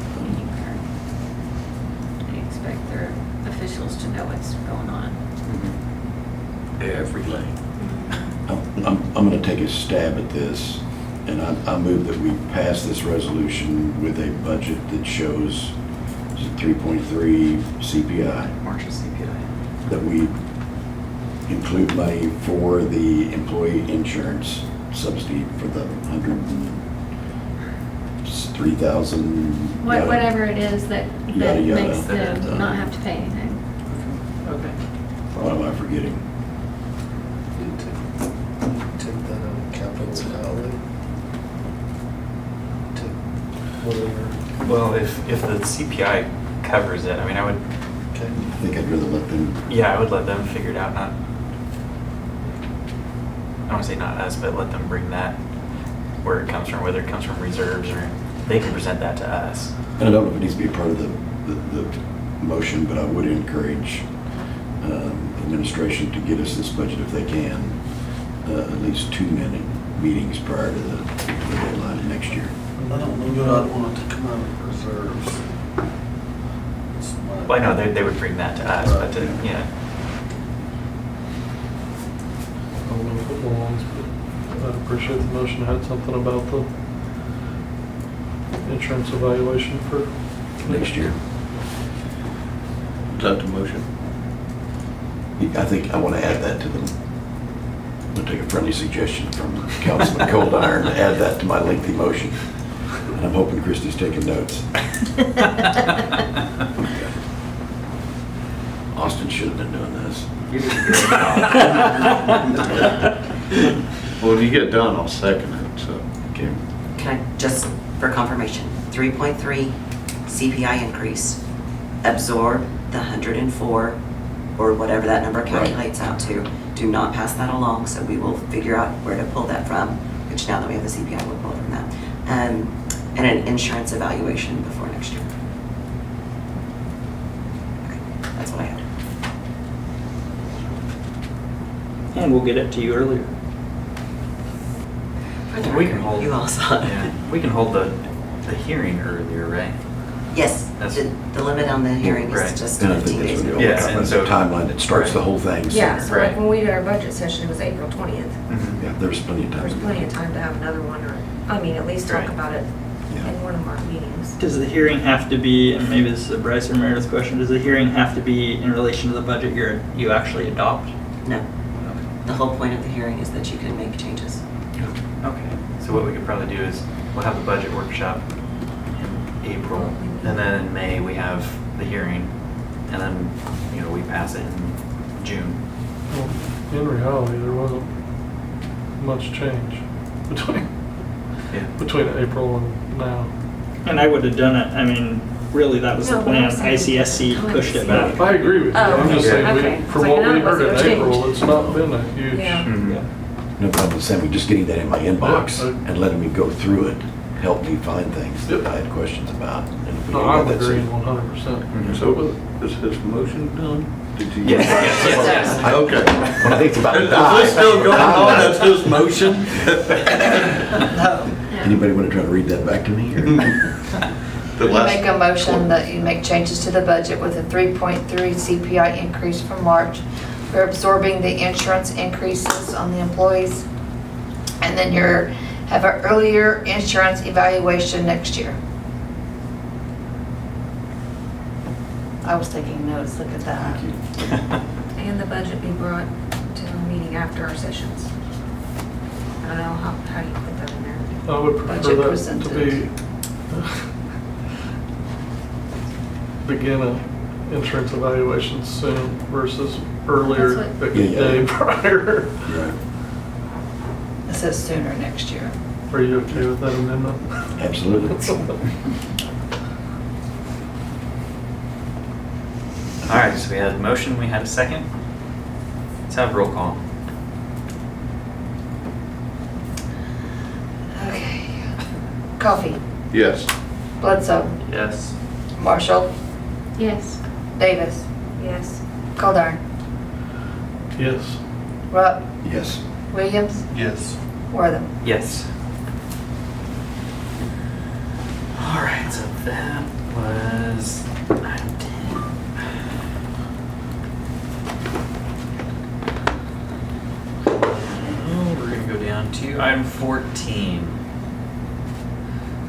They expect their officials to know what's going on. Everything. I'm going to take a stab at this, and I move that we pass this resolution with a budget that shows 3.3 CPI, Marsh's CPI. that we include money for the employee insurance subsidy for the 103,000. Whatever it is that Yada, yada. makes them not have to pay anything. Okay. What am I forgetting? Take that out of capital outlay. Whatever. Well, if the CPI covers it, I would, I think I'd rather let them. yeah, I would let them figure it out, not, I don't want to say not us, but let them bring that where it comes from, whether it comes from reserves or they can present that to us. And I don't know if it needs to be part of the motion, but I would encourage administration to get us this budget if they can, at least 2 meetings prior to the deadline next year. I don't know that I'd want it to come out of reserves. It's my- Well, I know they would bring that to us, but yeah. I don't know if it belongs, but I appreciate the motion had something about the insurance evaluation for Next year. Is that the motion? I think I want to add that to them. I'm going to take a friendly suggestion from Councilman Coldiron to add that to my lengthy motion. And I'm hoping Christie's taking notes. Austin should have been doing this. You did a great job. Well, when you get done, I'll second it, so. Okay. Can I, just for confirmation, 3.3 CPI increase, absorb the 104, or whatever that number calculates out to, do not pass that along, so we will figure out where to pull that from, which now that we have the CPI, we'll pull it from that. And an insurance evaluation before next year. Okay, that's what I had. And we'll get it to you earlier. For the We can record, hold. You all saw it. Yeah, we can hold the hearing earlier, right? Yes, That's- the limit on the hearing Right. is just And I 15 think days. that's what Yes, we'll and have, so- a timeline that starts the whole thing. Yeah, sooner. so like when we did our budget session, it was April 20th. Mhm. Yeah, there's plenty of time. There's plenty of time to have another one, or, I mean, at least talk Right. about it Yeah. in one of our meetings. Does the hearing have to be, and maybe this is a Bryce or Meredith question, does the hearing have to be in relation to the budget you actually adopt? No, the whole point of the hearing is that you can make changes. Okay, so what we could probably do is, we'll have the budget workshop in April, and then in May, we have the hearing, and then, we pass it in June. Well, in reality, there wasn't much change between April and now. And I would have done it, I mean, really, that was the No, but plan. I'm saying ICSC pushed it back. I agree with you. Oh, I'm just okay. saying, Okay. from So what now we it heard in wasn't April, changed. it's not been a huge. Yeah. Mhm. No problem saying, we just getting that in my inbox Yeah. and letting me go through it helped me find things that I had questions about. And if we No, can I'm get that agreeing soon- 100%. Mhm. So is his motion done? Did you? Yes, yes. Okay. When I think it's about to Is die. this still going on? That's his motion? Anybody want to try to read that back to me? or- The You last- make a motion that you make changes to the budget with a 3.3 CPI increase from March. We're absorbing the insurance increases on the employees. And then have an earlier insurance evaluation next year. I was taking notes, look at that. And the budget be brought to a meeting after our sessions. I don't know, how do you put that in there? I would prefer Budget that to presented. be, begin a insurance evaluation soon versus earlier, That's the Yeah, yeah. day prior. Right. It says sooner next year. Are you okay with that amendment? Absolutely. All right, so we had a motion, we had a second. Let's have roll call. Okay. Coffee, Yes. Bledsoe, Yes. Marshall, Yes. Davis, Yes. Goldar, Yes. Rupp, Yes. Williams, Yes. Wortham. Yes. All right, so that was item 10. We're gonna go down to item 14.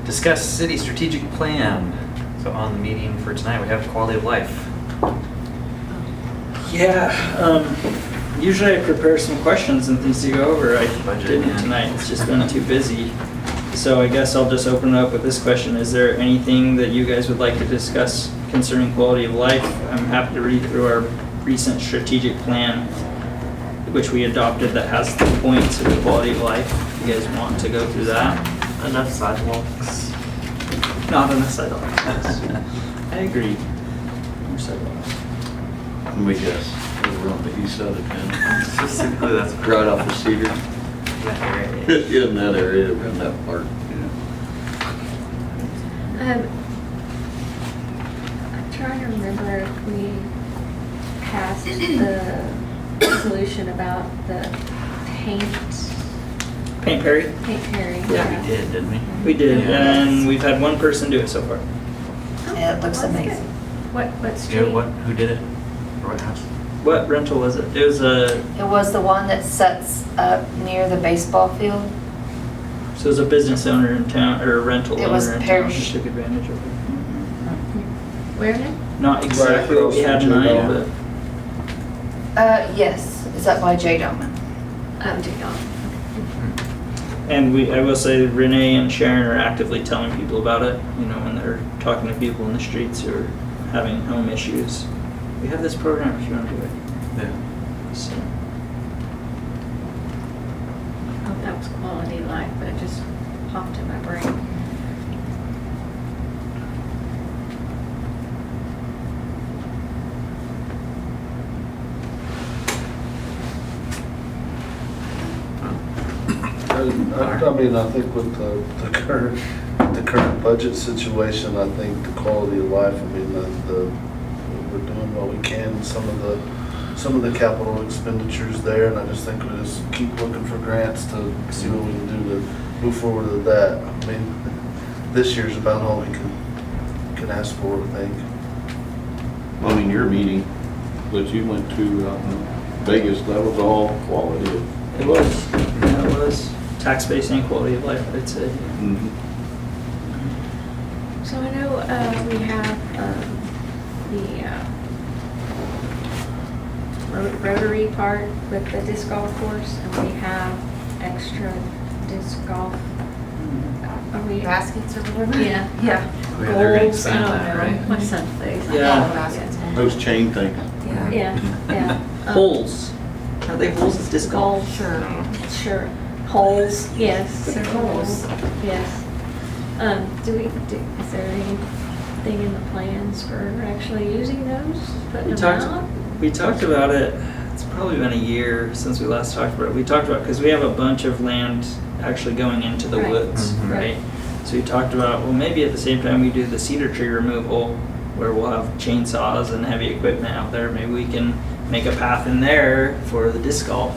Discuss city strategic plan. So on the meeting for tonight, we have quality of life. Yeah, usually I prepare some questions and things to go over. I Budget, didn't yeah. tonight, it's just been too busy. So I guess I'll just open it up with this question. Is there anything that you guys would like to discuss concerning quality of life? I'm happy to read through our recent strategic plan, which we adopted, that has the points of quality of life. If you guys want to go through that. Enough sidewalks. Not enough sidewalks. I agree. More sidewalks. Let me guess. We're on the east side of town. Specifically, that's Right off of Cedar. that area. Yeah, in that area, around that part. I'm trying to remember if we passed the resolution about the paint Paint pairing. Yeah, we did, didn't we? We did, Yeah. and we've had one person do it so far. Yeah, it looks That's good. amazing. What street? Yeah, who did it? Or what house? What rental was it? It was a, It was the one that sets up near the baseball field. so it was a business owner in town, or a rental It was owner in town, Parrish. just took advantage of it. Where now? Not exactly what we had in mind, but, Yes, it's up by J Doman. and I will say Renee and Sharon are actively telling people about it, when they're talking to people in the streets who are having home issues. We have this program if you want to do it. Yeah. So, Oh, that was quality of life, but it just popped in my brain. I mean, I think with the current budget situation, I think the quality of life, I mean, we're doing what we can, some of the capital expenditures there, and I just think we just keep looking for grants to see what we can do to move forward with that. I mean, this year's about all we can ask for, I think. I mean, your meeting that you went to out in Vegas, that was all quality of. It was, yeah, it was tax base and quality of life, I'd say. Mhm. So I know we have the Rotary part with the disc golf course, and we have extra disc golf. Are we Baskets or whatever? Yeah. Yeah. Oh, yeah, they're gonna Goals, I expand don't that, know. right? My son plays. Yeah. Baskets. Those chain things. Yeah, yeah. Holes. Are they holes of disc golf? Golf, sure. Holes, yes, they're holes, yes. Is there anything in the plans for actually using those? Putting We them talked, out? we talked about it, it's probably been a year since we last talked about it. We talked about, because we have a bunch of land actually going into the Right. woods, Mhm. right? So we talked about, well, maybe at the same time we do the cedar tree removal, where we'll have chainsaws and heavy equipment out there, maybe we can make a path in there for the disc golf.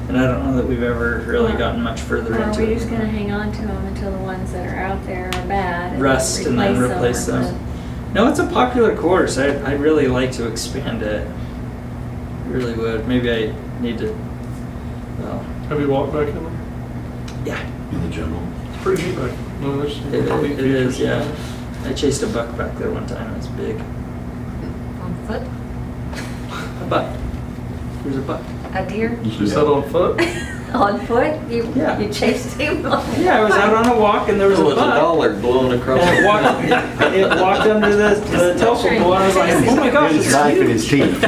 And I don't know that we've ever really Or- gotten much further Or are into we it. just gonna hang on to them until the ones that are out there are bad? And Rust and then replace or them. No, it's a popular course. I'd really like to expand it. Really would. Maybe I need to, well, Have you walked back in there? yeah, In the general. It's pretty neat back. No, there's some it neat it is, features. yeah. I chased a buck back there one time. It was big. On foot? A buck. There's a buck. A deer? You said on foot? On foot? Yeah. You chased him? Yeah, I was out on a walk and there was a Oh, it's a buck. dollar blowing across. And it walked under the telephone pole and I was like, oh my gosh, His it's knife in huge. his teeth.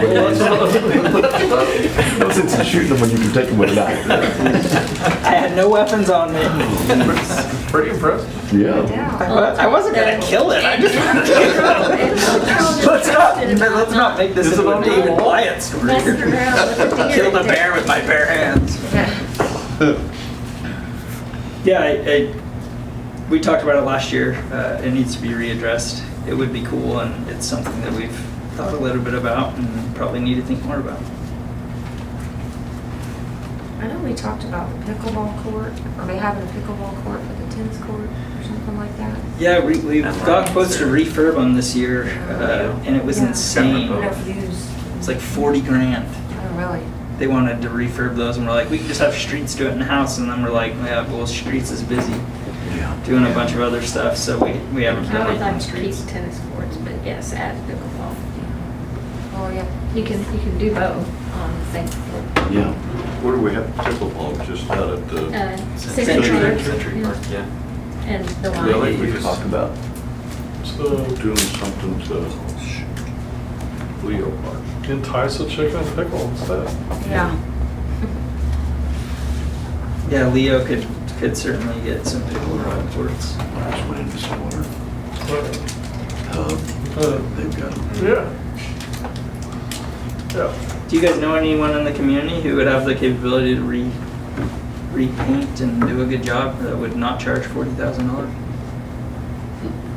No sense in shooting them when you can take them with a knife. I had no weapons on me. Pretty impressive. Yeah. I wasn't gonna kill it. I just let's not make this Is it into a on the David wall? Wyatt story. Messing around with the deer. Killed a bear with my bare hands. Yeah, we talked about it last year. It needs to be readdressed. It would be cool, and it's something that we've thought a little bit about and probably need to think more about. I know we talked about the pickleball court, or they having a pickleball court for the tennis court or something like that. Yeah, we've got quotes to refurb them this year, and it was Yeah. insane. We don't use, It's like 40 grand. oh, really? They wanted to refurb those, and we're like, we can just have streets do it in the house, and then we're like, yeah, well, streets is busy doing a bunch of other stuff, so we haven't I done would anything on like to keep streets. tennis courts, but yes, add pickleball. Oh, yeah. You can do both on the same floor. Yeah. Where do we have pickleball? Just out at the. Century Yeah. Park, yeah. And the Yeah, like line. we just talked about So doing something to Leo Park. entice a chicken and pickle instead. Yeah. Yeah, Leo could certainly get some pickleball courts. I just went into some water. Hub, they've got them. Yeah. Yeah. Do you guys know anyone in the community who would have the capability to repaint and do a good job that would not charge $40,000?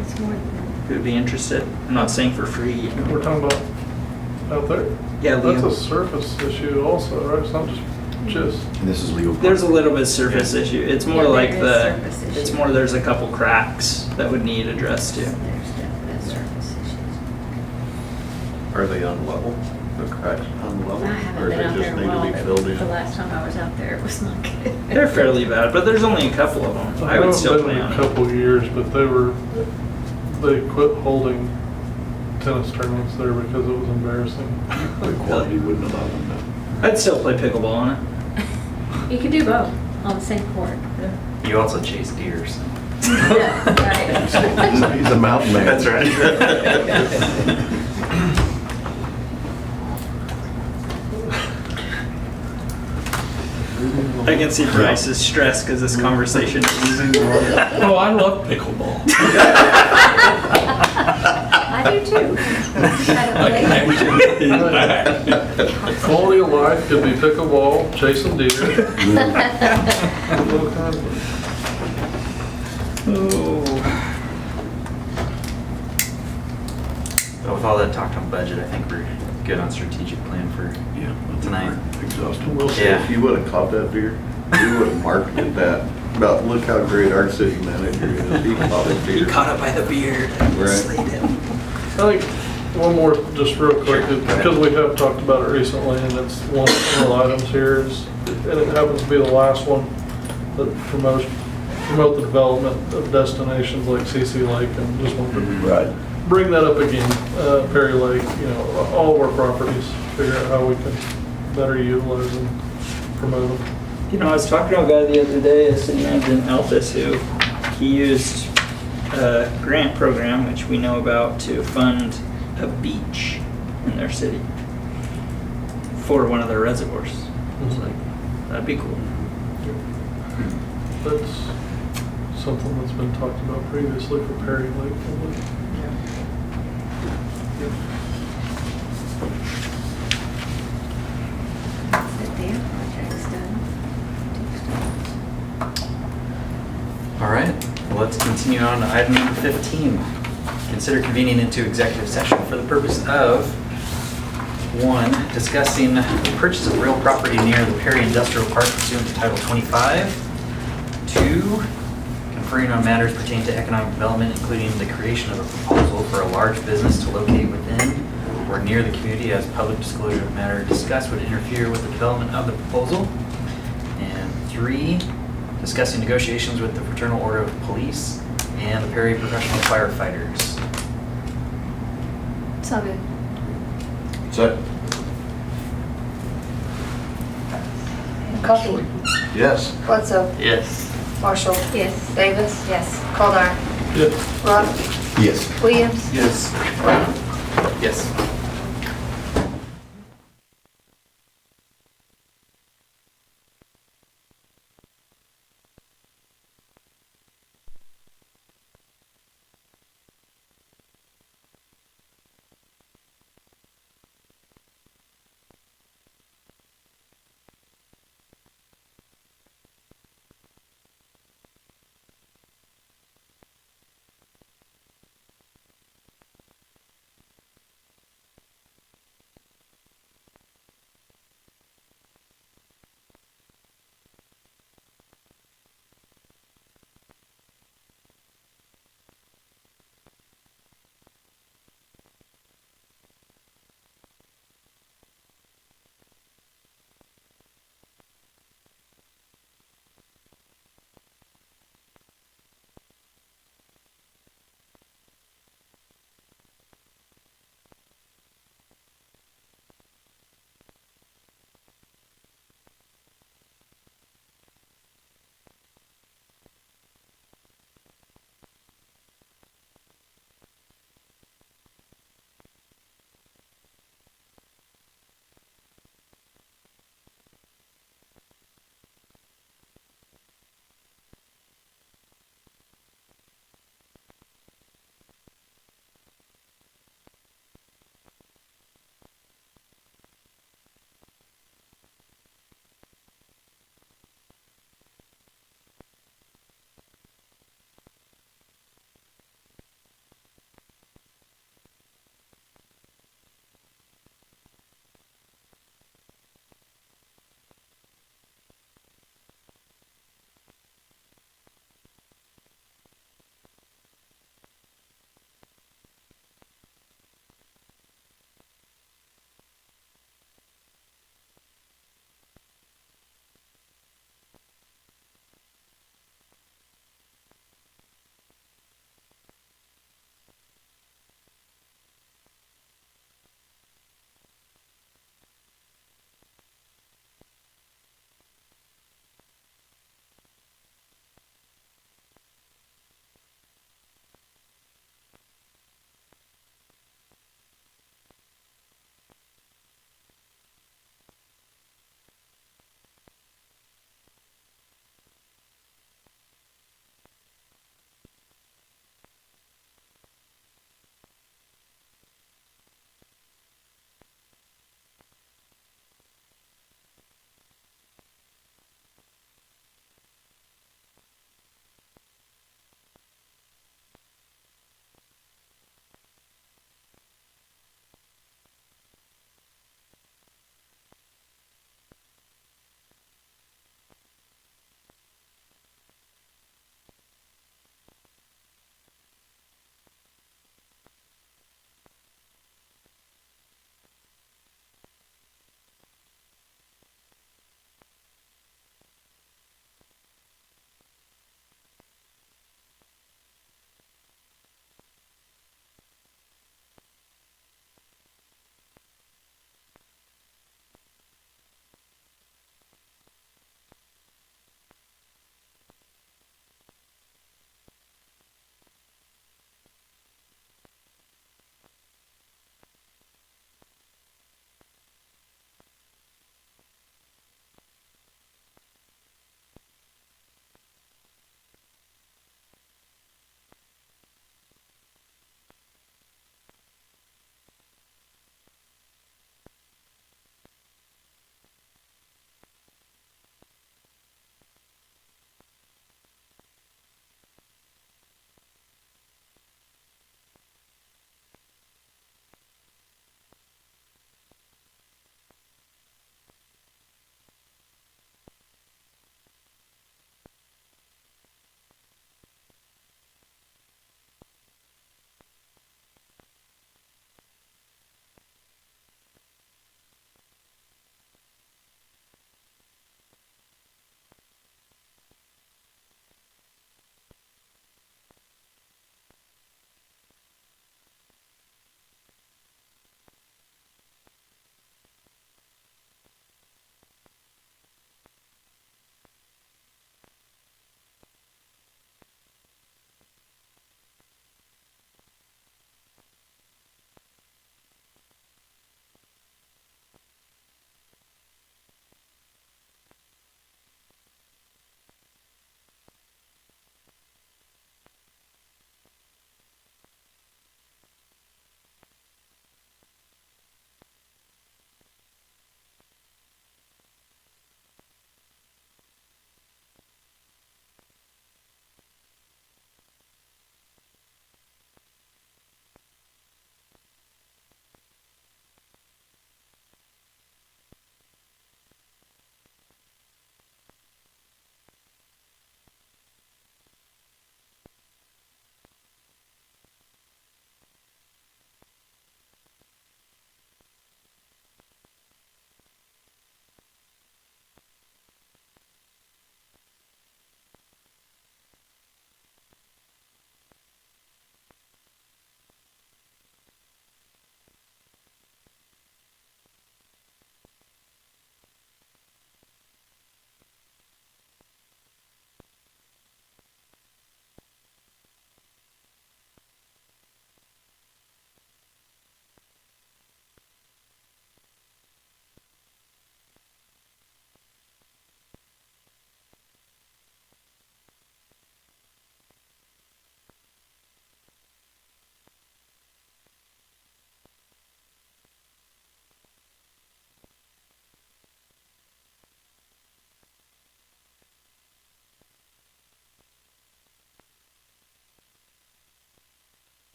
It's more than Who would be interested? I'm not saying for free. You know. We're talking about out there? Yeah, That's Leo. a surface issue also, right? It's not just. And this is Leo Park. There's a little bit of surface issue. It's more Yeah, like there is surface issue. it's more there's a couple cracks that would need addressed too. There's definite surface issues. Are they unlevel? The cracks unlevel? I haven't Or been they out just there need well, to be filled but in? the last time I was out there, it was not good. They're fairly bad, but there's only a couple of them. I would still play been on a it. couple years, but they quit holding tennis tournaments there because it was embarrassing. The quality wouldn't allow them to. I'd still play pickleball on it. You can do both on the same court. You also chase deer, so. Yeah, right. He's a mountain man. That's right. I can see Bryce's stress because this conversation is. Oh, I love pickleball. I do too. Quality of life could be pickleball, chasing deer. All kinds of- But with all that talk on budget, I think we're good on strategic plan for Yeah. tonight. Exhausted. Will say, Yeah. if you would've caught that deer, you would've marketed that, about look how great our city manager is, he caught a He deer. caught it by the beard and Right. slayed him. I think one more, just real quick, Sure, go ahead. because we have talked about it recently, and it's one of the items here is, and it happens to be the last one, that promote the development of destinations like CC Lake, and just want to Right. bring that up again, Perry Lake, all of our properties, figure out how we can better utilize and promote them. You know, I was talking to a guy the other day, a city manager in Altus, who he used a grant program, which we know about, to fund a beach in their city for one of their reservoirs. I was like, that'd be cool. That's something that's been talked about previously for Perry Lake. The dam project's done. All right, well, let's continue on to item number 15. Consider convening into executive session for the purpose of, 1, discussing the purchase of real property near the Perry Industrial Park pursuant to Title 25. 2, conferring on matters pertaining to economic development, including the creation of a proposal for a large business to locate within or near the community as public disclosure of matter discussed would interfere with the development of the proposal. And 3, discussing negotiations with the Fraternal Order of Police and the Perry Professional Firefighters. So good. So, Coffee, yes. Bledsoe, Yes. Marshall, Yes. Davis, Yes. Goldar, Yes. Rock, Yes. Williams, Yes. Brown. Yes.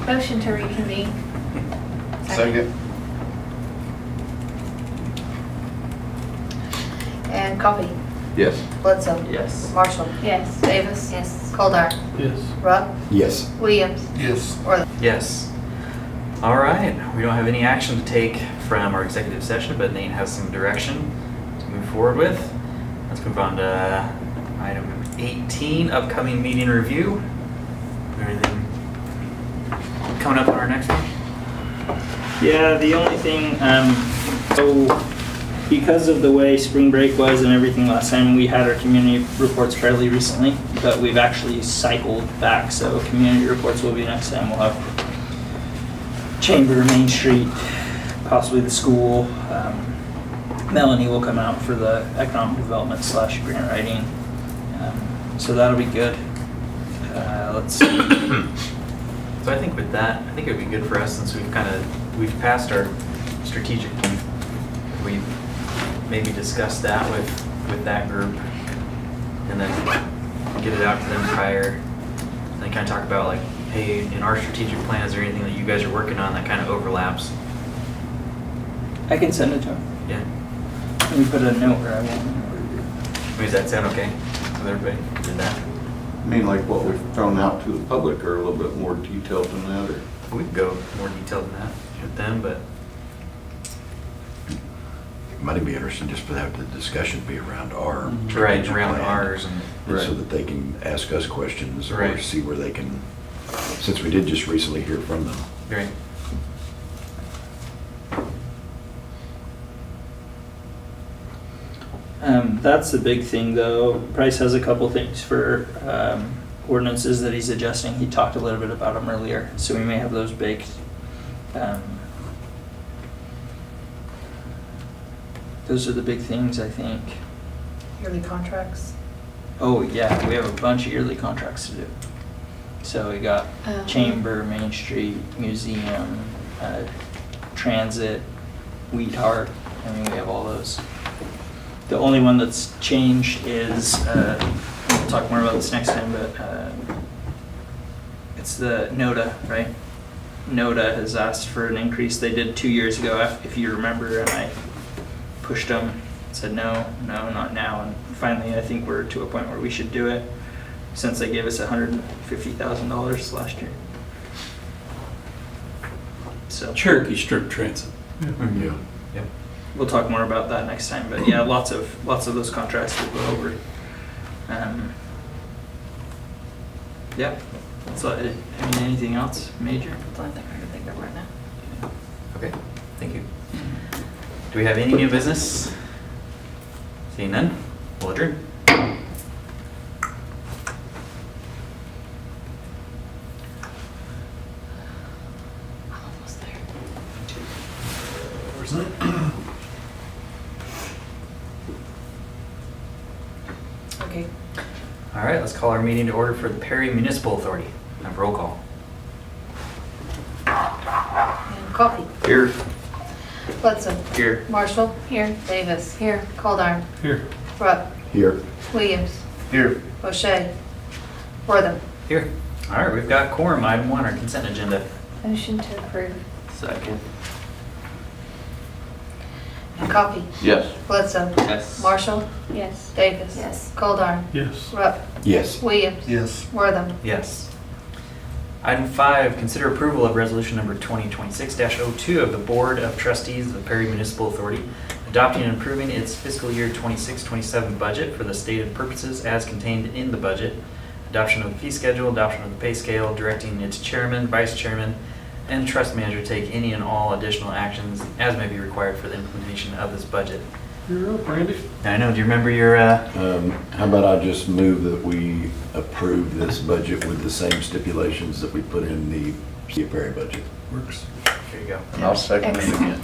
Motion to reconvene. Second. And Coffee. Yes. Bledsoe. Yes. Marshall. Yes. Davis. Yes. Goldar. Yes. Rupp. Yes. Williams. Yes. Wortham. Yes. All right, we don't have any action to take from our executive session, but Nate has some direction to move forward with. Let's move on to item 18, upcoming meeting review. Anything coming up on our next one? Yeah, the only thing, so because of the way spring break was and everything last time, we had our community reports fairly recently, but we've actually cycled back, so community reports will be next time. We'll have Chamber, Main Street, possibly the school. Melanie will come out for the economic development / grant writing. So that'll be good. Let's see. So I think with that, I think it would be good for us since we've passed our strategic plan. We've maybe discussed that with that group and then get it out to them prior. And then kind of talk about like, hey, in our strategic plan, is there anything that you guys are working on that kind of overlaps? I can send it to him. Yeah. Let me put a note where I want. Does that sound okay with everybody? Did that? I mean, like what we've thrown out to the public are a little bit more detailed than that, or? We can go more detailed than that with them, but It might be interesting just to have the discussion be around our. right strategic around plan, ours and So that they can ask us questions or Right. see where they can, since we did just recently hear from them. right. That's the big thing though. Price has a couple things for ordinances that he's adjusting. He talked a little bit about them earlier, so we may have those baked. Those are the big things, I think. Yearly contracts. Oh yeah, we have a bunch of yearly contracts to do. So we got Chamber, Main Street, Museum, Transit, Wheat Heart. I mean, we have all those. The only one that's changed is, we'll talk more about this next time, but it's the NODA, right? NODA has asked for an increase. They did 2 years ago, if you remember, and I pushed them, said no, not now. And finally, I think we're to a point where we should do it since they gave us $150,000 last year. So Cherokee Strip Transit. Yeah. Yep. we'll talk more about that next time. But yeah, lots of those contracts we'll go over. Yeah. So, I mean, anything else major? That's the only thing I can think of right now. Okay, thank you. Do we have any new business? Seeing none, we'll adjourn. Almost there. Where's that? Okay. All right, let's call our meeting to order for the Perry Municipal Authority. Have roll call. And Coffee. Here. Bledsoe. Here. Marshall. Here. Davis. Here. Coldarn. Here. Rupp. Here. Williams. Here. O'Shea. Wortham. Here. All right, we've got quorum, item 1, our consent agenda. Motion to approve. Second. And Coffee. Yes. Bledsoe. Yes. Marshall. Yes. Davis. Yes. Coldarn. Yes. Rupp. Yes. Williams. Yes. Wortham. Yes. Item 5, consider approval of resolution number 2026-02 of the Board of Trustees of the Perry Municipal Authority, adopting and approving its fiscal year 26-27 budget for the stated purposes as contained in the budget, adoption of the fee schedule, adoption of the pay scale, directing its chairman, vice chairman, and trust manager to take any and all additional actions as may be required for the implementation of this budget. You're up, Randy. I know, do you remember your, How about I just move that we approve this budget with the same stipulations that we put in the City of Perry budget? Works. here you go. And I'll second it again.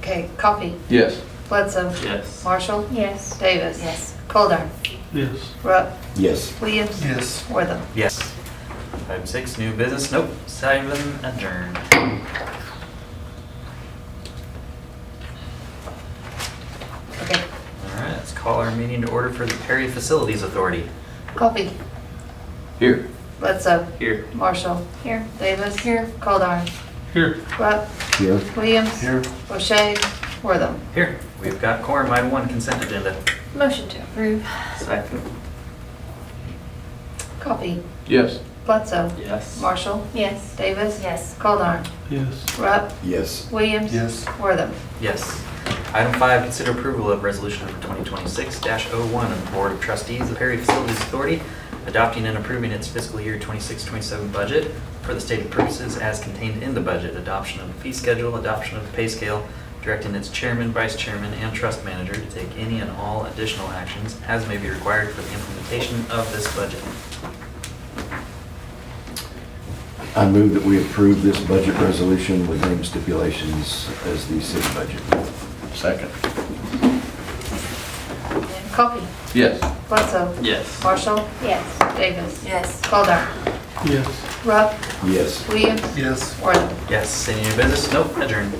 Okay. Coffee. Yes. Bledsoe. Yes. Marshall. Yes. Davis. Yes. Coldarn. Yes. Rupp. Yes. Williams. Yes. Wortham. Yes. Item 6, new business, nope, 7, adjourned. Okay. All right, let's call our meeting to order for the Perry Facilities Authority. Coffee. Here. Bledsoe. Here. Marshall. Here. Davis. Here. Goldar. Here. Rupp. Here. Williams. Here. O'Shea. Wortham. Here, we've got quorum, item 1, consent agenda. Motion to approve. Second. Coffee. Yes. Bledsoe. Yes. Marshall. Yes. Davis. Yes. Goldar. Yes. Rupp. Yes. Williams. Yes. Wortham. Yes. Item 5, consider approval of resolution number 2026-01 of the Board of Trustees of Perry Facilities Authority adopting and approving its fiscal year 26-27 budget for the stated purposes as contained in the budget, adoption of the fee schedule, adoption of the pay scale, directing its chairman, vice chairman, and trust manager to take any and all additional actions as may be required for the implementation of this budget. I move that we approve this budget resolution with name stipulations as the city budget. Second. Coffee. Yes. Bledsoe. Yes. Marshall. Yes. Davis. Yes. Goldar. Yes. Rupp. Yes. Williams. Yes. Wortham. Yes, any new business? Nope, adjourned.